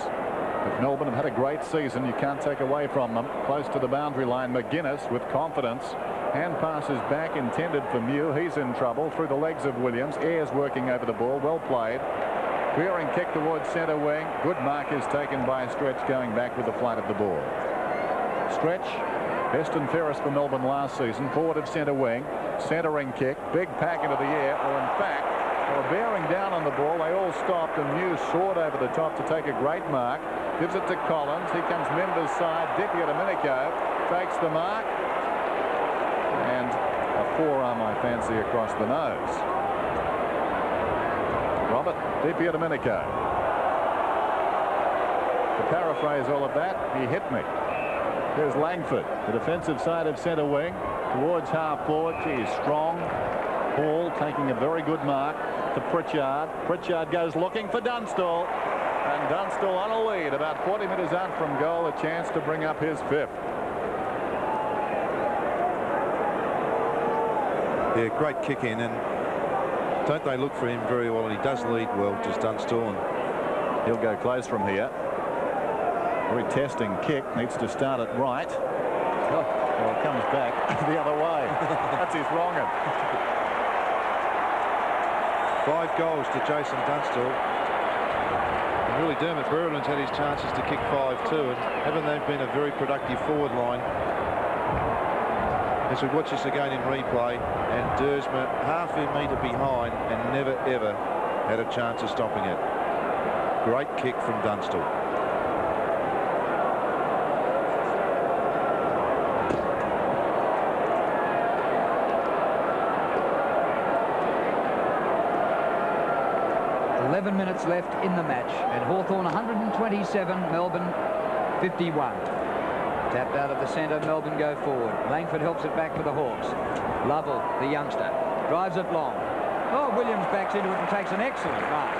[SPEAKER 11] But Melbourne have had a great season. You can't take away from them. Close to the boundary line, McGuinness with confidence. Hand passes back intended for Mew. He's in trouble through the legs of Williams. Ayres working over the ball. Well played. Clearing kick towards centre wing. Good mark is taken by Stretch going back with the flight of the ball. Stretch, best and fairest for Melbourne last season. Forward of centre wing. Centering kick. Big pack into the air. Or in fact, they were bearing down on the ball. They all stopped and Mew soared over the top to take a great mark. Gives it to Collins. Here comes Member's side. Dippia Domenico takes the mark. And a forearm, I fancy, across the nose. Robert Dippia Domenico. To paraphrase all of that, he hit me. Here's Langford, the defensive side of centre wing, towards half forward. Geez, strong. Hall taking a very good mark to Pritchard. Pritchard goes looking for Dunstall. And Dunstall on a lead, about 40 metres out from goal, a chance to bring up his 5th.
[SPEAKER 12] Yeah, great kick in, and don't they look for him very well, and he does lead well, just Dunstall. And
[SPEAKER 11] he'll go close from here. Very testing kick, needs to start it right. Oh, well, it comes back the other way. That's his wrong.
[SPEAKER 12] 5 goals to Jason Dunstall. And really, Dermot Brereland's had his chances to kick 5 too, and haven't they been a very productive forward line? As we watch this again in replay, and Dersma half a metre behind and never ever had a chance of stopping it. Great kick from Dunstall.
[SPEAKER 10] Minutes left in the match, and Hawthorn 127, Melbourne 51. Tapped out of the centre, Melbourne go forward. Langford helps it back for the Hawks. Lovell, the youngster, drives it long. Oh, Williams backs into it and takes an excellent mark.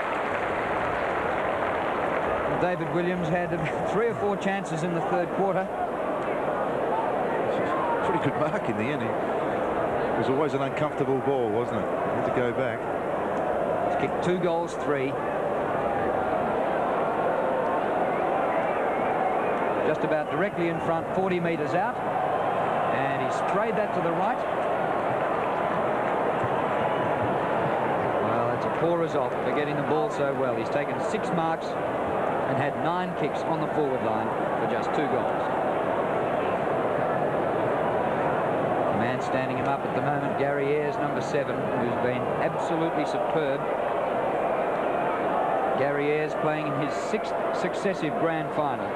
[SPEAKER 10] David Williams had 3 or 4 chances in the 3rd quarter.
[SPEAKER 12] Pretty good mark in the end. It was always an uncomfortable ball, wasn't it? Had to go back.
[SPEAKER 10] Kicked 2 goals, 3. Just about directly in front, 40 metres out. And he sprayed that to the right. Well, that's a poor result for getting the ball so well. He's taken 6 marks and had 9 kicks on the forward line for just 2 goals. The man standing him up at the moment, Gary Ayres, number 7, who's been absolutely superb. Gary Ayres playing in his 6th successive grand final.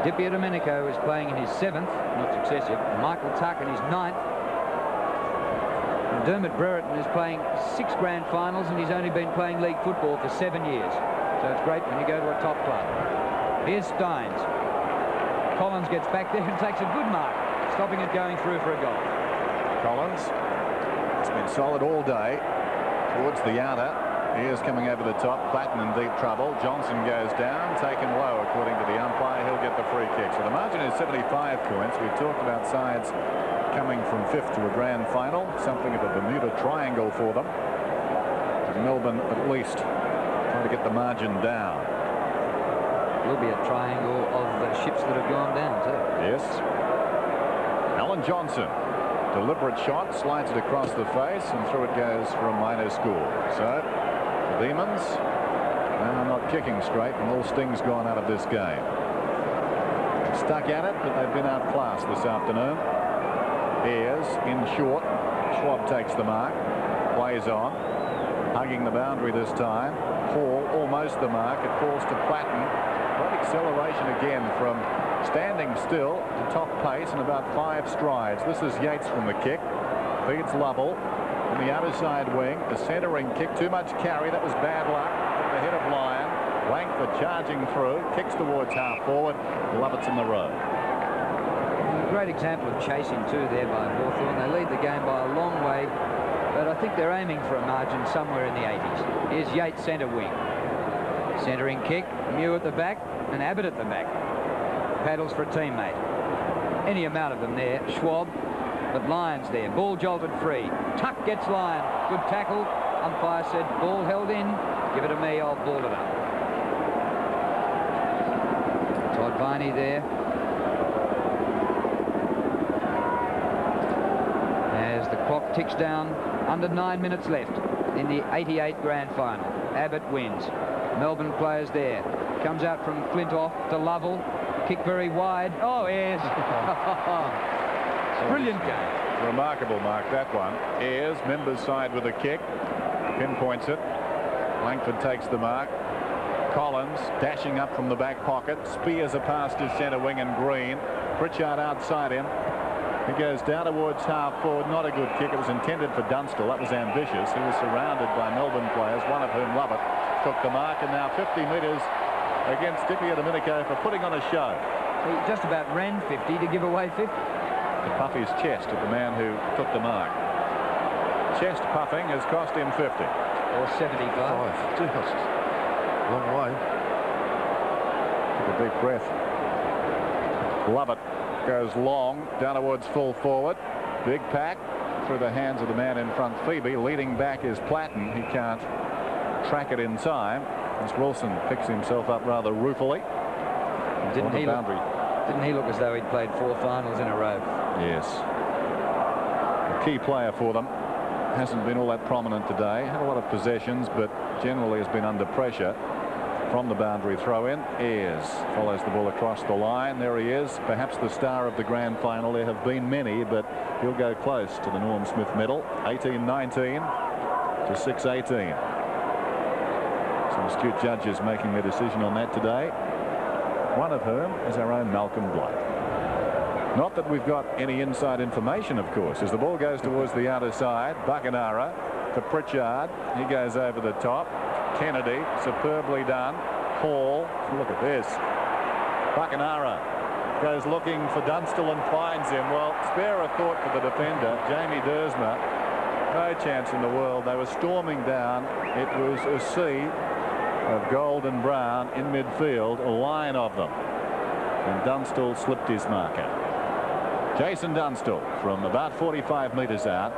[SPEAKER 10] Dipia Domenico is playing in his 7th, not successive. Michael Tuck in his 9th. And Dermot Brereton is playing 6 grand finals, and he's only been playing league football for 7 years. So it's great when you go to a top club. Here's Steins. Collins gets back there and takes a good mark, stopping it going through for a goal.
[SPEAKER 11] Collins, it's been solid all day towards the outer. Here's coming over the top. Platten in deep trouble. Johnson goes down, taken low according to the umpire. He'll get the free kick. So the margin is 75 points. We've talked about sides coming from 5th to a grand final, something of a Bermuda Triangle for them. And Melbourne at least trying to get the margin down.
[SPEAKER 10] It will be a triangle of ships that have gone down too.
[SPEAKER 11] Yes. Alan Johnson, deliberate shot, slides it across the face, and through it goes for a minor score. So Demons now not kicking straight, and all sting's gone out of this game. Stuck at it, but they've been outclassed this afternoon. Ayres in short. Schwab takes the mark, plays on, hugging the boundary this time. Hall almost the mark. It falls to Platten. Great acceleration again from standing still to top pace in about 5 strides. This is Yates from the kick. Feeds Lovell. On the outer side wing, the centering kick, too much carry. That was bad luck. The head of Lyon. Langford charging through, kicks towards half forward. Lovett's in the row.
[SPEAKER 10] A great example of chasing too there by Hawthorn. They lead the game by a long way, but I think they're aiming for a margin somewhere in the 80s. Here's Yates centre wing. Centering kick, Mew at the back and Abbott at the back. Paddles for a teammate. Any amount of them there. Schwab. But Lyon's there. Ball jolted free. Tuck gets Lyon. Good tackle. Umpire said ball held in. Give it to me, I'll ball it up. Todd Viney there. As the clock ticks down, under 9 minutes left in the 88 grand final. Abbott wins. Melbourne players there. Comes out from Flintoff to Lovell. Kick very wide. Oh, Ayres. Brilliant game.
[SPEAKER 11] Remarkable mark, that one. Ayres, members side with a kick. Pinpoints it. Langford takes the mark. Collins dashing up from the back pocket. Spears a pass to centre wing and Green. Pritchard outside him. He goes down towards half forward. Not a good kick. It was intended for Dunstall. That was ambitious. He was surrounded by Melbourne players, one of whom, Lovett, took the mark. And now 50 metres against Dipia Domenico for putting on a show.
[SPEAKER 10] He just about ran 50 to give away 50.
[SPEAKER 11] To puff his chest at the man who took the mark. chest puffing has cost him 50.
[SPEAKER 10] Or 75.
[SPEAKER 12] Just long way.
[SPEAKER 11] Take a deep breath. Lovett goes long, down towards full forward. Big pack through the hands of the man in front, Phoebe. Leading back is Platten. He can't track it in time as Wilson picks himself up rather ruefully.
[SPEAKER 10] Didn't he look as though he'd played 4 finals in a row?
[SPEAKER 11] Yes. A key player for them. Hasn't been all that prominent today. Had a lot of possessions, but generally has been under pressure. From the boundary throw in, Ayres follows the ball across the line. There he is, perhaps the star of the grand final. There have been many, but he'll go close to the Norm Smith medal. 18-19 to 6-18. Some astute judges making their decision on that today. One of whom is our own Malcolm Blight. Not that we've got any inside information, of course, as the ball goes towards the outer side. Buckenara to Pritchard. He goes over the top. Kennedy, superbly done. Hall, look at this. Buckenara goes looking for Dunstall and finds him. Well, spare a thought for the defender, Jamie Dersma. No chance in the world. They were storming down. It was a sea of gold and brown in midfield, a line of them. And Dunstall slipped his marker. Jason Dunstall from about 45 metres out.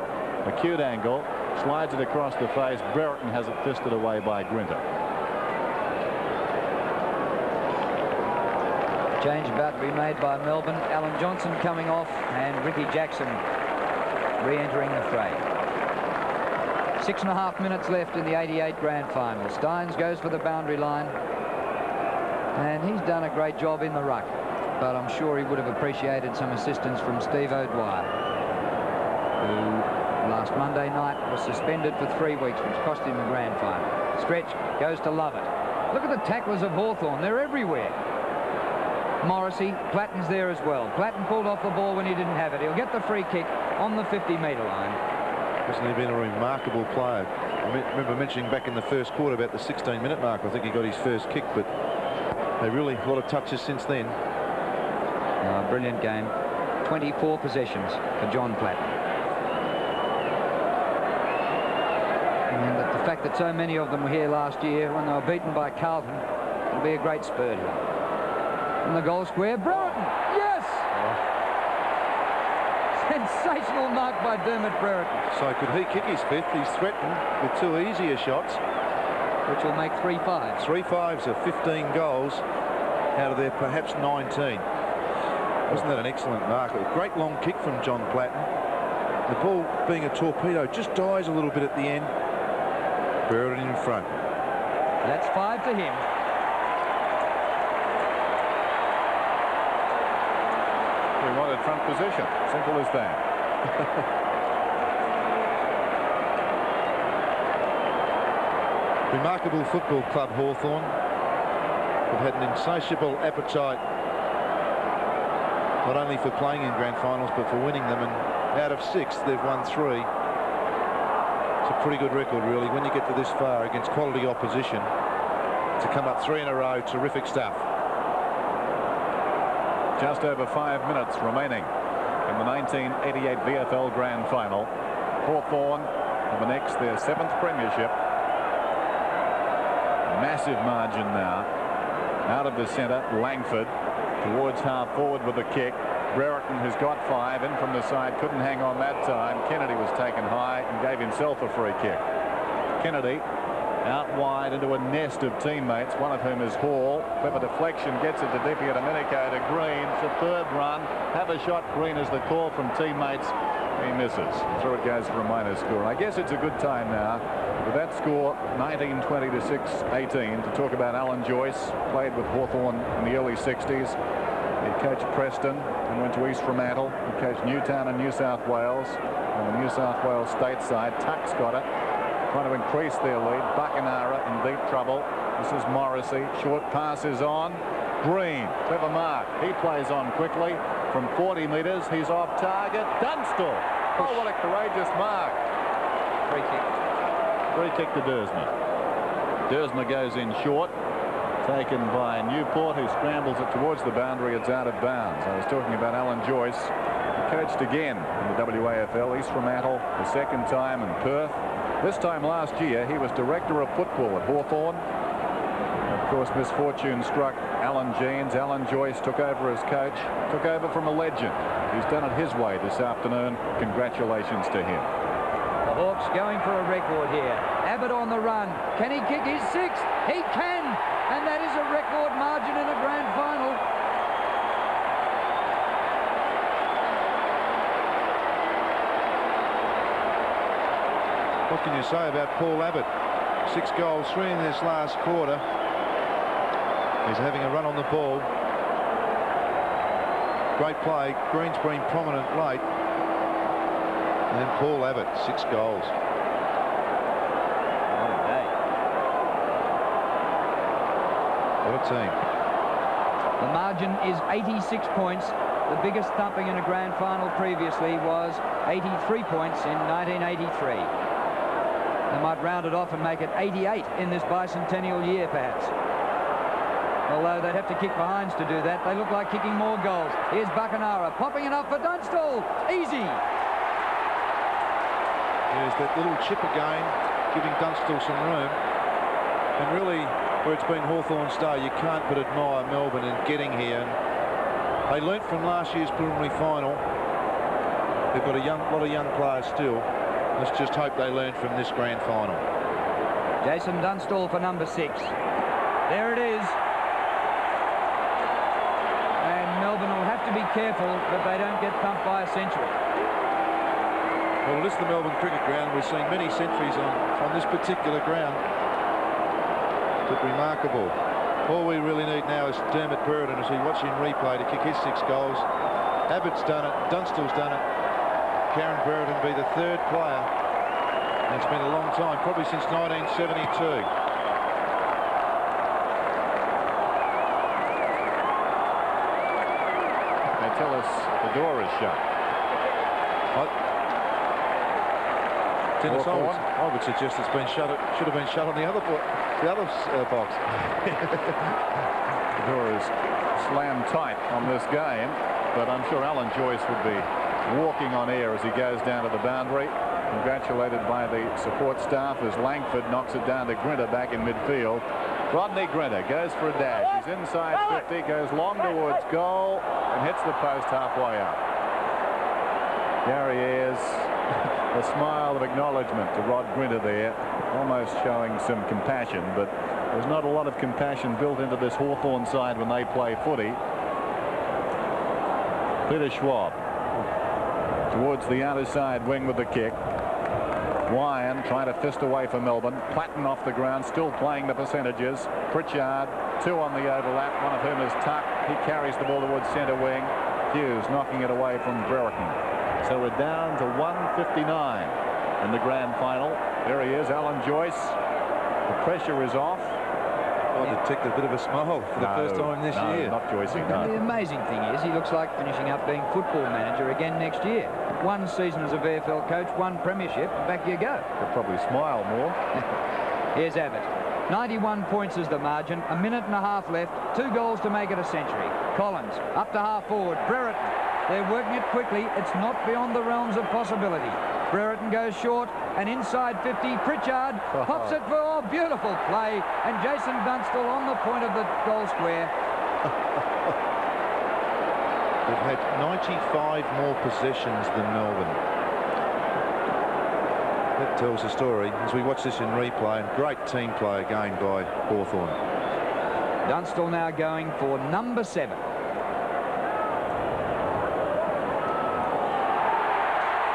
[SPEAKER 11] Acute angle. Slides it across the face. Brereton has it fisted away by Grinter.
[SPEAKER 10] Change about to be made by Melbourne. Alan Johnson coming off and Ricky Jackson re-entering the fray. 6.5 minutes left in the 88 grand final. Steins goes for the boundary line. And he's done a great job in the ruck. But I'm sure he would have appreciated some assistance from Steve O'Dwyer, who last Monday night was suspended for 3 weeks, which cost him the grand final. Stretch goes to Lovett. Look at the tacklers of Hawthorn. They're everywhere. Morrissey, Platten's there as well. Platten pulled off the ball when he didn't have it. He'll get the free kick on the 50-metre line.
[SPEAKER 12] Hasn't he been a remarkable player? I remember mentioning back in the first quarter about the 16-minute mark. I think he got his first kick, but they really a lot of touches since then.
[SPEAKER 10] Brilliant game. 24 possessions for John Platten. And the fact that so many of them were here last year when they were beaten by Carlton will be a great spur here. In the goal square, Brereton, yes! Sensational mark by Dermot Brereton.
[SPEAKER 12] So could he kick his 5th? He's threatened with 2 easier shots.
[SPEAKER 10] Which will make 3 5s.
[SPEAKER 12] 3 5s of 15 goals out of their perhaps 19. Wasn't that an excellent mark? A great long kick from John Platten. The ball, being a torpedo, just dies a little bit at the end. Brereton in front.
[SPEAKER 10] That's 5 to him.
[SPEAKER 11] We wanted front position. Simple as that.
[SPEAKER 12] Remarkable football club, Hawthorn. They've had an insatiable appetite, not only for playing in grand finals, but for winning them. And out of 6, they've won 3. It's a pretty good record, really, when you get to this far against quality opposition. To come up 3 in a row, terrific stuff.
[SPEAKER 11] Just over 5 minutes remaining in the 1988 VFL Grand Final. Hawthorn have annexed their 7th premiership. Massive margin now. Out of the centre, Langford towards half forward with a kick. Brereton, who's got 5, in from the side, couldn't hang on that time. Kennedy was taken high and gave himself a free kick. Kennedy out wide into a nest of teammates, one of whom is Hall. Clever deflection, gets it to Dipia Domenico to Green. Superb run. Have a shot, Green, is the call from teammates. He misses. Through it goes for a minor score. I guess it's a good time now, with that score 19-20 to 6-18, to talk about Alan Joyce. Played with Hawthorn in the early 60s. He coached Preston and went to East Fremantle. He coached Newtown in New South Wales. On the New South Wales state side, Tuck's got it. Trying to increase their lead. Buckenara in deep trouble. This is Morrissey. Short passes on. Green, clever mark. He plays on quickly from 40 metres. He's off target. Dunstall. Oh, what a courageous mark.
[SPEAKER 10] Free kick.
[SPEAKER 11] Free kick to Dersma. Dersma goes in short. taken by Newport, who scrambles it towards the boundary. It's out of bounds. I was talking about Alan Joyce. He coached again in the WAFL. He's from Attle, the second time in Perth. This time last year, he was director of football at Hawthorn. Of course, misfortune struck Alan Jeans. Alan Joyce took over as coach, took over from a legend. He's done it his way this afternoon. Congratulations to him.
[SPEAKER 10] The Hawks going for a record here. Abbott on the run. Can he kick his sixth? He can! And that is a record margin in a grand final.
[SPEAKER 12] What can you say about Paul Abbott? 6 goals, 3 in this last quarter. He's having a run on the ball. Great play. Green's been prominent late. And then Paul Abbott, 6 goals.
[SPEAKER 10] What a day.
[SPEAKER 12] What a team.
[SPEAKER 10] The margin is 86 points. The biggest thumping in a grand final previously was 83 points in 1983. They might round it off and make it 88 in this bicentennial year, perhaps. Although they'd have to kick behinds to do that. They look like kicking more goals. Here's Buckenara popping it up for Dunstall. Easy.
[SPEAKER 12] There's that little chip again, giving Dunstall some room. And really, where it's been Hawthorn's day, you can't but admire Melbourne in getting here. And they learnt from last year's preliminary final. They've got a lot of young players still. Let's just hope they learn from this grand final.
[SPEAKER 10] Jason Dunstall for number 6. There it is. And Melbourne will have to be careful that they don't get thumped by a century.
[SPEAKER 12] Well, it is the Melbourne cricket ground. We've seen many centuries on this particular ground. But remarkable. All we really need now is Dermot Brereton, as we watch him replay, to kick his 6 goals. Abbott's done it. Dunstall's done it. Karen Brereton be the 3rd player. And it's been a long time, probably since 1972.
[SPEAKER 11] They tell us the door is shut.
[SPEAKER 12] Dennis, I would suggest it's been shut. It should have been shut on the other box.
[SPEAKER 11] The door is slammed tight on this game, but I'm sure Alan Joyce would be walking on air as he goes down to the boundary, congratulated by the support staff as Langford knocks it down to Grinter back in midfield. Rodney Grinter goes for a dash. He's inside 50, goes long towards goal and hits the post halfway up. There he is. A smile of acknowledgement to Rod Grinter there, almost showing some compassion, but there's not a lot of compassion built into this Hawthorn side when they play footy. Peter Schwab towards the outer side wing with the kick. Wyan trying to fist away for Melbourne. Platten off the ground, still playing the percentages. Pritchard, 2 on the overlap, one of whom is Tuck. He carries the ball towards centre wing. Hughes knocking it away from Brereton. So we're down to 1:59 in the grand final. There he is, Alan Joyce. The pressure is off.
[SPEAKER 12] I detect a bit of a smile for the first time this year.
[SPEAKER 11] Not Joyce. No.
[SPEAKER 10] The amazing thing is he looks like finishing up being football manager again next year. 1 season as a VFL coach, 1 premiership, and back you go.
[SPEAKER 11] He'll probably smile more.
[SPEAKER 10] Here's Abbott. 91 points is the margin. 1.5 minutes left. 2 goals to make it a century. Collins up to half forward. Brereton. They're working it quickly. It's not beyond the realms of possibility. Brereton goes short and inside 50. Pritchard pops it for a beautiful play. And Jason Dunstall on the point of the goal square.
[SPEAKER 12] They've had 95 more possessions than Melbourne. That tells the story as we watch this in replay. And great team play again by Hawthorn.
[SPEAKER 10] Dunstall now going for number 7.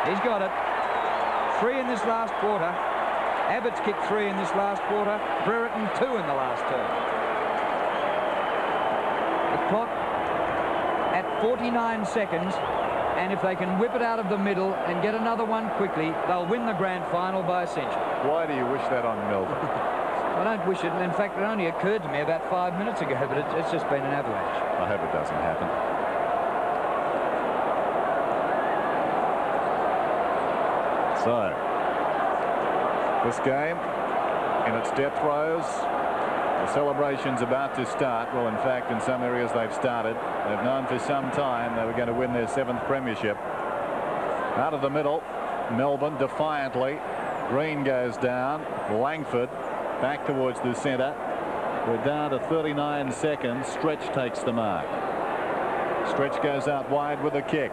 [SPEAKER 10] He's got it. 3 in this last quarter. Abbott's kicked 3 in this last quarter. Brereton 2 in the last 2. The clock at 49 seconds. And if they can whip it out of the middle and get another one quickly, they'll win the grand final by a century.
[SPEAKER 11] Why do you wish that on Melbourne?
[SPEAKER 10] I don't wish it. In fact, it only occurred to me about 5 minutes ago, but it's just been an avalanche.
[SPEAKER 11] I hope it doesn't happen. So, this game, in its death throes, The celebration's about to start. Well, in fact, in some areas they've started. They've known for some time they were going to win their 7th premiership. Out of the middle, Melbourne defiantly. Green goes down. Langford back towards the centre. We're down to 39 seconds. Stretch takes the mark. Stretch goes out wide with a kick.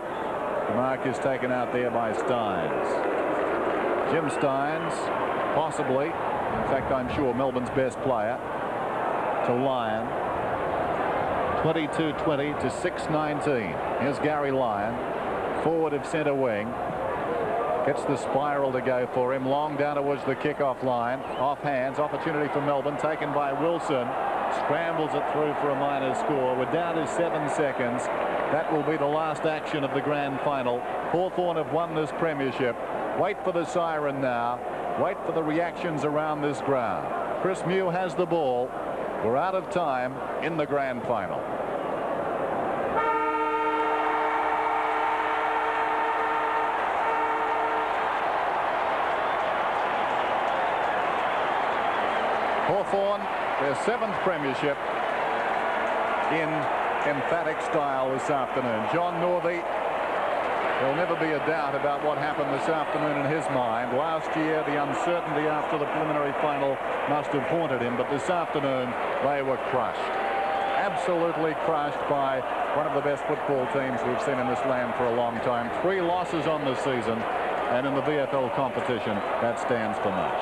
[SPEAKER 11] The mark is taken out there by Stynes. Jim Stynes, possibly, in fact, I'm sure, Melbourne's best player, to Lyon. 22-20 to 6-19. Here's Gary Lyon, forward of centre wing. Gets the spiral to go for him. Long down towards the kick-off line. Off hands. Opportunity for Melbourne. Taken by Wilson. Scrambles it through for a minor score. We're down to 7 seconds. That will be the last action of the grand final. Hawthorn have won this premiership. Wait for the siren now. Wait for the reactions around this ground. Chris Mew has the ball. We're out of time in the grand final. Hawthorn, their 7th premiership in emphatic style this afternoon. John Northey, there'll never be a doubt about what happened this afternoon in his mind. Last year, the uncertainty after the preliminary final must have haunted him, but this afternoon, they were crushed. Absolutely crushed by one of the best football teams we've seen in this land for a long time. 3 losses on the season, and in the VFL competition, that stands for much.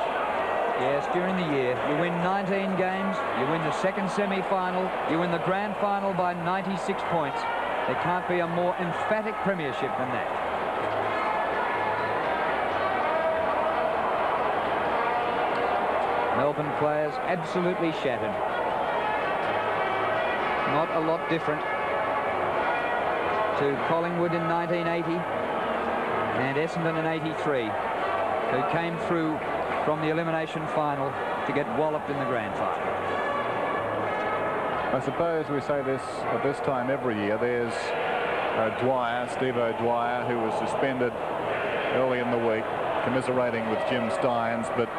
[SPEAKER 10] Yes, during the year, you win 19 games, you win the 2nd semi-final, you win the grand final by 96 points. There can't be a more emphatic premiership than that. Melbourne players absolutely shattered. Not a lot different to Collingwood in 1980 and Essendon in 83, who came through from the elimination final to get walloped in the grand final.
[SPEAKER 11] I suppose we say this at this time every year. There's O'Dwyer, Steve O'Dwyer, who was suspended early in the week, commiserating with Jim Stynes, but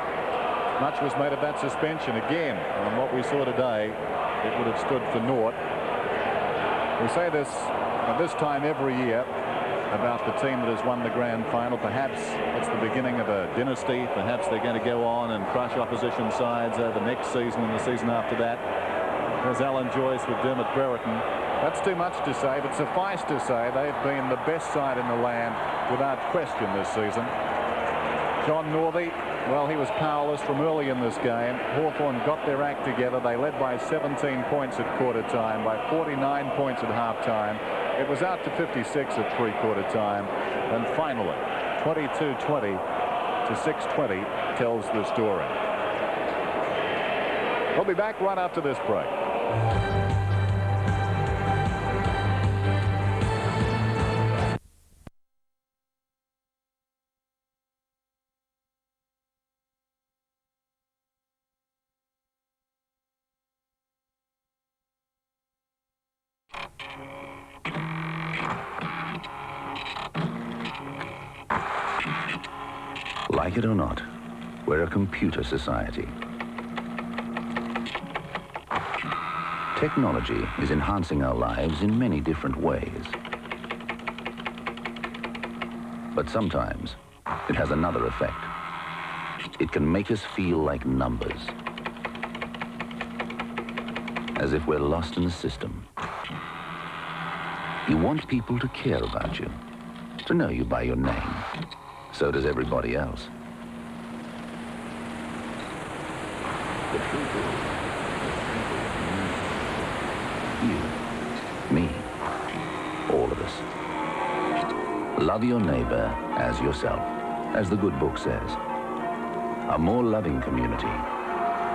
[SPEAKER 11] much was made of that suspension again. And what we saw today, it would have stood for naught. We say this at this time every year about the team that has won the grand final. Perhaps it's the beginning of a dynasty. Perhaps they're going to go on and crush opposition sides over next season and the season after that. There's Alan Joyce with Dermot Brereton. That's too much to say, but suffice to say they've been the best side in the land without question this season. John Northey, well, he was powerless from early in this game. Hawthorn got their act together. They led by 17 points at quarter time, by 49 points at half time. It was out to 56 at three-quarter time. And finally, 22-20 to 6-20 tells the story. We'll be back right after this break.
[SPEAKER 13] Like it or not, we're a computer society. Technology is enhancing our lives in many different ways. But sometimes it has another effect. It can make us feel like numbers, as if we're lost in the system. You want people to care about you, to know you by your name. So does everybody else. The truth is, you, me, all of us. Love your neighbor as yourself, as the good book says. A more loving community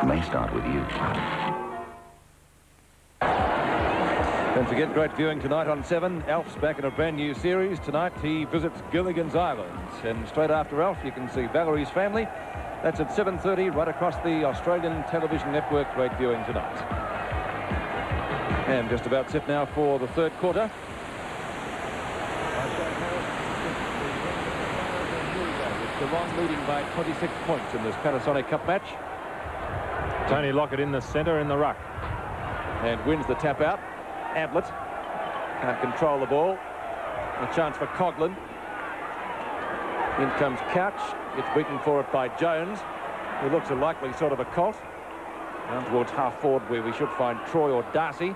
[SPEAKER 13] may start with you.
[SPEAKER 12] Don't forget, great viewing tonight on 7. Alf's back in a brand new series. Tonight he visits Gilligan's Island. And straight after Alf, you can see Valerie's Family. That's at 7:30 right across the Australian television network. Great viewing tonight. And just about set now for the third quarter. Geelong leading by 26 points in this Panasonic Cup match.
[SPEAKER 14] Tony Lockett in the centre in the ruck.
[SPEAKER 9] And wins the tap out. Ablett can't control the ball. A chance for Coughlin. In comes Couch. Gets beaten for it by Jones, who looks a likely sort of a colt. Down towards half forward where we should find Troy or Darcy.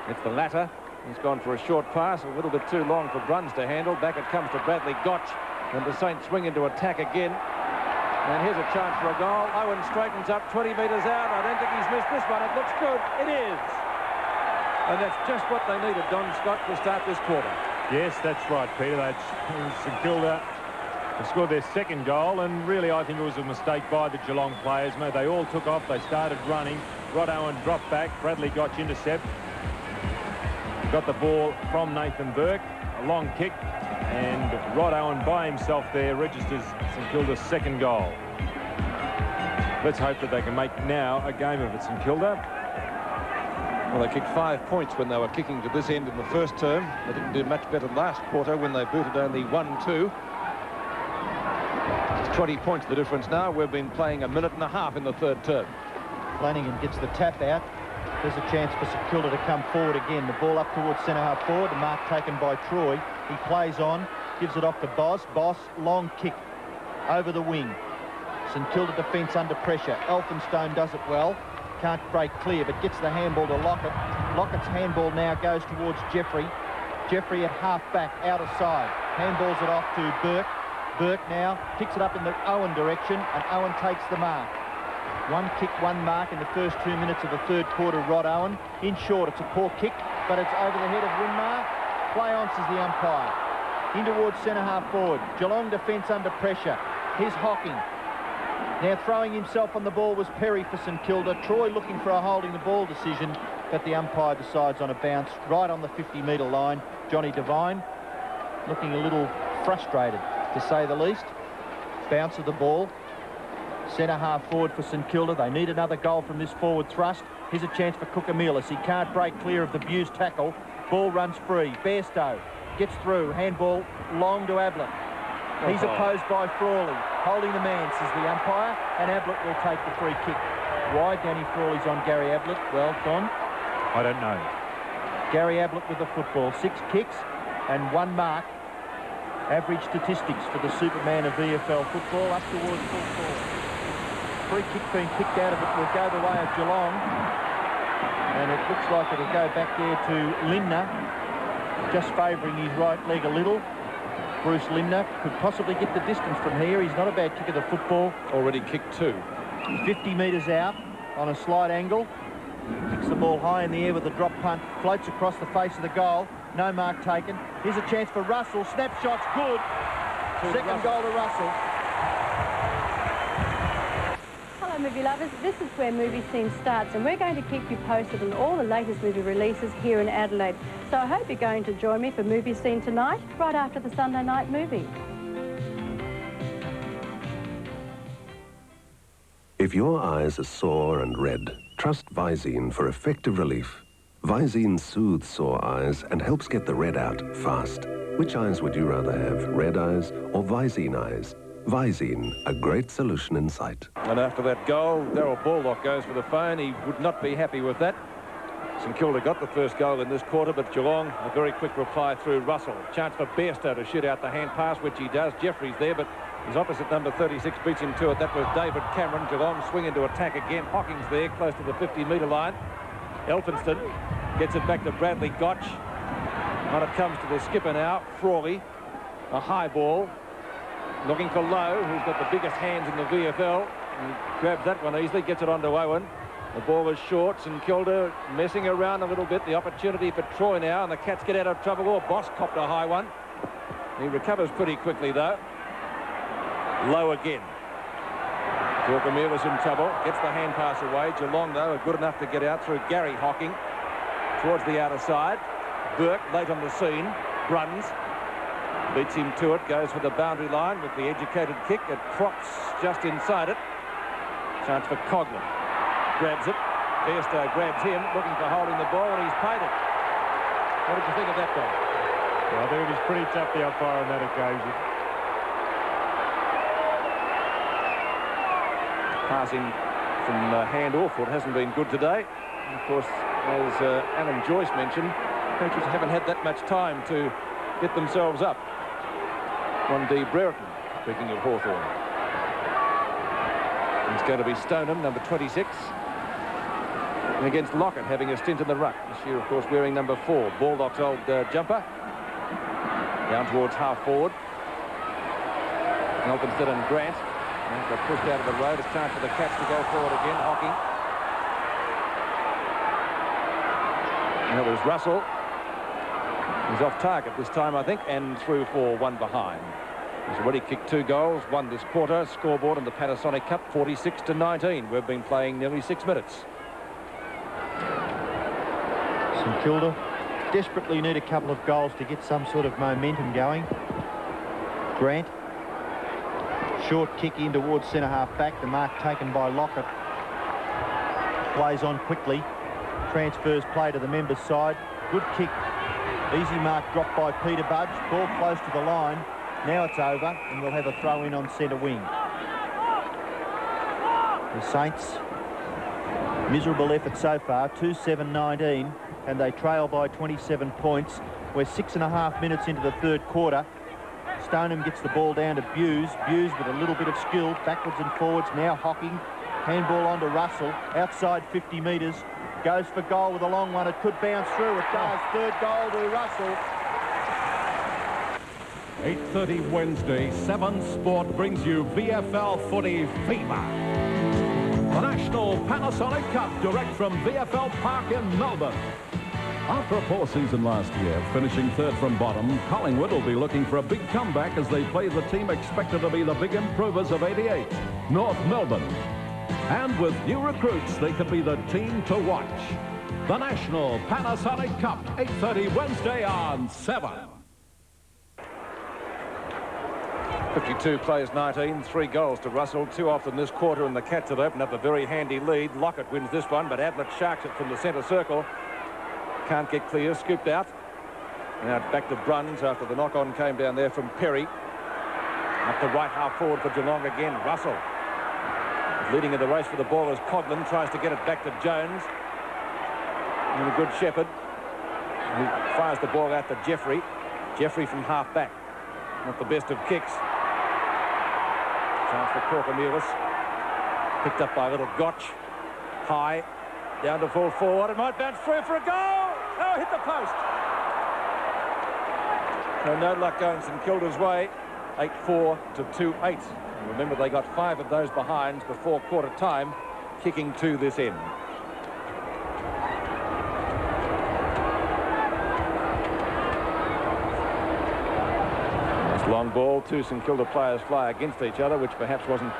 [SPEAKER 9] It's the latter. He's gone for a short pass, a little bit too long for Bruns to handle. Back it comes to Bradley Gotch, and the Saints swing into attack again. And here's a chance for a goal. Owen straightens up 20 metres out. I don't think he's missed this one. It looks good. It is. And that's just what they needed, Don Scott, to start this quarter.
[SPEAKER 14] Yes, that's right, Peter. That's St Kilda scored their second goal, and really I think it was a mistake by the Geelong players. Mate, they all took off. They started running. Rod Owen dropped back. Bradley Gotch intercept. Got the ball from Nathan Burke. A long kick. And Rod Owen by himself there registers St Kilda's second goal. Let's hope that they can make now a game of it, St Kilda.
[SPEAKER 9] Well, they kicked 5 points when they were kicking to this end in the first term. They didn't do much better last quarter when they booted only 1-2. It's 20 points the difference now. We've been playing a minute and a half in the third term.
[SPEAKER 15] Flanagan gets the tap out. There's a chance for St Kilda to come forward again. The ball up towards centre-half forward. The mark taken by Troy. He plays on, gives it off to Boss. Boss, long kick over the wing. St Kilda defence under pressure. Elphinstone does it well. Can't break clear, but gets the handball to Lockett. Lockett's handball now goes towards Jeffrey. Jeffrey at half-back, out of side. Handballs it off to Burke. Burke now picks it up in the Owen direction, and Owen takes the mark. One kick, one mark in the first 2 minutes of the third quarter. Rod Owen in short. It's a poor kick, but it's over the head of Winmar. Play on, says the umpire. In towards centre-half forward. Geelong defence under pressure. Here's Hocking. Now throwing himself on the ball was Perry for St Kilda. Troy looking for a holding the ball decision, but the umpire decides on a bounce right on the 50-metre line. Johnny Devine looking a little frustrated, to say the least. Bounce of the ball. Centre-half forward for St Kilda. They need another goal from this forward thrust. Here's a chance for Kukamelis. He can't break clear of the Buse tackle. Ball runs free. Bairstow gets through. Handball long to Ablett. He's opposed by Frawley. Holding the man, says the umpire, and Ablett will take the free kick. Why Danny Frawley's on Gary Ablett? Well, Don?
[SPEAKER 14] I don't know. Gary
[SPEAKER 15] Ablett with the football. 6 kicks and 1 mark. Average statistics for the Superman of VFL football up towards full forward. Free kick being picked out of it will go the way of Geelong. And it looks like it'll go back there to Lindner, just favouring his right leg a little. Bruce Lindner could possibly get the distance from here. He's not a bad kick of the football.
[SPEAKER 9] Already kicked 2.
[SPEAKER 15] 50 metres out on a slight angle. Kicks the ball high in the air with a drop punt. Floats across the face of the goal. No mark taken. Here's a chance for Russell. Snapshot's good. Second goal to Russell.
[SPEAKER 16] Hello, movie lovers. This is where Movie Scene starts, and we're going to keep you posted on all the latest movie releases here in Adelaide. So I hope you're going to join me for Movie Scene tonight, right after the Sunday night movie.
[SPEAKER 17] If your eyes are sore and red, trust Visine for effective relief. Visine soothes sore eyes and helps get the red out fast. Which eyes would you rather have, red eyes or Visine eyes? Visine, a great solution in sight.
[SPEAKER 9] And after that goal, Darryl Baldock goes for the phone. He would not be happy with that. St Kilda got the first goal in this quarter, but Geelong, a very quick reply through Russell. Chance for Bairstow to shoot out the hand pass, which he does. Jeffrey's there, but his opposite number 36 beats him to it. That was David Cameron. Geelong swing into attack again. Hocking's there, close to the 50-metre line. Elphinston gets it back to Bradley Gotch. And it comes to the skipper now, Frawley. A high ball. Looking for Lowe, who's got the biggest hands in the VFL. He grabs that one easily, gets it on to Owen. The ball is short. St Kilda messing around a little bit. The opportunity for Troy now, and the Cats get out of trouble. Oh, Boss copped a high one. He recovers pretty quickly, though. Low again. Dorkamir was in trouble. Gets the hand pass away. Geelong, though, are good enough to get out through Gary Hocking towards the outer side. Burke late on the scene. Bruns beats him to it. Goes for the boundary line with the educated kick. It props just inside it. Chance for Coughlin. Grabs it. Bairstow grabs him, looking for holding the ball, and he's paid it. What did you think of that goal?
[SPEAKER 14] Well, I think it was pretty tough, the umpire, on that occasion.
[SPEAKER 9] Passing
[SPEAKER 18] from hand or foot hasn't been good today. And of course, as Alan Joyce mentioned, coaches haven't had that much time to get themselves up. 1D Brereton, speaking of Hawthorn. It's going to be Stoneham, number 26. And against Lockett, having a stint in the ruck. This year, of course, wearing number 4. Baldock's old jumper. Down towards half forward. Elphinstone and Grant. And got pushed out of the road. A chance for the Cats to go forward again. Hocking. And that was Russell. He's off target this time, I think, and through for one behind. He's already kicked 2 goals, won this quarter. Scoreboard in the Panasonic Cup, 46-19. We've been playing nearly 6 minutes.
[SPEAKER 15] St Kilda desperately need a couple of goals to get some sort of momentum going. Grant. Short kick in towards centre-half back. The mark taken by Lockett. Plays on quickly. Transfers play to the members' side. Good kick. Easy mark dropped by Peter Budge. Ball close to the line. Now it's over, and we'll have a throw in on centre wing. The Saints, miserable effort so far, 2-7-19, and they trail by 27 points. We're 6.5 minutes into the third quarter. Stoneham gets the ball down to Buse. Buse with a little bit of skill, backwards and forwards, now Hocking. Handball onto Russell, outside 50 metres. Goes for goal with a long one. It could bounce through. It does. Third goal to Russell.
[SPEAKER 19] 8:30 Wednesday, 7 Sport brings you VFL Footy Fever. The National Panasonic Cup direct from VFL Park in Melbourne. After a poor season last year, finishing 3rd from bottom, Collingwood will be looking for a big comeback as they play the team expected to be the big improvers of '88, North Melbourne. And with new recruits, they could be the team to watch. The National Panasonic Cup, 8:30 Wednesday on 7.
[SPEAKER 18] 52 plays 19, 3 goals to Russell, 2 off in this quarter, and the Cats have opened up a very handy lead. Lockett wins this one, but Ablett sharks it from the centre circle. Can't get clear, scooped out. Now it's back to Bruns after the knock-on came down there from Perry. Up the right half forward for Geelong again, Russell. Leading in the race for the ball as Coghlan tries to get it back to Jones. And a good Shepherd, who fires the ball out to Jeffrey. Jeffrey from half back. Not the best of kicks. Chance for Corcomelis. Picked up by little Gotch. High. Down to full forward. It might bounce through for a goal. Oh, hit the post. So no luck going St Kilda's way. 8-4 to 2-8. Remember, they got 5 of those behinds before quarter time, kicking to this end. This long ball, 2 St Kilda players fly against each other, which perhaps wasn't...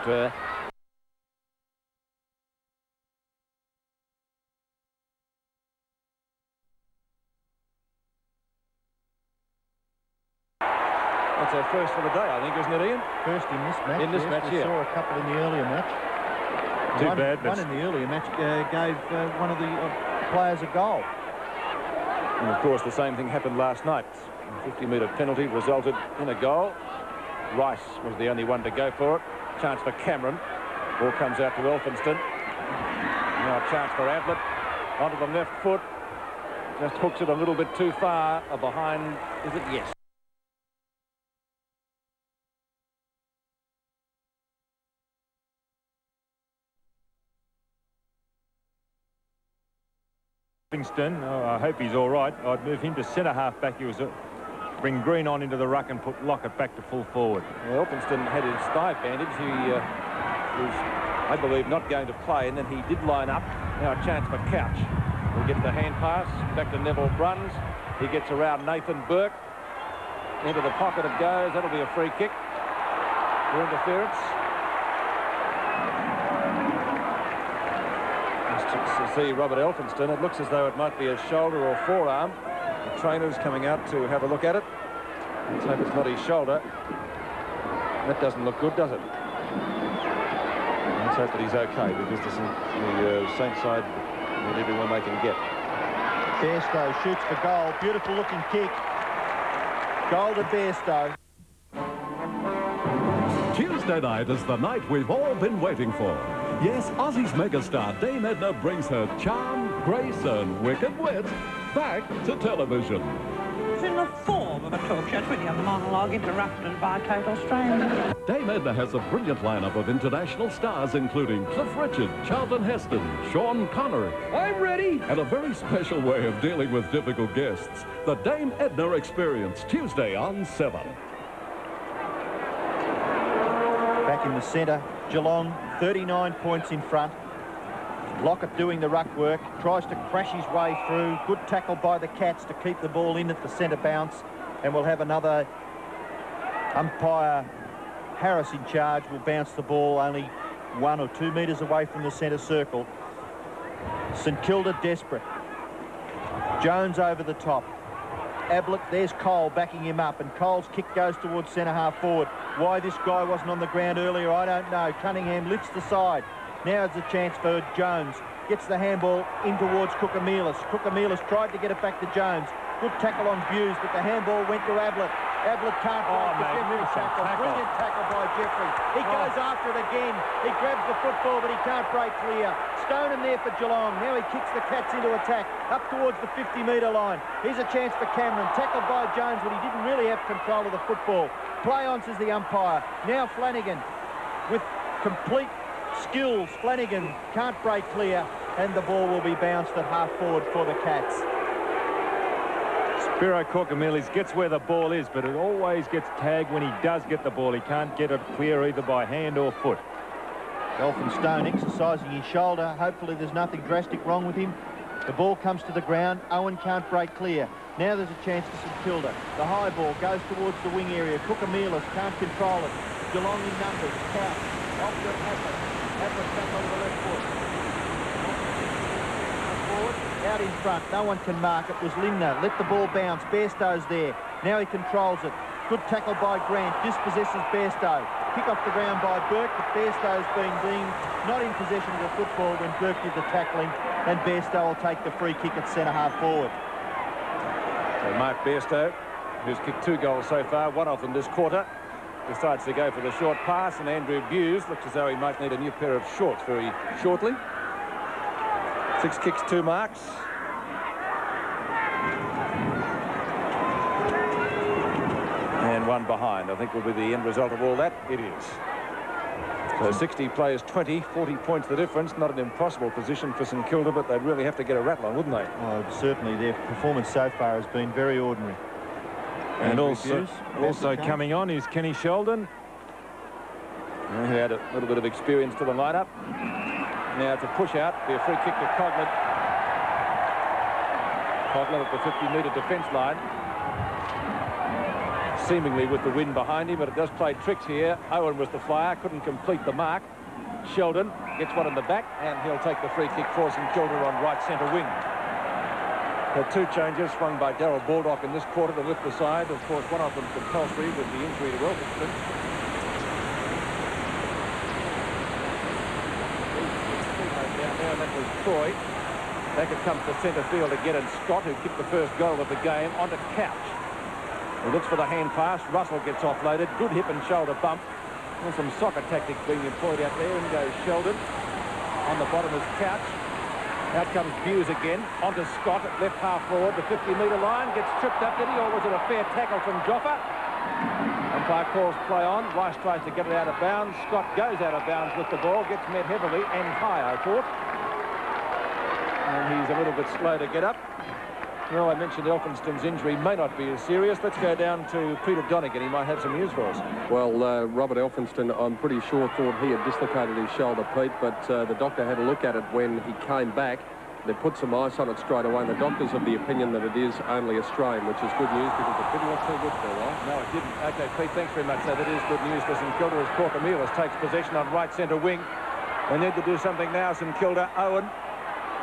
[SPEAKER 18] That's our first for the day, I think, isn't it, Ian?
[SPEAKER 15] First in this match.
[SPEAKER 18] In this
[SPEAKER 15] yes,
[SPEAKER 18] match,
[SPEAKER 15] we
[SPEAKER 18] yeah.
[SPEAKER 15] saw a couple in the earlier match. One in the earlier match gave one of the players a goal.
[SPEAKER 18] And of course, the same thing happened last night. A 50-metre penalty resulted in a goal. Rice was the only one to go for it. Chance for Cameron. Ball comes out to Elphinstone. Now a chance for Ablett. Onto the left foot. Just hooks it a little bit too far. Behind, is it? Yes.
[SPEAKER 14] Livingston, I hope he's all right. I'd move him to centre half back. He was bring Green on into the ruck and put Lockett back to full forward.
[SPEAKER 18] Well, Elphinstone had his thigh bandage. He was, I believe, not going to play, and then he did line up. Now a chance for Couch. We'll get the hand pass back to Neville Bruns. He gets around Nathan Burke. Into the pocket it goes. That'll be a free kick. For interference. To see Robert Elphinstone, it looks as though it might be a shoulder or forearm. The trainer's coming out to have a look at it. Let's hope it's not his shoulder. That doesn't look good, does it? Let's hope that he's okay, because the Saints side need everyone they can get.
[SPEAKER 15] Bairstow shoots for goal. Beautiful looking kick. Goal to Bairstow.
[SPEAKER 19] Tuesday Tuesday night is the night we've all been waiting for. Yes, Aussie's megastar Dame Edna brings her charm, grace and wicked wit back to television.
[SPEAKER 20] It's in the form of a talk show. It's really a monologue interrupted by total stranger.
[SPEAKER 19] Dame Edna has a brilliant lineup of international stars, including Cliff Richard, Charlton Heston, Sean Connery. I'm ready! And a very special way of dealing with difficult guests. The Dame Edna Experience, Tuesday on 7.
[SPEAKER 15] Back in the centre, Geelong, 39 points in front. Lockett doing the ruck work, tries to crash his way through. Good tackle by the Cats to keep the ball in at the centre bounce. And we'll have another umpire, Harris, in charge. Will bounce the ball only 1 or 2 metres away from the centre circle. St Kilda desperate. Jones over the top. Ablett, there's Cole backing him up, and Cole's kick goes towards centre half forward. Why this guy wasn't on the ground earlier, I don't know. Cunningham lifts the side. Now it's a chance for Jones. Gets the handball in towards Kukamelis. Kukamelis tried to get it back to Jones. Good tackle on Hughes, but the handball went to Ablett. Ablett can't break the Jeffrey tackle. Brilliant tackle by Jeffrey. He goes after it again. He grabs the football, but he can't break clear. Stonen there for Geelong. Now he kicks the Cats into attack up towards the 50-metre line. Here's a chance for Cameron. Tackled by Jones, but he didn't really have control of the football. Play on, says the umpire. Now Flanagan with complete skills. Flanagan can't break clear, and the ball will be bounced at half forward for the Cats.
[SPEAKER 14] Spiro Korkamelis gets where the ball is, but it always gets tagged when he does get the ball. He can't get it clear either by hand or foot.
[SPEAKER 15] Elphinstone exercising his shoulder. Hopefully there's nothing drastic wrong with him. The ball comes to the ground. Owen can't break clear. Now there's a chance for St Kilda. The high ball goes towards the wing area. Kukamelis can't control it. Geelong in numbers. Couch. Off to Ablett. Ablett back on the left foot. Forward. Out in front. No one can mark. It was Lindner. Let the ball bounce. Bairstow's there. Now he controls it. Good tackle by Grant. Dispossesses Bairstow. Kick off the ground by Burke, but Bairstow's been deemed not in possession of the football when Burke did the tackling, and Bairstow will take the free kick at centre half forward.
[SPEAKER 18] So Mark Bairstow, who's kicked 2 goals so far, 1 of them this quarter, decides to go for the short pass, and Andrew Hughes looks as though he might need a new pair of shorts very shortly. 6 kicks, 2 marks. And 1 behind, I think, will be the end result of all that. It is. So 60 plays 20, 40 points the difference. Not an impossible position for St Kilda, but they'd really have to get a rattle on, wouldn't they?
[SPEAKER 15] Oh, certainly. Their performance so far has been very ordinary.
[SPEAKER 14] And also coming on is Kenny Sheldon,
[SPEAKER 18] who had a little bit of experience to the lineup. Now it's a push out, be a free kick to Coughlin. Coughlin at the 50-metre defence line. Seemingly with the wind behind him, but it does play tricks here. Owen was the flyer, couldn't complete the mark. Sheldon gets one in the back, and he'll take the free kick for St Kilda on right centre wing. The 2 changes swung by Darryl Baldock in this quarter to lift the side. Of course, one of them compulsory with the injury to Elphinstone. Down there, that was Troy. Back it comes to centre field again, and Scott, who kicked the first goal of the game, onto Couch. He looks for the hand pass. Russell gets offloaded. Good hip and shoulder bump. There's some soccer tactics being employed out there. In goes Sheldon. On the bottom is Couch. Out comes Hughes again. Onto Scott at left half forward. The 50-metre line. Gets tripped up, did he? Or was it a fair tackle from Joffa? Umpire calls play on. Rice tries to get it out of bounds. Scott goes out of bounds with the ball. Gets met heavily and high, I thought. And he's a little bit slow to get up. Well, I mentioned Elphinstone's injury may not be as serious. Let's go down to Peter Donegan. He might have some news for us.
[SPEAKER 21] Well, Robert Elphinstone, I'm pretty sure, thought he had dislocated his shoulder, Pete, but the doctor had a look at it when he came back. They put some ice on it straight away, and the doctor's of the opinion that it is only a strain, which is good news because it didn't look too good for a while.
[SPEAKER 18] No, it didn't. OK, Pete, thanks very much. So that is good news for St Kilda as Korkamelis takes possession on right centre wing. They need to do something now, St Kilda. Owen.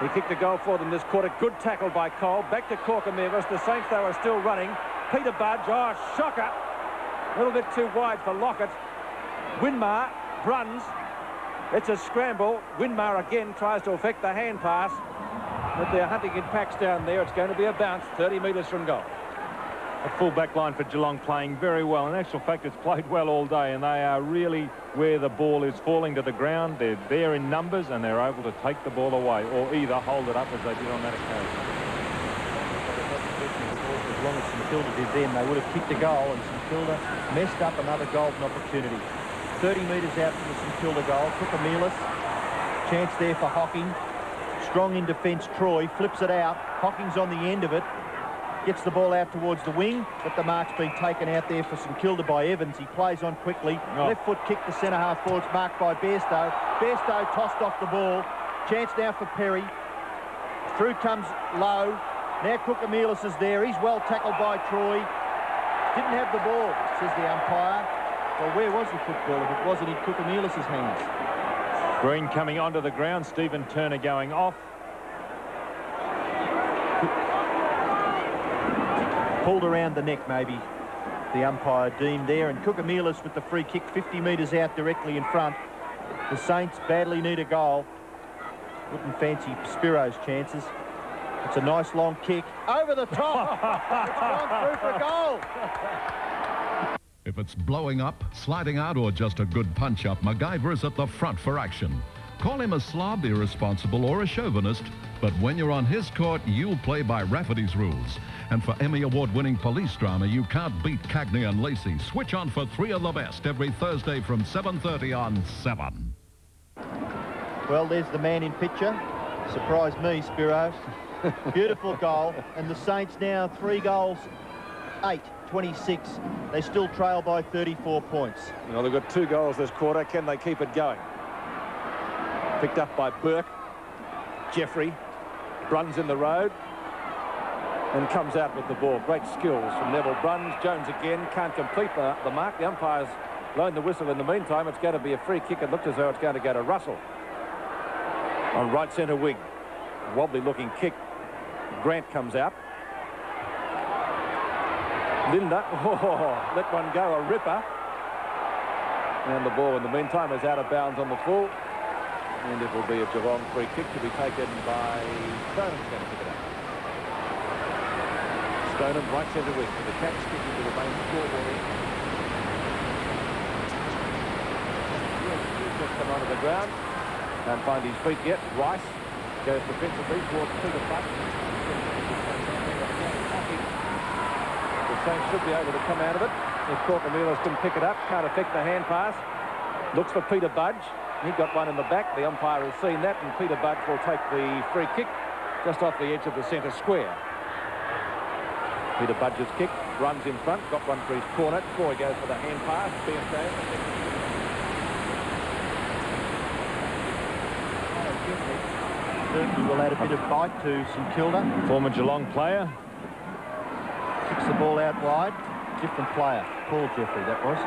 [SPEAKER 18] He kicked a goal for them this quarter. Good tackle by Cole. Back to Korkamelis. The Saints, though, are still running. Peter Budge. Oh, shocker. A little bit too wide for Lockett. Winmar. Bruns. It's a scramble. Winmar again tries to affect the hand pass. But they're hunting in packs down there. It's going to be a bounce 30 metres from goal.
[SPEAKER 14] A full back line for Geelong playing very well. In actual fact, it's played well all day, and they are really where the ball is falling to the ground. They're there in numbers, and they're able to take the ball away or either hold it up as they did on that occasion.
[SPEAKER 15] As long as St Kilda did then, they would have kicked a goal, and St Kilda messed up another golden opportunity. 30 metres out from the St Kilda goal, Kukamelis, chance there for Hocking. Strong in defence, Troy flips it out. Hocking's on the end of it. Gets the ball out towards the wing, but the mark's been taken out there for St Kilda by Evans. He plays on quickly. Left foot kick to centre-half forwards, marked by Bairstow. Bairstow tossed off the ball. Chance now for Perry. Through comes Lowe. Now Kukamelis is there. He's well tackled by Troy. Didn't have the ball, says the umpire. Well, where was the football if it wasn't in Kukamelis' hands?
[SPEAKER 14] Green coming onto the ground. Stephen Turner going off.
[SPEAKER 15] Pulled around the neck, maybe, the umpire deemed there. And Kukamelis with the free kick 50 metres out directly in front. The Saints badly need a goal. Wouldn't fancy Spiro's chances. It's a nice long kick. Over the top. It's gone through for a goal.
[SPEAKER 19] If it's blowing up, sliding out, or just a good punch-up, MacGyver's at the front for action. Call him a slob, irresponsible, or a chauvinist, but when you're on his court, you'll play by Rafferty's rules. And for Emmy Award-winning police drama, you can't beat Cagney and Lacey. Switch on for 3 of the best every Thursday from 7:30 on 7.
[SPEAKER 15] Well, there's the man in picture. Surprised me, Spiro. Beautiful goal. And the Saints now 3 goals, 8-26. They still trail by 34 points.
[SPEAKER 18] Well, they've got 2 goals this quarter. Can they keep it going? Picked up by Burke. Jeffrey Bruns in the road and comes out with the ball. Great skills from Neville Bruns. Jones again can't complete the mark. The umpire's blown the whistle in the meantime. It's going to be a free kick. It looked as though it's going to go to Russell on right centre wing. Wobbly looking kick. Grant comes out. Linda, let one go, a ripper. And the ball in the meantime is out of bounds on the full. And it will be a Geelong free kick to be taken by Stoneham. Going to pick it up. Stoneham right centre wing for the Cats kicking to the main scoreboard. He's just come onto the ground. Can't find his feet yet. Rice goes defensively towards Peter Butt. The Saints should be able to come out of it. If Kukamelis can pick it up, can't affect the hand pass. Looks for Peter Budge. He got one in the back. The umpire has seen that, and Peter Budge will take the free kick just off the edge of the centre square. Peter Budge's kick runs in front, got one for his corner. Troy goes for the hand pass.
[SPEAKER 15] Certainly will add a bit of bite to St Kilda.
[SPEAKER 14] Former Geelong player.
[SPEAKER 15] Kicks the ball out wide. Different player. Paul Jeffrey, that was.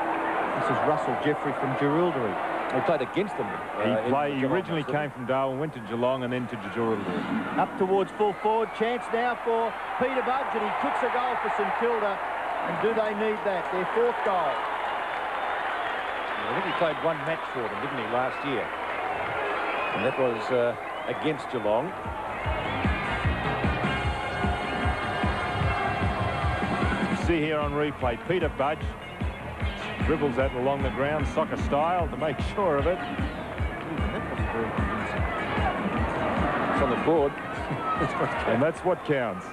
[SPEAKER 15] This is Russell Jeffrey from Jerilderie.
[SPEAKER 18] He played against them.
[SPEAKER 14] He originally came from Darwin, went to Geelong and then to Jerilderie.
[SPEAKER 15] Up towards full forward. Chance now for Peter Budge, and he kicks a goal for St Kilda. And do they need that? Their 4th goal.
[SPEAKER 18] I think he played one match for them, didn't he, last year? And that was against Geelong.
[SPEAKER 14] You see here on replay, Peter Budge dribbles that along the ground, soccer style, to make sure of it.
[SPEAKER 18] It's on the board.
[SPEAKER 14] And that's what counts.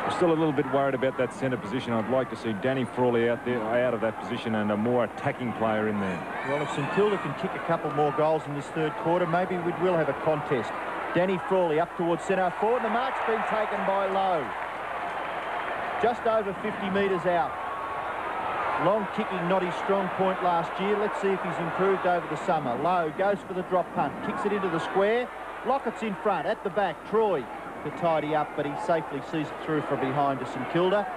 [SPEAKER 14] I'm still a little bit worried about that centre position. I'd like to see Danny Frawley out there, out of that position, and a more attacking player in there.
[SPEAKER 15] Well, if St Kilda can kick a couple more goals in this 3rd quarter, maybe we will have a contest. Danny Frawley up towards centre forward, and the mark's been taken by Lowe. Just over 50 metres out. Long kicking, not his strong point last year. Let's see if he's improved over the summer. Lowe goes for the drop punt, kicks it into the square. Lockett's in front, at the back. Troy to tidy up, but he safely sees it through from behind to St Kilda.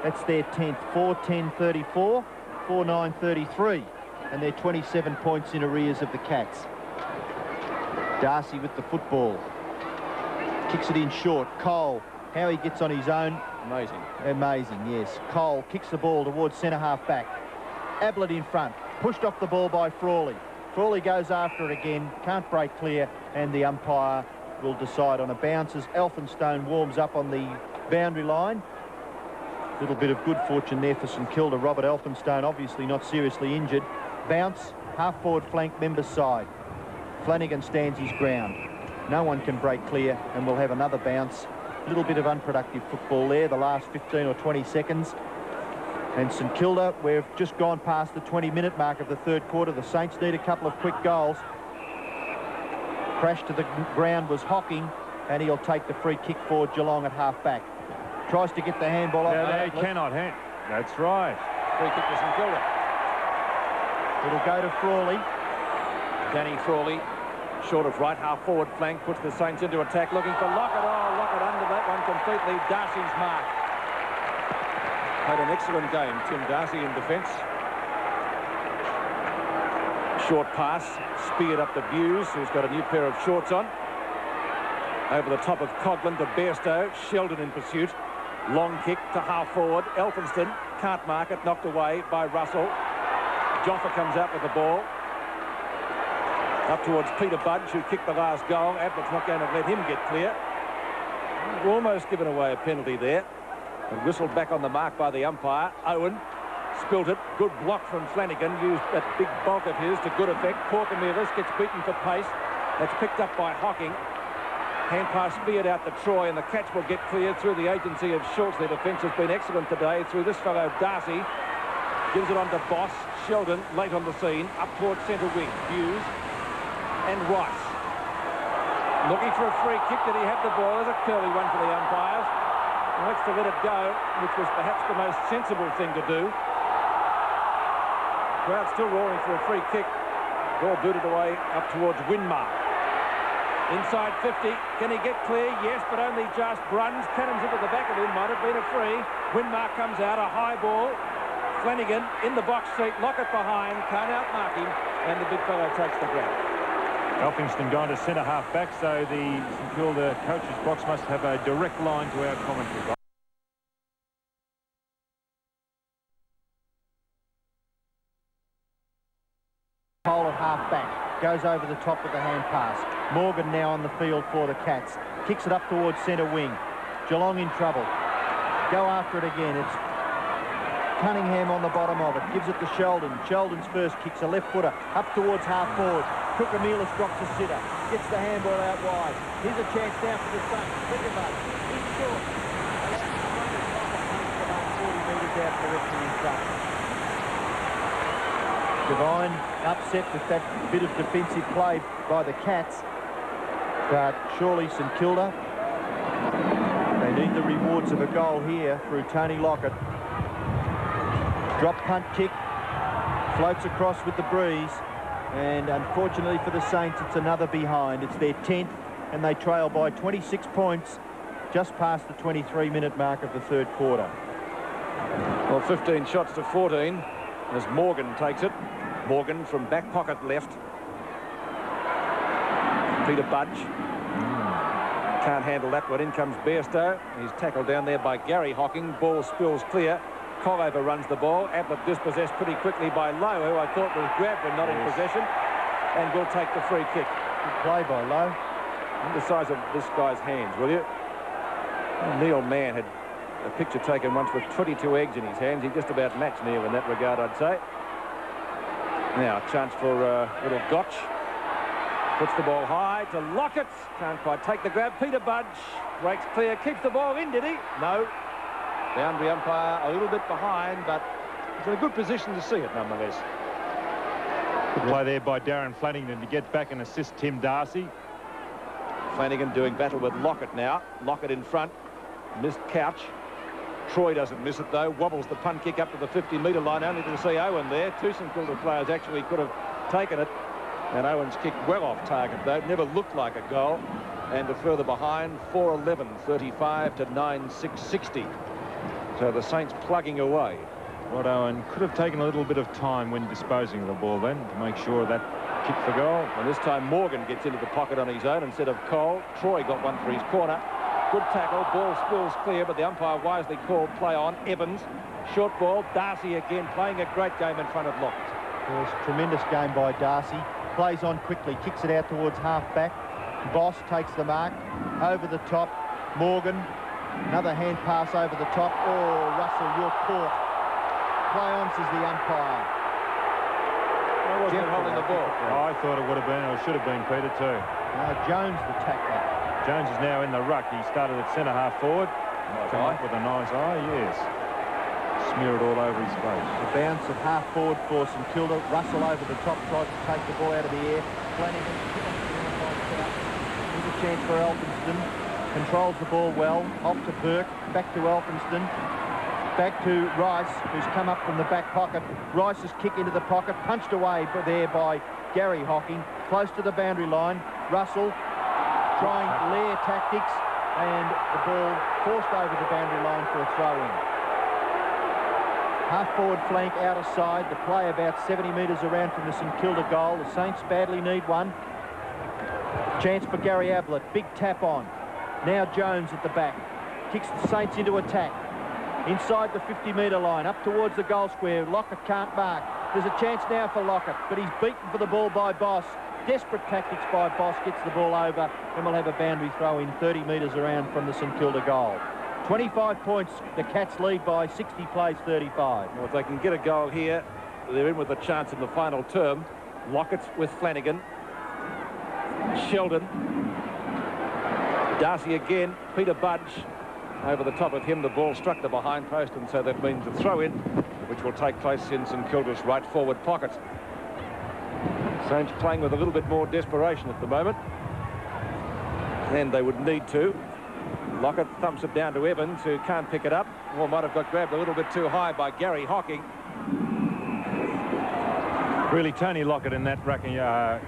[SPEAKER 15] That's their 10th, 4-10-34, 4-9-33. And they're 27 points in arrears of the Cats. Darcy with the football. Kicks it in short. Cole, how he gets on his own.
[SPEAKER 18] Amazing.
[SPEAKER 15] Amazing, yes. Cole kicks the ball towards centre-half back. Ablett in front. Pushed off the ball by Frawley. Frawley goes after it again. Can't break clear. And the umpire will decide on a bounce as Elphinstone warms up on the boundary line. Little bit of good fortune there for St Kilda. Robert Elphinstone obviously not seriously injured. Bounce, half-forward flank member's side. Flanagan stands his ground. No one can break clear, and we'll have another bounce. A little bit of unproductive football there, the last 15 or 20 seconds. And St Kilda, we've just gone past the 20-minute mark of the third quarter. The Saints need a couple of quick goals. Crash to the ground was Hocking, and he'll take the free kick for Geelong at half-back. Tries to get the handball off.
[SPEAKER 14] Yeah, they cannot hand. That's right.
[SPEAKER 18] Free kick to St Kilda.
[SPEAKER 15] It'll go to Frawley.
[SPEAKER 18] Danny Frawley, short of right half forward flank, puts the Saints into attack, looking for Lockett. Oh, Lockett under that one completely. Darcy's mark. Had an excellent game, Tim Darcy in defence. Short pass, speared up to Buse, who's got a new pair of shorts on. Over the top of Coghlan to Bairstow. Sheldon in pursuit. Long kick to half forward. Elphinston can't mark it, knocked away by Russell. Joffa comes out with the ball. Up towards Peter Budge, who kicked the last goal. Abbott's not going to let him get clear. Almost given away a penalty there. And whistled back on the mark by the umpire. Owen spilt it. Good block from Flanagan. Used that big bulk of his to good effect. Corcomelis gets beaten for pace. That's picked up by Hocking. Hand pass speared out to Troy, and the catch will get cleared through the agency of Schultz. Their defence has been excellent today through this fellow Darcy. Gives it on to Boss. Sheldon late on the scene. Up towards centre wing. Hughes and Rice. Looking for a free kick. Did he have the ball? There's a curly one for the umpires. He wants to let it go, which was perhaps the most sensible thing to do. Crowd still roaring for a free kick. Ball booted away up towards Winmar. Inside 50. Can he get clear? Yes, but only just. Bruns cannons into the back of him. Might have been a free. Winmar comes out. A high ball. Flanagan in the box seat. Lockett behind. Can't outmark him. And the big fellow takes the ground.
[SPEAKER 14] Elphinston gone to centre half back, so the St Kilda coach's box must have a direct line to our commentary box.
[SPEAKER 15] Pole at half back. Goes over the top with the hand pass. Morgan now on the field for the Cats. Kicks it up towards centre wing. Geelong in trouble. Go after it again. It's Cunningham on the bottom of it. Gives it to Sheldon. Sheldon's first kick's a left footer. Up towards half forward. Cookamelis drops a sitter. Gets the handball out wide. Here's a chance now for the Saints. Second base. He's short. About 40 metres out directly in front. Devine upset with that bit of defensive play by the Cats, but surely St Kilda, they need the rewards of a goal here through Tony Lockett. Drop punt kick, floats across with the breeze, and unfortunately for the Saints, it's another behind. It's their 10th, and they trail by 26 points just past the 23-minute mark of the third quarter.
[SPEAKER 18] Well, 15 shots to 14 as Morgan takes it. Morgan from back pocket left. Peter Budge. Can't handle that one. In comes Bairstow. He's tackled down there by Gary Hocking. Ball spills clear. Collover runs the ball. Ablett dispossessed pretty quickly by Lowe, who I thought was grabbed when not in possession. And will take the free kick.
[SPEAKER 15] Good play by Lowe.
[SPEAKER 18] The size of this guy's hands, will you? Neil Mann had a picture taken once with 22 eggs in his hands. He just about matched Neil in that regard, I'd say. Now, a chance for little Gotch. Puts the ball high to Lockett. Can't quite take the grab. Peter Budge breaks clear. Keeps the ball in, did he? No. Boundary umpire a little bit behind, but he's in a good position to see it nonetheless.
[SPEAKER 14] Good play there by Darren Flanagan to get back and assist Tim Darcy.
[SPEAKER 18] Flanagan doing battle with Lockett now. Lockett in front. Missed Couch. Troy doesn't miss it, though. Wobbles the punt kick up to the 50-metre line, only to see Owen there. Two St Kilda players actually could have taken it. And Owen's kick well off target, though. Never looked like a goal. And to further behind, 4:11, 35 to 9:6:60. So the Saints plugging away.
[SPEAKER 14] Rod Owen could have taken a little bit of time when disposing of the ball then to make sure that kick for goal.
[SPEAKER 18] And this time Morgan gets into the pocket on his own instead of Cole. Troy got one for his corner. Good tackle, ball spills clear, but the umpire wisely called play on. Evans, short ball, Darcy again playing a great game in front of Lockett.
[SPEAKER 15] It was a tremendous game by Darcy. Plays on quickly, kicks it out towards half back. Boss takes the mark. Over the top, Morgan. Another hand pass over the top. Oh, Russell, you're caught. Play on, says the umpire.
[SPEAKER 18] I wasn't holding the ball.
[SPEAKER 14] I thought it would have been, or should have been, Peter, too.
[SPEAKER 15] Jones the tackler.
[SPEAKER 14] Jones is now in the ruck. He started at centre-half forward. Come up with a nice eye, yes. Smear it all over his face.
[SPEAKER 15] The bounce of half forward for St Kilda. Russell over the top, tries to take the ball out of the air. Flanagan, here's a chance for Elphinston. Controls the ball well. Off to Burke, back to Elphinston. Back to Rice, who's come up from the back pocket. Rice's kick into the pocket, punched away there by Gary Hocking. Close to the boundary line. Russell trying lair tactics, and the ball forced over the boundary line for a throw-in. Half-forward flank out of side. The play about 70 metres around from the St Kilda goal. The Saints badly need one. Chance for Gary Ablett. Big tap on. Now Jones at the back. Kicks the Saints into attack. Inside the 50-metre line, up towards the goal square. Lockett can't mark. There's a chance now for Lockett, but he's beaten for the ball by Boss. Desperate tactics by Boss, gets the ball over, and we'll have a boundary throw in 30 metres around from the St Kilda goal. 25 points, the Cats lead by 60 plays 35.
[SPEAKER 18] Well, if they can get a goal here, they're in with a chance in the final term. Lockett with Flanagan. Sheldon. Darcy again. Peter Budge. Over the top of him, the ball struck the behind post, and so that means a throw-in, which will take place in St Kilda's right forward pocket. Saints playing with a little bit more desperation at the moment, and they would need to. Lockett thumps it down to Evans, who can't pick it up, or might have got grabbed a little bit too high by Gary Hocking.
[SPEAKER 14] Really, Tony Lockett in that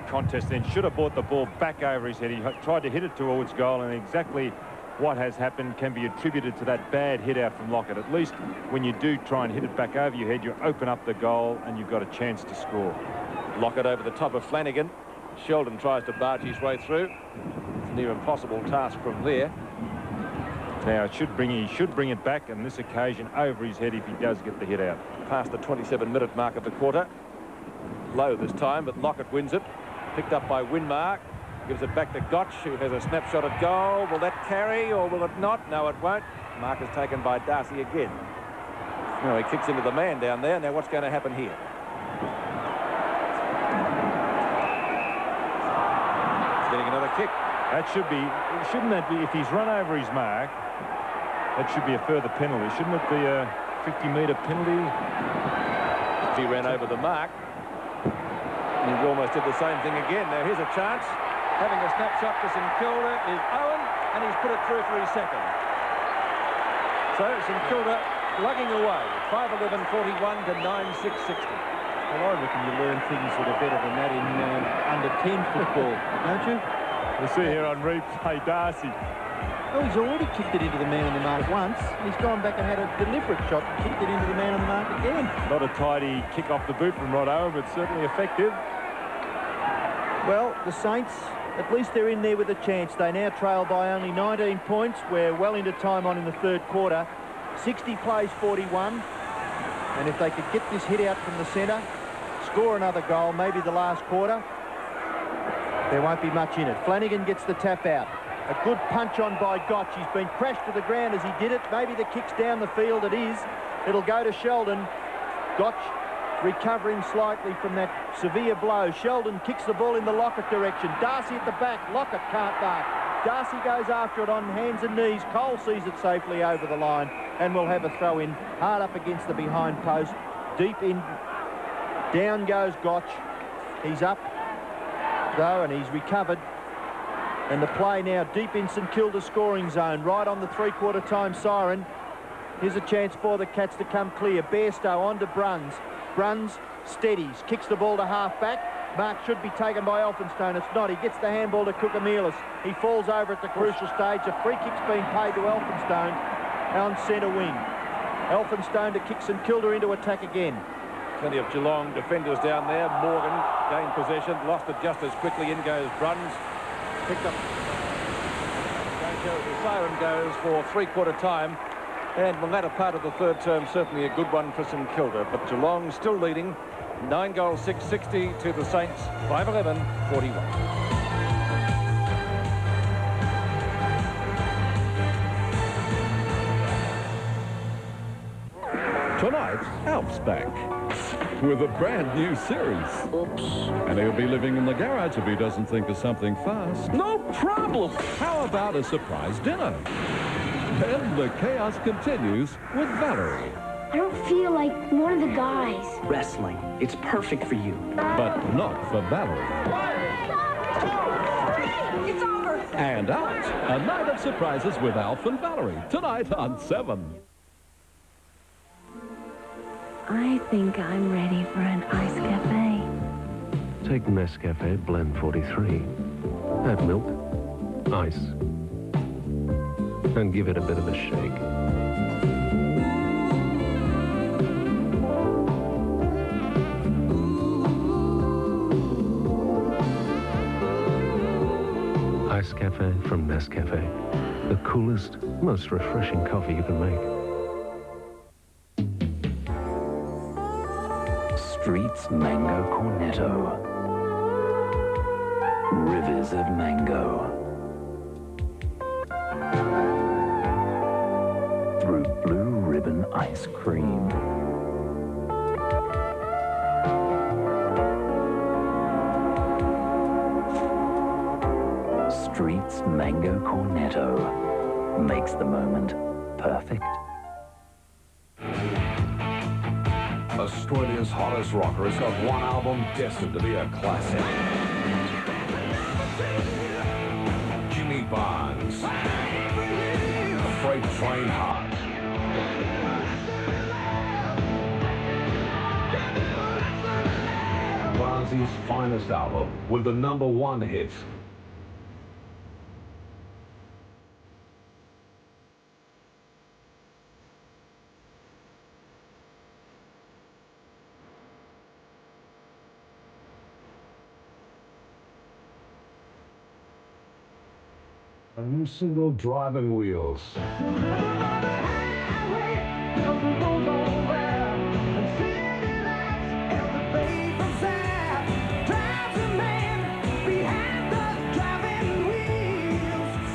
[SPEAKER 14] contest then should have brought the ball back over his head. He tried to hit it towards goal, and exactly what has happened can be attributed to that bad hit out from Lockett. At least when you do try and hit it back over your head, you open up the goal and you've got a chance to score.
[SPEAKER 18] Lockett over the top of Flanagan. Sheldon tries to barge his way through. It's a near impossible task from there.
[SPEAKER 14] Now he should bring it back on this occasion over his head if he does get the hit out.
[SPEAKER 18] Past the 27-minute mark of the quarter. Low this time, but Lockett wins it. Picked up by Winmark. Gives it back to Gotch, who has a snapshot at goal. Will that carry or will it not? No, it won't. Mark is taken by Darcy again. Now he kicks into the man down there. Now what's going to happen here? He's getting another kick.
[SPEAKER 14] That should be, shouldn't that be, if he's run over his mark, that should be a further penalty. Shouldn't it be a 50-metre penalty?
[SPEAKER 18] If he ran over the mark, he almost did the same thing again. Now here's a chance. Having a snapshot to St Kilda is Owen, and he's put it through for his second. So St Kilda lugging away, 5-11-41 to 9-6-60.
[SPEAKER 15] Well, I reckon you learn things that are better than that in under-10 football, don't you?
[SPEAKER 14] We see here on replay Darcy.
[SPEAKER 15] Oh, he's already kicked it into the man on the mark once. He's gone back and had a deliberate shot and kicked it into the man on the mark again.
[SPEAKER 14] Not a tidy kick off the boot from Rod Owen, but certainly effective.
[SPEAKER 15] Well, the Saints, at least they're in there with a chance. They now trail by only 19 points. We're well into time on in the third quarter. 60 plays 41. And if they could get this hit out from the centre, score another goal, maybe the last quarter, there won't be much in it. Flanagan gets the tap out. A good punch on by Gotch. He's been crashed to the ground as he did it. Maybe the kick's down the field. It is. It'll go to Sheldon. Gotch recovering slightly from that severe blow. Sheldon kicks the ball in the Lockett direction. Darcy at the back. Lockett can't mark. Darcy goes after it on hands and knees. Cole sees it safely over the line, and we'll have a throw in hard up against the behind post. Deep in. Down goes Gotch. He's up, though, and he's recovered. And the play now deep in St Kilda scoring zone, right on the three-quarter time siren. Here's a chance for the Cats to come clear. Bairstow on to Bruns. Bruns steadies, kicks the ball to half-back. Mark should be taken by Elphinstone. It's not. He gets the handball to Kukamelis. He falls over at the crucial stage. A free kick's been paid to Elphinstone on centre wing. Elphinstone to kick St Kilda into attack again.
[SPEAKER 18] Plenty of Geelong defenders down there. Morgan gained possession, lost it just as quickly. In goes Bruns. Picked up. The siren goes for three-quarter time. And the latter part of the third term, certainly a good one for St Kilda. But Geelong still leading. 9 goals, 6-60 to the Saints, 5-11-41.
[SPEAKER 19] Tonight, Alf's back with a brand new series. Oops. And he'll be living in the garage if he doesn't think of something fast. No problem. How about a surprise dinner? Then the chaos continues with Valerie.
[SPEAKER 2] I don't feel like one of the guys.
[SPEAKER 22] Wrestling. It's perfect for you.
[SPEAKER 19] But not for Valerie.
[SPEAKER 2] 1, 2, 3. It's over.
[SPEAKER 19] And Out, a night of surprises with Alf and Valerie, tonight on 7.
[SPEAKER 16] I think I'm ready for an ice cafe.
[SPEAKER 17] Take Nescafe Blend 43. Add milk, ice, and give it a bit of a shake. Ice Cafe from Nescafe. The coolest, most refreshing coffee you can make.
[SPEAKER 13] Streets Mango Cornetto. Rivers of mango. Through blue ribbon ice cream. Streets Mango Cornetto makes the moment perfect.
[SPEAKER 23] Australia's hottest rocker has got one album destined to be a classic. Jimmy Barnes, Freight Train Heart. Barnes' finest album with the #1 hit. A new single, Driving Wheels.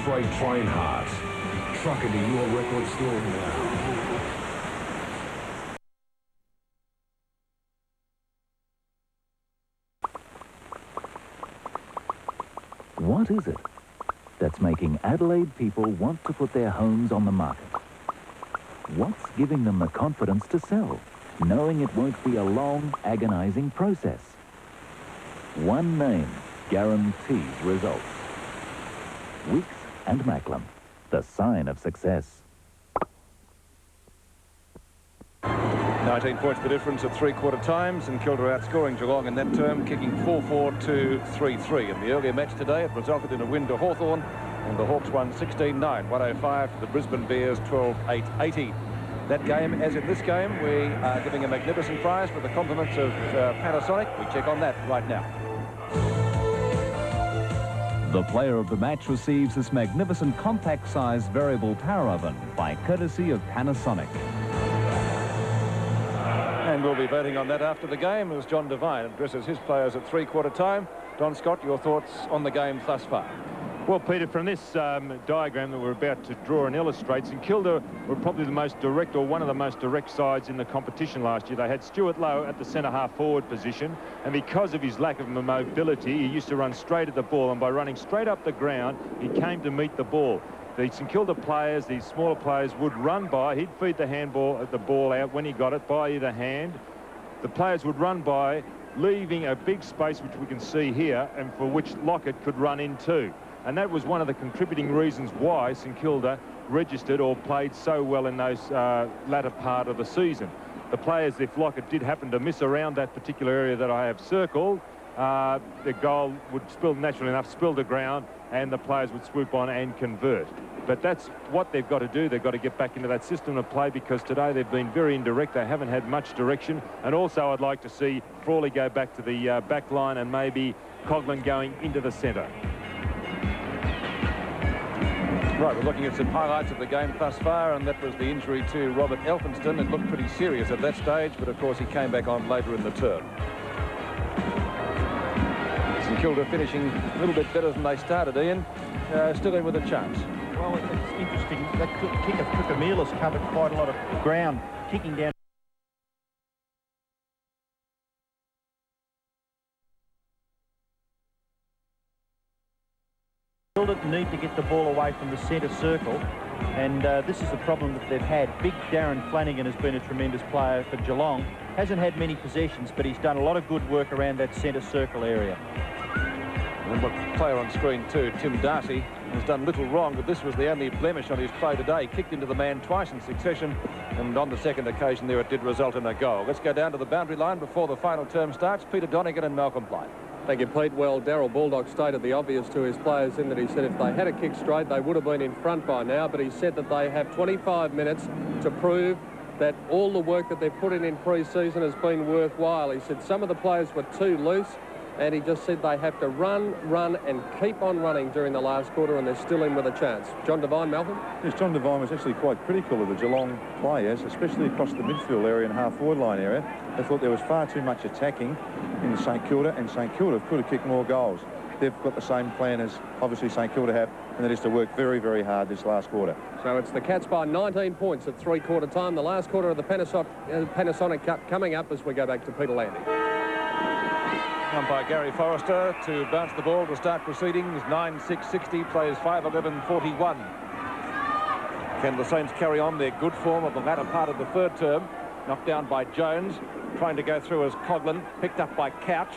[SPEAKER 23] Freight Train Heart. Truck into your record store now.
[SPEAKER 13] What is it that's making Adelaide people want to put their homes on the market? What's giving them the confidence to sell, knowing it won't be a long, agonizing process? One name guarantees results. Weeks and Macklem, the sign of success.
[SPEAKER 18] 19 points the difference at three-quarter times, and Kilda outscoring Geelong in that term, kicking 4-4 to 3-3. In the earlier match today, it resulted in a win to Hawthorn, and the Hawks won 16-9, 105 to the Brisbane Bears, 12-8, 80. That game, as in this game, we are giving a magnificent prize for the compliments of Panasonic. We check on that right now.
[SPEAKER 24] The player of the match receives this magnificent compact-sized variable power oven by courtesy of Panasonic.
[SPEAKER 18] And we'll be voting on that after the game as John Devine addresses his players at three-quarter time. Don Scott, your thoughts on the game thus far?
[SPEAKER 14] Well, Peter, from this diagram that we're about to draw and illustrate, St Kilda were probably the most direct, or one of the most direct sides in the competition last year. They had Stuart Lowe at the centre-half forward position, and because of his lack of mobility, he used to run straight at the ball, and by running straight up the ground, he came to meet the ball. The St Kilda players, these smaller players, would run by. He'd feed the ball out when he got it by either hand. The players would run by, leaving a big space, which we can see here, and for which Lockett could run into. And that was one of the contributing reasons why St Kilda registered or played so well in those latter part of the season. The players, if Lockett did happen to miss around that particular area that I have circled, the goal would naturally enough spill to ground, and the players would swoop on and convert. But that's what they've got to do. They've got to get back into that system of play, because today they've been very indirect. They haven't had much direction. And also I'd like to see Frawley go back to the back line, and maybe Coughlin going into the centre.
[SPEAKER 18] Right, we're looking at some highlights of the game thus far, and that was the injury to Robert Elphinston. It looked pretty serious at that stage, but of course he came back on later in the term. St Kilda finishing a little bit better than they started, Ian. Still in with a chance.
[SPEAKER 15] Well, it's interesting. That kick of Kukameela's covered quite a lot of ground, kicking down. Need to get the ball away from the centre circle, and this is the problem that they've had. Big Darren Flanagan has been a tremendous player for Geelong. Hasn't had many possessions, but he's done a lot of good work around that centre circle area.
[SPEAKER 18] And what player on screen too, Tim Darcy, has done little wrong, but this was the only blemish on his play today. Kicked into the man twice in succession, and on the second occasion there it did result in a goal. Let's go down to the boundary line before the final term starts. Peter Donegan and Malcolm Blythe.
[SPEAKER 21] Thank you, Pete. Well, Darryl Baldock stated the obvious to his players in that he said if they had a kick straight, they would have been in front by now, but he said that they have 25 minutes to prove that all the work that they've put in pre-season has been worthwhile. He said some of the players were too loose, and he just said they have to run, and keep on running during the last quarter, and they're still in with a chance. John Devine, Malcolm?
[SPEAKER 12] Yes, John Devine was actually quite critical of the Geelong players, especially across the midfield area and half-forward line area. They thought there was far too much attacking in the St Kilda, and St Kilda could have kicked more goals. They've got the same plan as obviously St Kilda have, and that is to work very, very hard this last quarter.
[SPEAKER 21] So it's the Cats by 19 points at three-quarter time. The last quarter of the Panasonic Cup coming up as we go back to Peter Landy.
[SPEAKER 18] Umpire Gary Forrester to bounce the ball to start proceedings. 9-6-60, plays 5-11-41. Can the Saints carry on their good form of the latter part of the third term? Knocked down by Jones, trying to go through as Coughlin, picked up by Couch.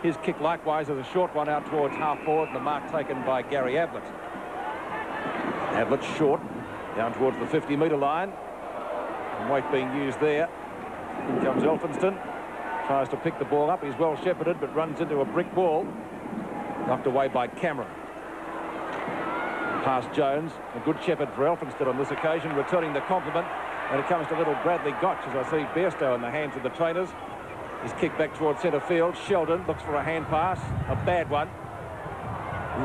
[SPEAKER 18] His kick likewise is a short one out towards half-forward, and the mark taken by Gary Ablett. Ablett short, down towards the 50-metre line. And weight being used there. In comes Elphinston. Tries to pick the ball up. He's well shepherded, but runs into a brick wall. Knocked away by Cameron. Past Jones. A good shepherd for Elphinston on this occasion, returning the compliment. And it comes to little Bradley Gotch, as I see Bairstow in the hands of the trainers. He's kicked back towards centre field. Sheldon looks for a hand pass. A bad one.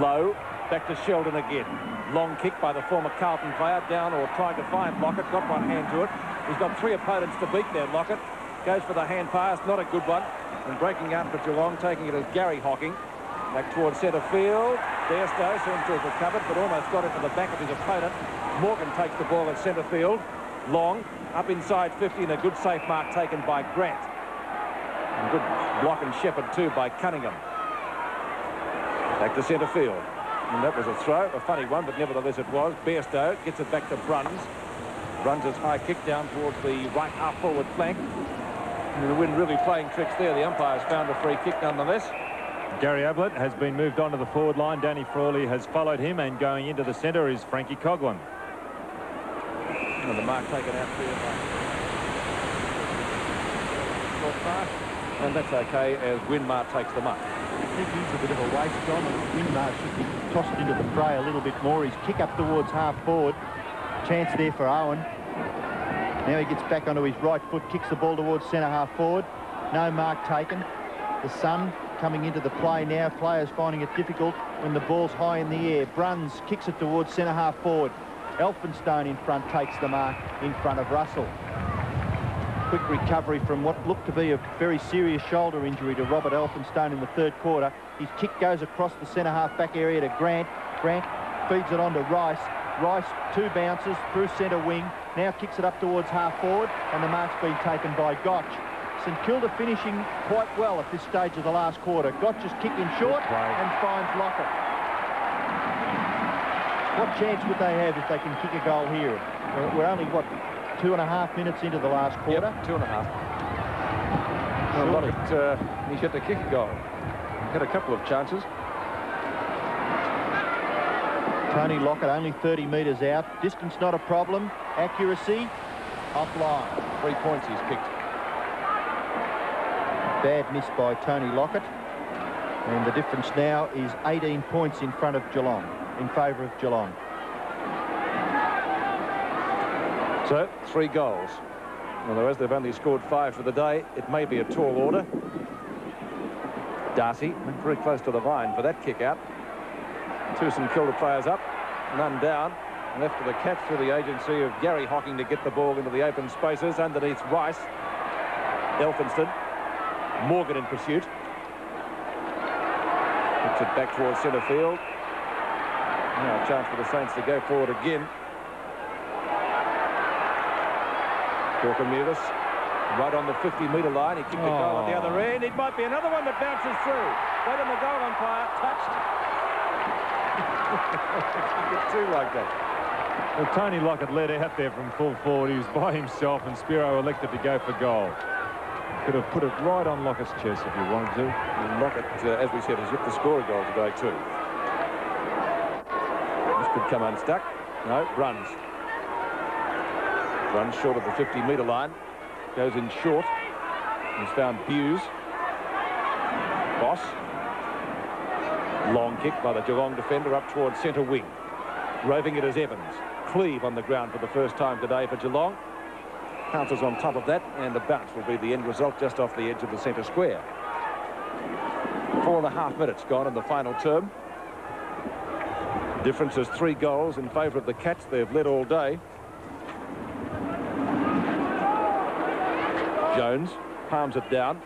[SPEAKER 18] Low. Back to Sheldon again. Long kick by the former Carlton player. Down or trying to find Lockett. Got one hand to it. He's got three opponents to beat there, Lockett. Goes for the hand pass. Not a good one. And breaking out for Geelong, taking it as Gary Hocking. Back towards centre field. Bairstow seems to have recovered, but almost got it to the back of his opponent. Morgan takes the ball at centre field. Long. Up inside 50, and a good safe mark taken by Grant. And good block and shepherd too by Cunningham. Back to centre field. And that was a throw, a funny one, but nevertheless it was. Bairstow gets it back to Bruns. Bruns' high kick down towards the right half-forward flank. And the wind really playing tricks there. The umpires found a free kick nonetheless.
[SPEAKER 14] Gary Ablett has been moved on to the forward line. Danny Frawley has followed him, and going into the centre is Frankie Coughlin.
[SPEAKER 18] And the mark taken out there by and that's okay as Winmar takes them up.
[SPEAKER 15] I think he's a bit of a waste, John, and Winmar should be tossed into the fray a little bit more. His kick up towards half-forward. Chance there for Owen. Now he gets back onto his right foot, kicks the ball towards centre half-forward. No mark taken. The sun coming into the play now. Players finding it difficult when the ball's high in the air. Bruns kicks it towards centre half-forward. Elphinstone in front takes the mark in front of Russell. Quick recovery from what looked to be a very serious shoulder injury to Robert Elphinstone in the third quarter. His kick goes across the centre half-back area to Grant. Grant feeds it on to Rice. Rice, two bounces through centre wing. Now kicks it up towards half-forward, and the mark's been taken by Gotch. St Kilda finishing quite well at this stage of the last quarter. Gotch's kick in short and finds Lockett. What chance would they have if they can kick a goal here? We're only, what, 2.5 minutes into the last quarter?
[SPEAKER 18] Yep, 2.5. Well, Lockett, he's yet to kick a goal. Had a couple of chances.
[SPEAKER 15] Tony Lockett only 30 metres out. Distance not a problem. Accuracy, offline.
[SPEAKER 18] 3 points he's kicked.
[SPEAKER 15] Bad miss by Tony Lockett. And the difference now is 18 points in front of Geelong, in favour of Geelong.
[SPEAKER 18] So, 3 goals. Although as they've only scored 5 for the day, it may be a tall order. Darcy went very close to the line for that kick out. 2 St Kilda players up, none down. Left to the catch through the agency of Gary Hocking to get the ball into the open spaces. Underneath Rice. Elphinston. Morgan in pursuit. Puts it back towards centre field. Now a chance for the Saints to go forward again. Korkomulis right on the 50-metre line. He kicked a goal at the other end. It might be another one that bounces through. Right on the goal umpire, touched. You get two like that.
[SPEAKER 14] Well, Tony Lockett led out there from full forward. He was by himself, and Spiro elected to go for goal. Could have put it right on Lockett's chest if he wanted to.
[SPEAKER 18] And Lockett, as we said, has yet to score a goal today too. This could come unstuck. No, runs. Runs short of the 50-metre line. Goes in short. He's found Buse. Boss. Long kick by the Geelong defender up towards centre wing. Roving it as Evans. Cleave on the ground for the first time today for Geelong. Pounces on top of that, and the bounce will be the end result just off the edge of the centre square. 4.5 minutes gone in the final term. Difference is 3 goals in favour of the Cats. They've led all day. Jones palms it down.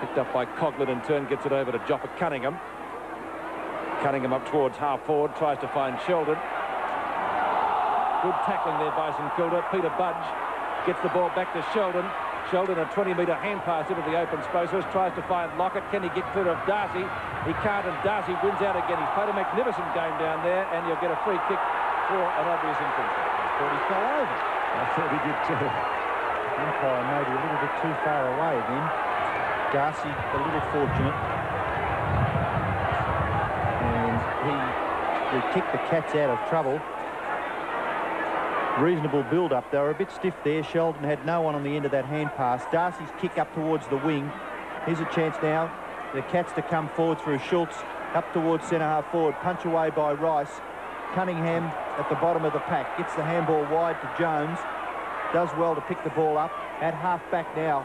[SPEAKER 18] Picked up by Coughlin, in turn gets it over to Joppa Cunningham. Cunningham up towards half forward, tries to find Sheldon. Good tackling there by St Kilda. Peter Budge gets the ball back to Sheldon. Sheldon, a 20-metre hand pass into the open spaces, tries to find Lockett. Can he get clear of Darcy? He can't, and Darcy wins out again. He's played a magnificent game down there, and you'll get a free kick for an obvious infringement. I thought he fell over.
[SPEAKER 15] I thought he did too. Umpire maybe a little bit too far away then. Darcy a little fortunate. And he kicked the Cats out of trouble. Reasonable build-up. They were a bit stiff there. Sheldon had no one on the end of that hand pass. Darcy's kick up towards the wing. Here's a chance now. The Cats to come forward through Schultz. Up towards centre-half forward. Punch away by Rice. Cunningham at the bottom of the pack. Gets the handball wide to Jones. Does well to pick the ball up. At half-back now.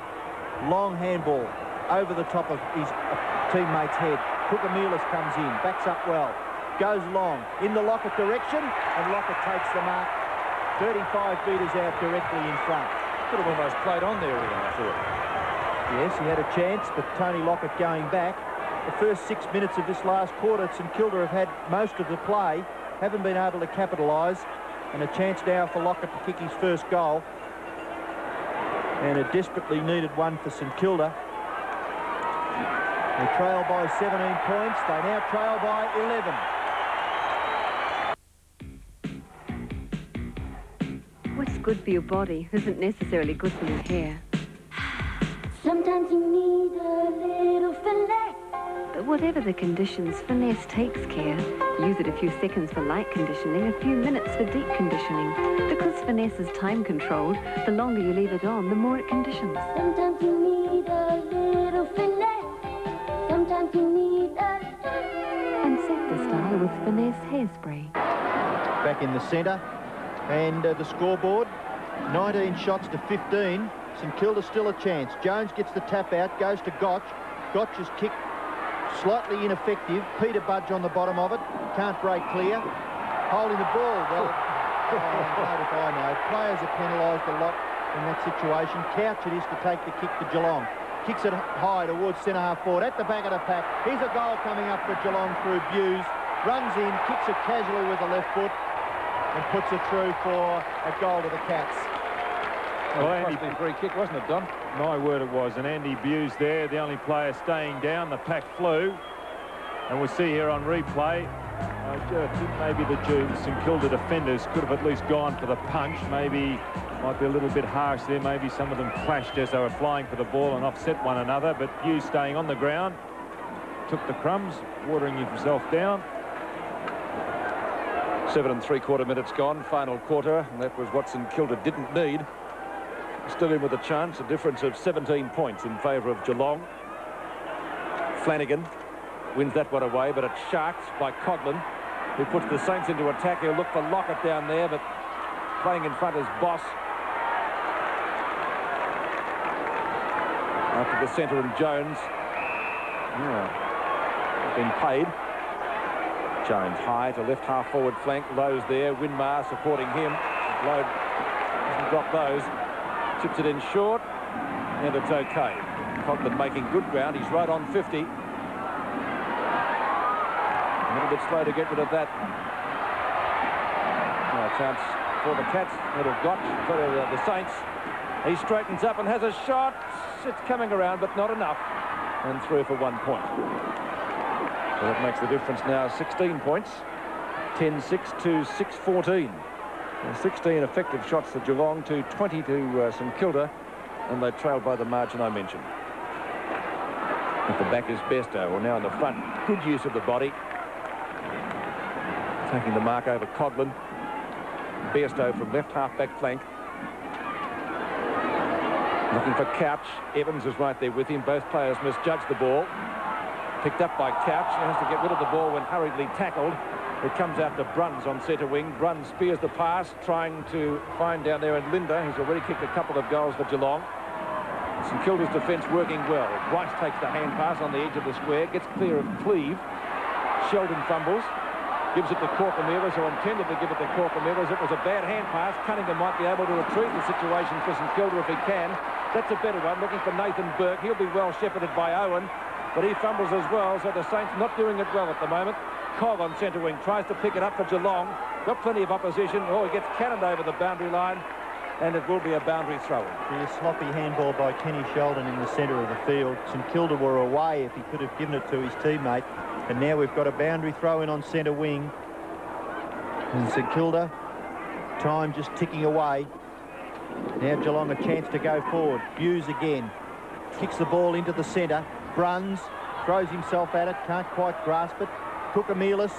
[SPEAKER 15] Long handball over the top of his teammate's head. Kukamelis comes in. Backs up well. Goes long. In the Lockett direction. And Lockett takes the mark. 35 metres out directly in front.
[SPEAKER 18] Could have almost played on there again, I thought.
[SPEAKER 15] Yes, he had a chance, but Tony Lockett going back. The first 6 minutes of this last quarter, St Kilda have had most of the play, haven't been able to capitalise, and a chance now for Lockett to kick his first goal. And a desperately needed one for St Kilda. They trail by 17 points. They now trail by 11.
[SPEAKER 3] What's good for your body isn't necessarily good for your hair.
[SPEAKER 2] Sometimes you need a little finesse.
[SPEAKER 3] But whatever the conditions, Finesse takes care. Use it a few seconds for light conditioning, a few minutes for deep conditioning. Because Finesse is time controlled, the longer you leave it on, the more it conditions.
[SPEAKER 2] Sometimes you need a little finesse. Sometimes you need a...
[SPEAKER 3] And set the style with Finesse hairspray.
[SPEAKER 15] Back in the centre. And the scoreboard, 19 shots to 15. St Kilda still a chance. Jones gets the tap out, goes to Gotch. Gotch's kick slightly ineffective. Peter Budge on the bottom of it. Can't break clear. Holding the ball. Well, if I know. Players are penalised a lot in that situation. Couch it is to take the kick to Geelong. Kicks it high towards centre-half forward. At the back of the pack. Here's a goal coming up for Geelong through Buse. Runs in, kicks it casually with the left foot. And puts it through for a goal to the Cats.
[SPEAKER 14] Well, Andy, free kick, wasn't it, Don? My word it was. And Andy Buse there, the only player staying down. The pack flew. And we'll see here on replay. I think maybe the St Kilda defenders could have at least gone for the punch. Maybe might be a little bit harsh there. Maybe some of them clashed as they were flying for the ball and offset one another. But Buse staying on the ground. Took the crumbs, watering himself down.
[SPEAKER 18] 7 3/4 minutes gone, final quarter, and that was what St Kilda didn't need. Still in with a chance, a difference of 17 points in favour of Geelong. Flanagan wins that one away, but it's sharked by Coughlin, who puts the Saints into attack. He'll look for Lockett down there, but playing in front is Boss. After the centre and Jones. Been paid. Jones high to left half forward flank. Lowe's there. Winmar supporting him. Lowe doesn't drop those. Chips it in short. And it's okay. Coughlin making good ground. He's right on 50. A little bit slow to get rid of that. A chance for the Cats. Head of Gotch for the Saints. He straightens up and has a shot. It's coming around, but not enough. And through for 1 point. So that makes the difference now 16 points. 10-6 to 6-14. 16 effective shots to Geelong to 20 to St Kilda, and they trailed by the margin I mentioned. At the back is Besto, or now in the front. Good use of the body. Taking the mark over Coghlan. Besto from left half-back flank. Looking for Couch. Evans is right there with him. Both players misjudged the ball. Picked up by Couch. He has to get rid of the ball when hurriedly tackled. It comes out to Bruns on centre wing. Bruns spears the pass, trying to find down there in Linda. He's already kicked a couple of goals for Geelong. St Kilda's defence working well. Rice takes the hand pass on the edge of the square, gets clear of Cleve. Sheldon fumbles, gives it to Corcomelis, who intended to give it to Corcomelis. It was a bad hand pass. Cunningham might be able to retrieve the situation for St Kilda if he can. That's a better one, looking for Nathan Burke. He'll be well shepherded by Owen, but he fumbles as well, so the Saints not doing it well at the moment. Cog on centre wing tries to pick it up for Geelong. Got plenty of opposition. Oh, he gets cannoned over the boundary line, and it will be a boundary throw-in.
[SPEAKER 15] A sloppy handball by Kenny Sheldon in the centre of the field. St Kilda were away if he could have given it to his teammate. And now we've got a boundary throw-in on centre wing. And St Kilda, time just ticking away. Now Geelong a chance to go forward. Hughes again. Kicks the ball into the centre. Bruns throws himself at it. Can't quite grasp it. Corcomelis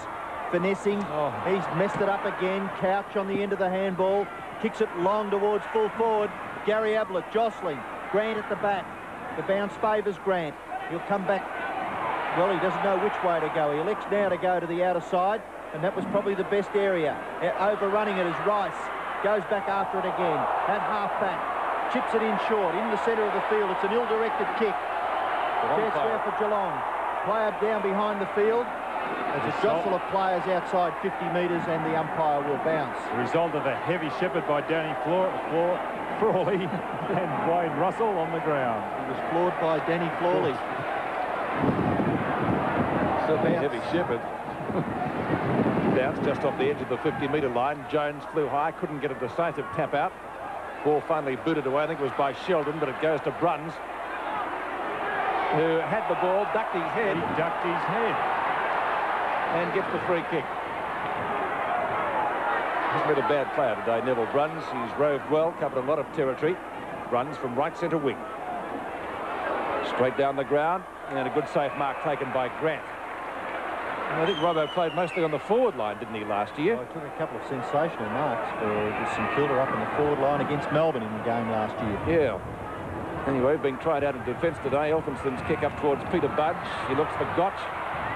[SPEAKER 15] finessing. Oh. He's messed it up again. Couch on the end of the handball. Kicks it long towards full forward. Gary Ablett jostling. Grant at the back. The bounce favours Grant. He'll come back. Well, he doesn't know which way to go. He elects now to go to the outer side, and that was probably the best area. Overrunning it is Rice. Goes back after it again. At half-back. Chips it in short. In the centre of the field. It's an ill-directed kick. Chance there for Geelong. Player down behind the field. There's a jostle of players outside 50 metres, and the umpire will bounce.
[SPEAKER 14] The result of a heavy shepherd by Danny Frawley and Wayne Russell on the ground.
[SPEAKER 15] He was floored by Danny Frawley.
[SPEAKER 18] Certainly a heavy shepherd. Bounced just off the edge of the 50-metre line. Jones flew high, couldn't get a decisive tap out. Ball finally booted away. I think it was by Sheldon, but it goes to Bruns, who had the ball, ducked his head.
[SPEAKER 14] He ducked his head.
[SPEAKER 18] And gets the free kick. He's been a bad player today, Neville Bruns. He's roved well, covered a lot of territory. Bruns from right centre wing. Straight down the ground, and a good safe mark taken by Grant. And I think Robbo played mostly on the forward line, didn't he, last year?
[SPEAKER 15] Well, he took a couple of sensational marks for St Kilda up in the forward line against Melbourne in the game last year.
[SPEAKER 18] Yeah. Anyway, being tried out in defence today. Elphinston's kick up towards Peter Budge. He looks for Gotch.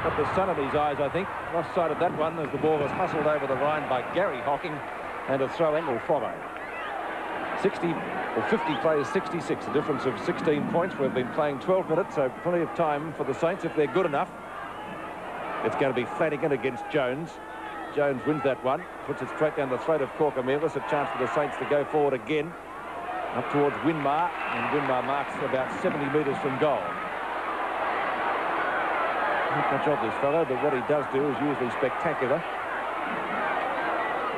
[SPEAKER 18] Got the sun in his eyes, I think. Lost sight of that one as the ball was hustled over the line by Gary Hocking, and a throw-in will follow. 60 or 50 plays 66, a difference of 16 points. We've been playing 12 minutes, so plenty of time for the Saints if they're good enough. It's going to be Flanagan against Jones. Jones wins that one, puts it straight down the throat of Corcomelis. A chance for the Saints to go forward again, up towards Winmar, and Winmar marks about 70 metres from goal. Not much of this fellow, but what he does do is usually spectacular.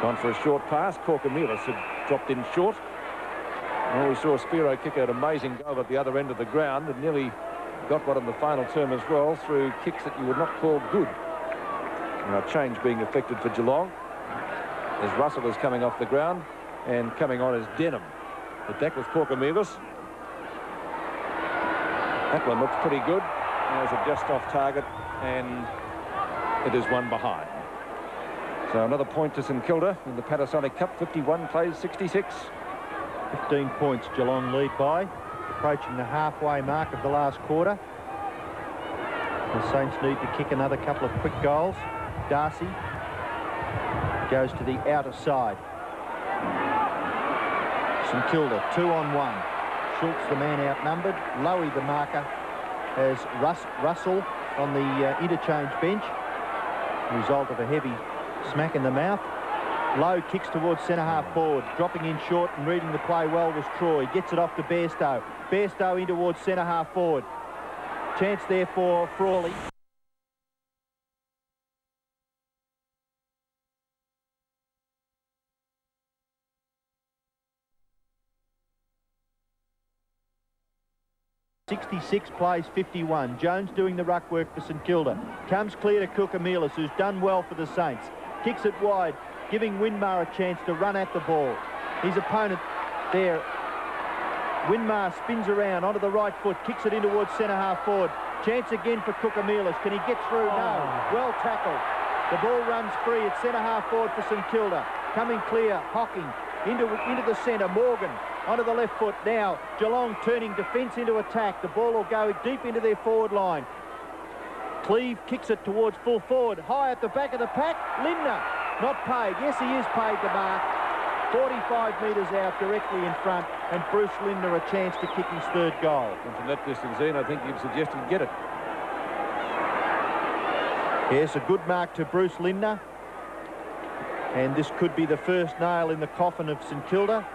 [SPEAKER 18] Gone for a short pass. Corcomelis had dropped in short. Well, we saw Spiro kick an amazing goal at the other end of the ground, and nearly got one in the final term as well through kicks that you would not call good. Now, change being affected for Geelong as Russell is coming off the ground, and coming on is Denham. The deck with Corcomelis. That one looks pretty good. There's a just off target, and it is one behind. So another point to St Kilda in the Panasonic Cup. 51 plays 66.
[SPEAKER 15] 15 points Geelong lead by, approaching the halfway mark of the last quarter. The Saints need to kick another couple of quick goals. Darcy goes to the outer side. St Kilda 2-on-1. Schultz the man outnumbered. Lowy the marker as Russell on the interchange bench. Result of a heavy smack in the mouth. Lowe kicks towards centre-half forward. Dropping in short and reading the play well was Troy. Gets it off to Bairstow. Bairstow in towards centre-half forward. Chance there for Frawley. .66 plays 51. Jones doing the ruck work for St Kilda. Comes clear to Corcomelis, who's done well for the Saints. kicks it wide, giving Winmar a chance to run at the ball. His opponent there, Winmar, spins around onto the right foot, kicks it in towards centre-half forward. Chance again for Koukoumelis. Can he get through? No. Well tackled. The ball runs free at centre-half forward for St Kilda. Coming clear, Hocking into the centre. Morgan onto the left foot now. Geelong turning defence into attack. The ball will go deep into their forward line. Cleve kicks it towards full forward. High at the back of the pack. Lindner, not paid. Yes, he is paid the mark. 45 metres out, directly in front, and Bruce Lindner a chance to kick his third goal.
[SPEAKER 18] And from that distance in, I think you'd suggest he'd get it.
[SPEAKER 15] Yes, a good mark to Bruce Lindner. And this could be the first nail in the coffin of St Kilda.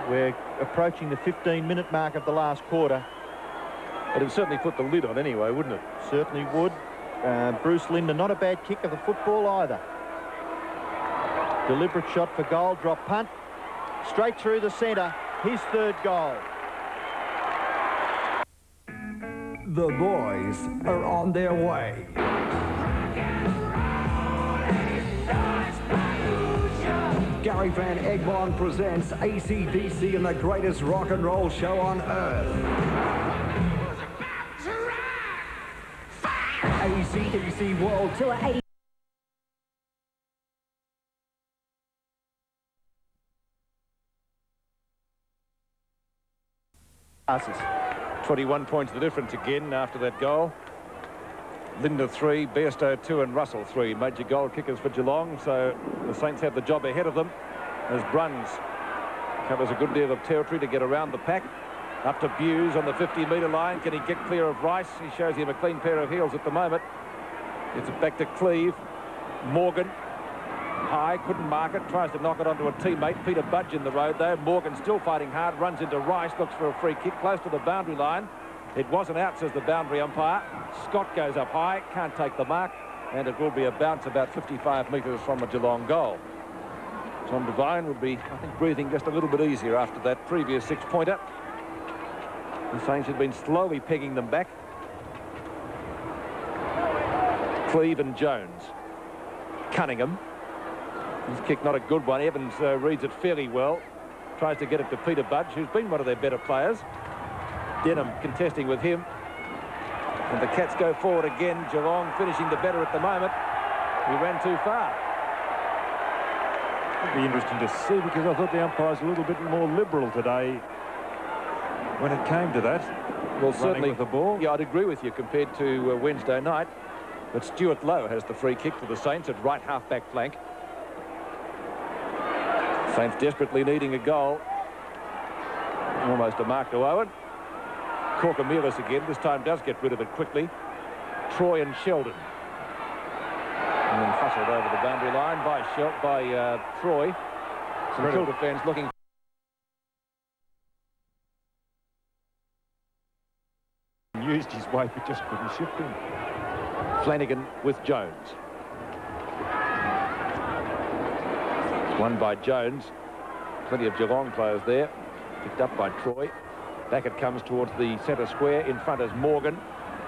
[SPEAKER 15] We're approaching the 15-minute mark of the last quarter.
[SPEAKER 18] It'd certainly put the lid on anyway, wouldn't it?
[SPEAKER 15] Certainly would. Bruce Lindner, not a bad kick of the football either. Deliberate shot for goal, drop punt. Straight through the centre, his third goal.
[SPEAKER 4] The boys are on their way. Gary Van Egmond presents AC/DC and the greatest rock and roll show on earth. AC/DC World Tour 8.
[SPEAKER 15] Passes.
[SPEAKER 18] 21 points the difference again after that goal. Lindner 3, Bairstow 2 and Russell 3. Major goal kickers for Geelong, so the Saints have the job ahead of them as Bruns covers a good deal of territory to get around the pack. Up to Buse on the 50-metre line. Can he get clear of Rice? He shows him a clean pair of heels at the moment. It's back to Cleve. Morgan. High, couldn't mark it. Tries to knock it onto a teammate. Peter Budge in the road, though. Morgan still fighting hard. Runs into Rice. Looks for a free kick close to the boundary line. It wasn't out, says the boundary umpire. Scott goes up high. Can't take the mark. And it will be a bounce about 55 metres from a Geelong goal. Tom Devine would be, I think, breathing just a little bit easier after that previous six-pointer. The Saints had been slowly pegging them back. Cleve and Jones. Cunningham. His kick not a good one. Evans reads it fairly well. Tries to get it to Peter Budge, who's been one of their better players. Denham contesting with him. And the Cats go forward again. Geelong finishing the better at the moment. He ran too far.
[SPEAKER 14] It'll be interesting to see, because I thought the umpires were a little bit more liberal today when it came to that.
[SPEAKER 18] Well, certainly
[SPEAKER 14] with the ball.
[SPEAKER 18] Yeah, I'd agree with you compared to Wednesday night. But Stuart Lowe has the free kick for the Saints at right half-back flank. Saints desperately needing a goal. Almost a mark to Owen. Koukoumelis again. This time does get rid of it quickly. Troy and Sheldon. And then hustled over the boundary line by Troy. Some Kilda fans looking.
[SPEAKER 14] Used his weight, but just couldn't shift him.
[SPEAKER 18] Flanagan with Jones. Won by Jones. Plenty of Geelong players there. Picked up by Troy. Back it comes towards the centre square. In front is Morgan.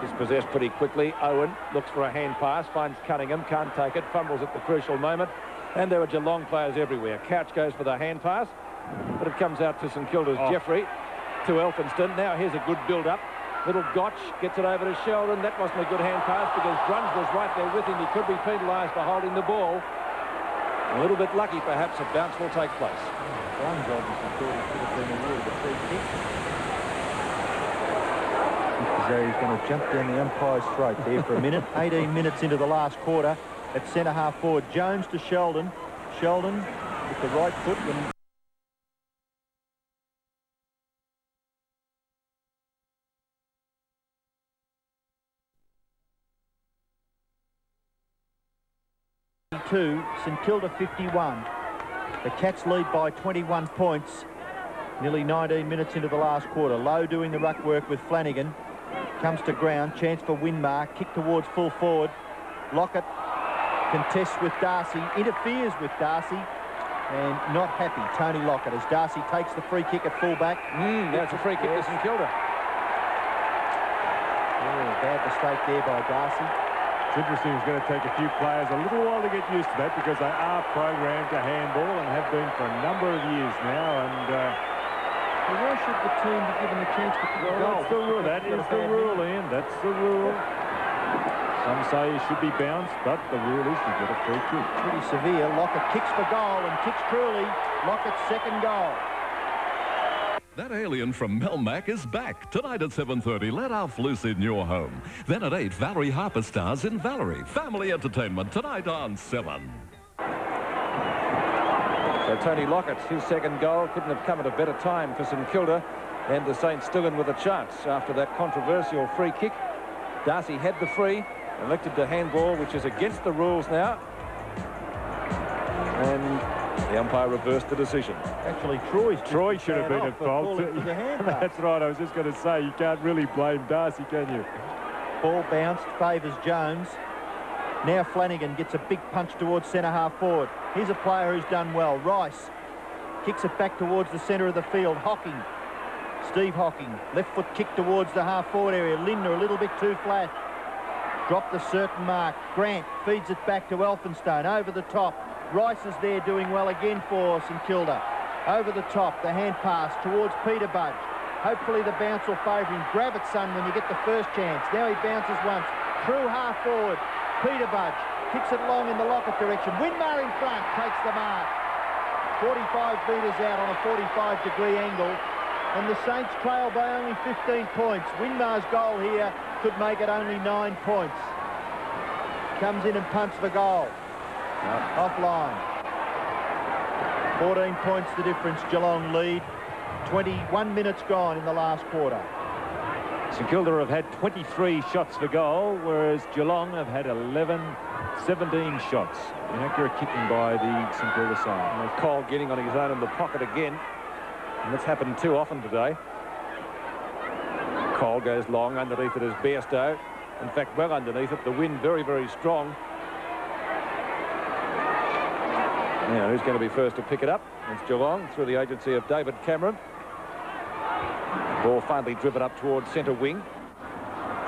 [SPEAKER 18] Is possessed pretty quickly. Owen looks for a hand pass. Finds Cunningham. Can't take it. Fumbles at the crucial moment. And there are Geelong players everywhere. Couch goes for the hand pass. But it comes out to St Kilda's Jeffrey. To Elphinston. Now here's a good build-up. Little Gotch gets it over to Sheldon. That wasn't a good hand pass because Bruns was right there with him. He could be penalised for holding the ball. A little bit lucky, perhaps. A bounce will take place.
[SPEAKER 15] Bruns obviously thought he should have been awarded a free kick. As though he's going to jump down the umpire's throat there for a minute. 18 minutes into the last quarter. At centre half forward, Jones to Sheldon. Sheldon with the right foot when... St Kilda 51. The Cats lead by 21 points. Nearly 19 minutes into the last quarter. Lowe doing the ruck work with Flanagan. Comes to ground. Chance for Winmar. Kick towards full forward. Lockett contests with Darcy. Interferes with Darcy. And not happy, Tony Lockett, as Darcy takes the free kick at full-back.
[SPEAKER 18] That's a free kick to St Kilda.
[SPEAKER 15] Bad mistake there by Darcy.
[SPEAKER 14] It's interesting. It's going to take a few players a little while to get used to that because they are programmed to handball and have been for a number of years now. And
[SPEAKER 15] why should the team be given a chance to kick a goal?
[SPEAKER 14] That's the rule. That is the rule, Ian. That's the rule. Some say it should be bounced, but the rule is you get a free kick.
[SPEAKER 15] Pretty severe. Lockett kicks for goal and kicks truly. Lockett's second goal.
[SPEAKER 19] That alien from Melmac is back. Tonight at 7:30, let off loose in your home. Then at 8, Valerie Harper stars in Valerie. Family entertainment tonight on 7.
[SPEAKER 18] So Tony Lockett, his second goal, couldn't have come at a better time for St Kilda, and the Saints still in with a chance after that controversial free kick. Darcy had the free, elected to handball, which is against the rules now, and the umpire reversed the decision.
[SPEAKER 15] Actually,
[SPEAKER 14] Troy should have been at fault. That's right. I was just going to say, you can't really blame Darcy, can you?
[SPEAKER 15] Ball bounced, favours Jones. Now Flanagan gets a big punch towards centre-half forward. Here's a player who's done well. Rice kicks it back towards the centre of the field. Hocking. Steve Hocking. Left foot kick towards the half-forward area. Lindner a little bit too flat. Dropped a certain mark. Grant feeds it back to Elphinstone. Over the top. Rice is there doing well again for St Kilda. Over the top. The hand pass towards Peter Budge. Hopefully the bounce will favour him. Grab it, son, when you get the first chance. Now he bounces once. Through half-forward. Peter Budge kicks it long in the Lockett direction. Winmar in front takes the mark. 45 metres out on a 45-degree angle. And the Saints trail by only 15 points. Winmar's goal here could make it only 9 points. Comes in and punts for goal. Offline. 14 points the difference. Geelong lead. 21 minutes gone in the last quarter.
[SPEAKER 14] St Kilda have had 23 shots for goal, whereas Geelong have had 17 shots. Inaccurate kicking by the St Kilda side.
[SPEAKER 18] And Cole getting on his own in the pocket again. And that's happened too often today. Cole goes long. Underneath it is Bairstow. In fact, well underneath it. The wind very, very strong. Now, who's going to be first to pick it up? It's Geelong through the agency of David Cameron. Ball finally driven up towards centre wing.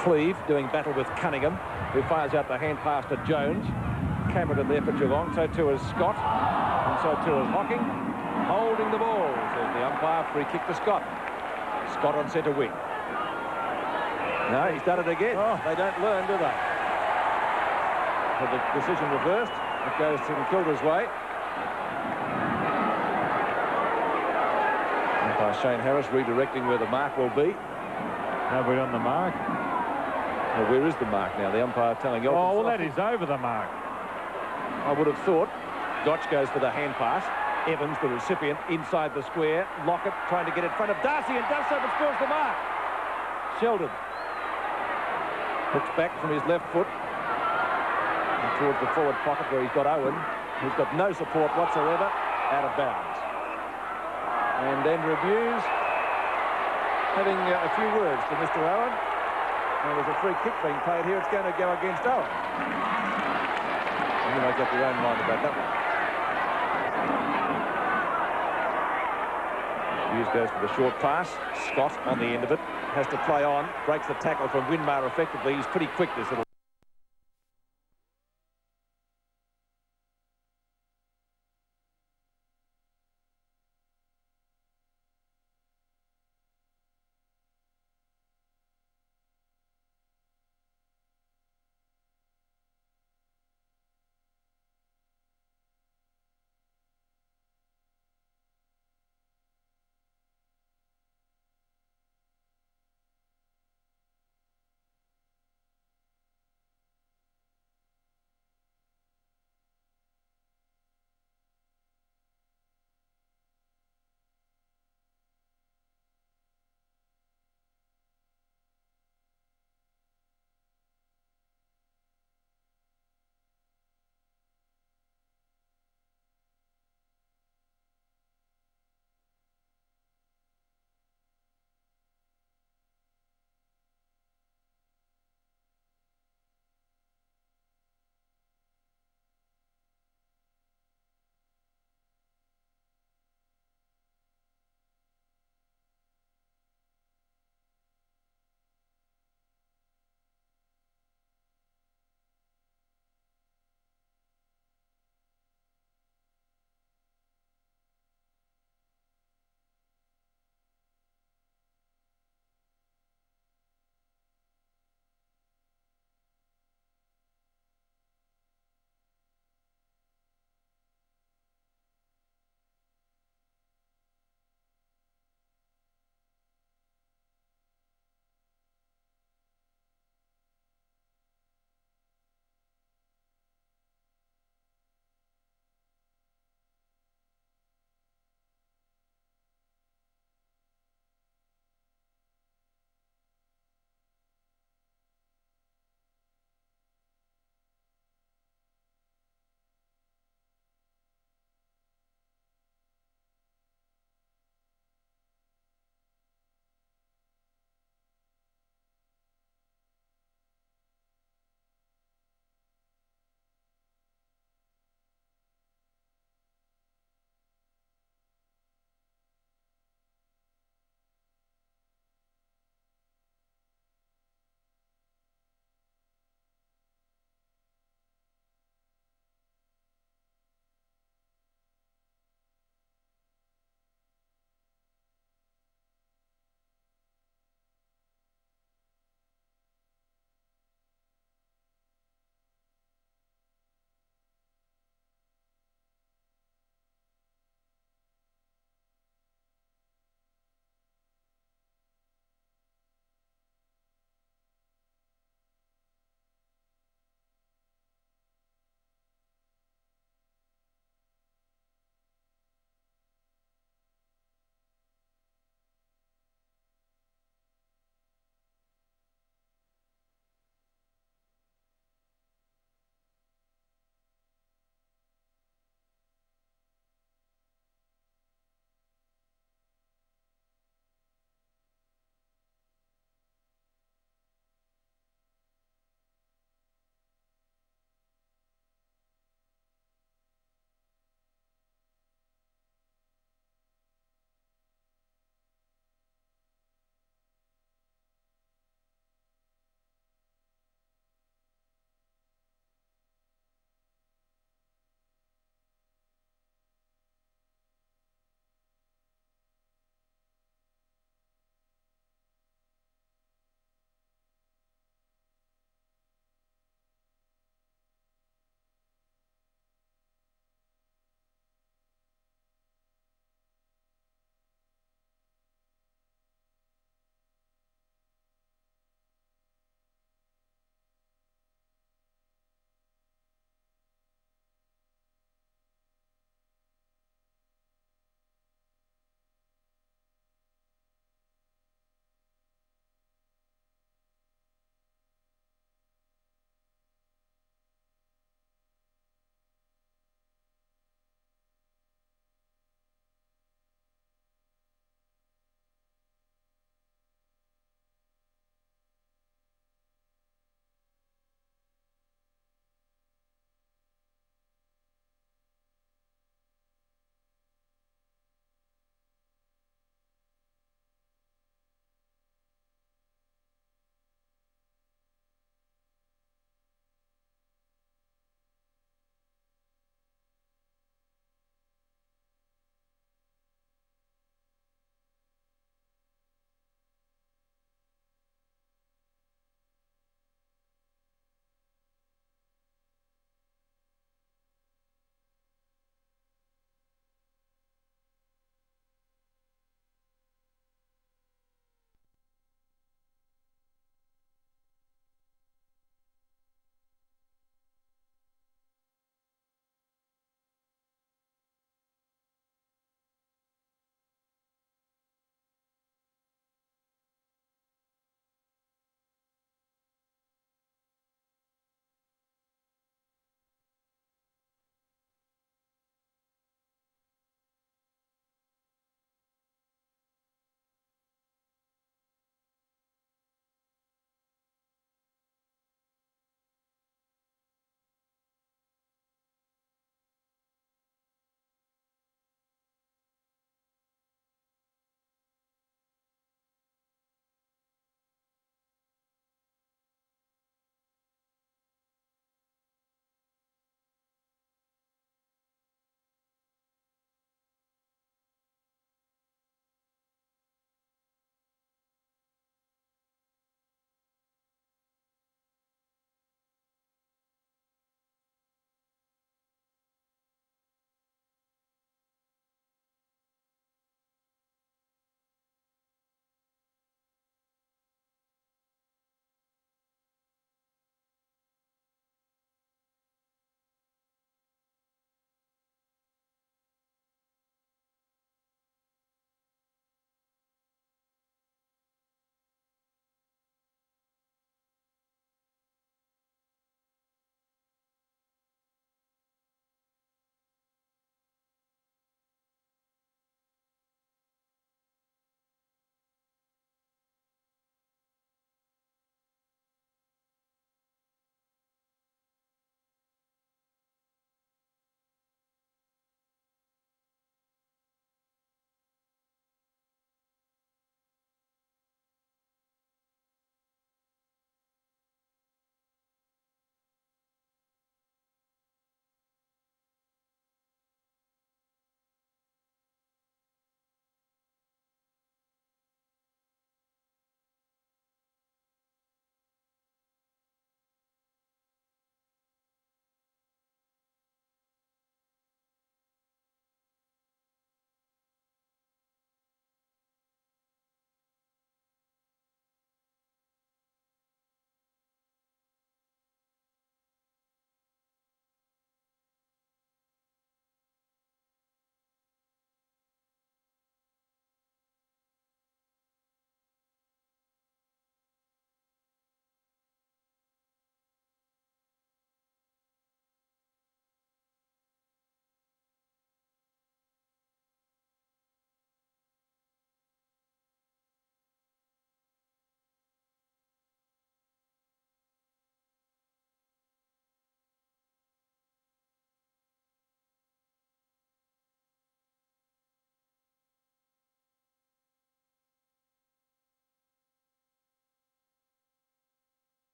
[SPEAKER 18] Cleve doing battle with Cunningham, who fires out the hand pass to Jones. Cameron in there for Geelong. So too is Scott. And so too is Hocking. Holding the ball, says the umpire. Free kick to Scott. Scott on centre wing. No, he's done it again. They don't learn, do they? So the decision reversed. It goes to St Kilda's way. Umpire Shane Harris redirecting where the mark will be.
[SPEAKER 14] Nobody on the mark.
[SPEAKER 18] Well, where is the mark now? The umpire telling you.
[SPEAKER 14] Oh, well, that is over the mark.
[SPEAKER 18] I would have thought. Gotch goes for the hand pass. Evans, the recipient, inside the square. Lockett trying to get in front of Darcy and does so, but scores the mark. Sheldon hooks back from his left foot and towards the forward pocket where he's got Owen, who's got no support whatsoever, out of bounds. And then reviews having a few words to Mr. Owen. And there's a free kick being played here. It's going to go against Owen. You might get your own mind about that one. Hughes goes for the short pass. Scott on the end of it. Has to play on. Breaks the tackle from Winmar effectively. He's pretty quick, this little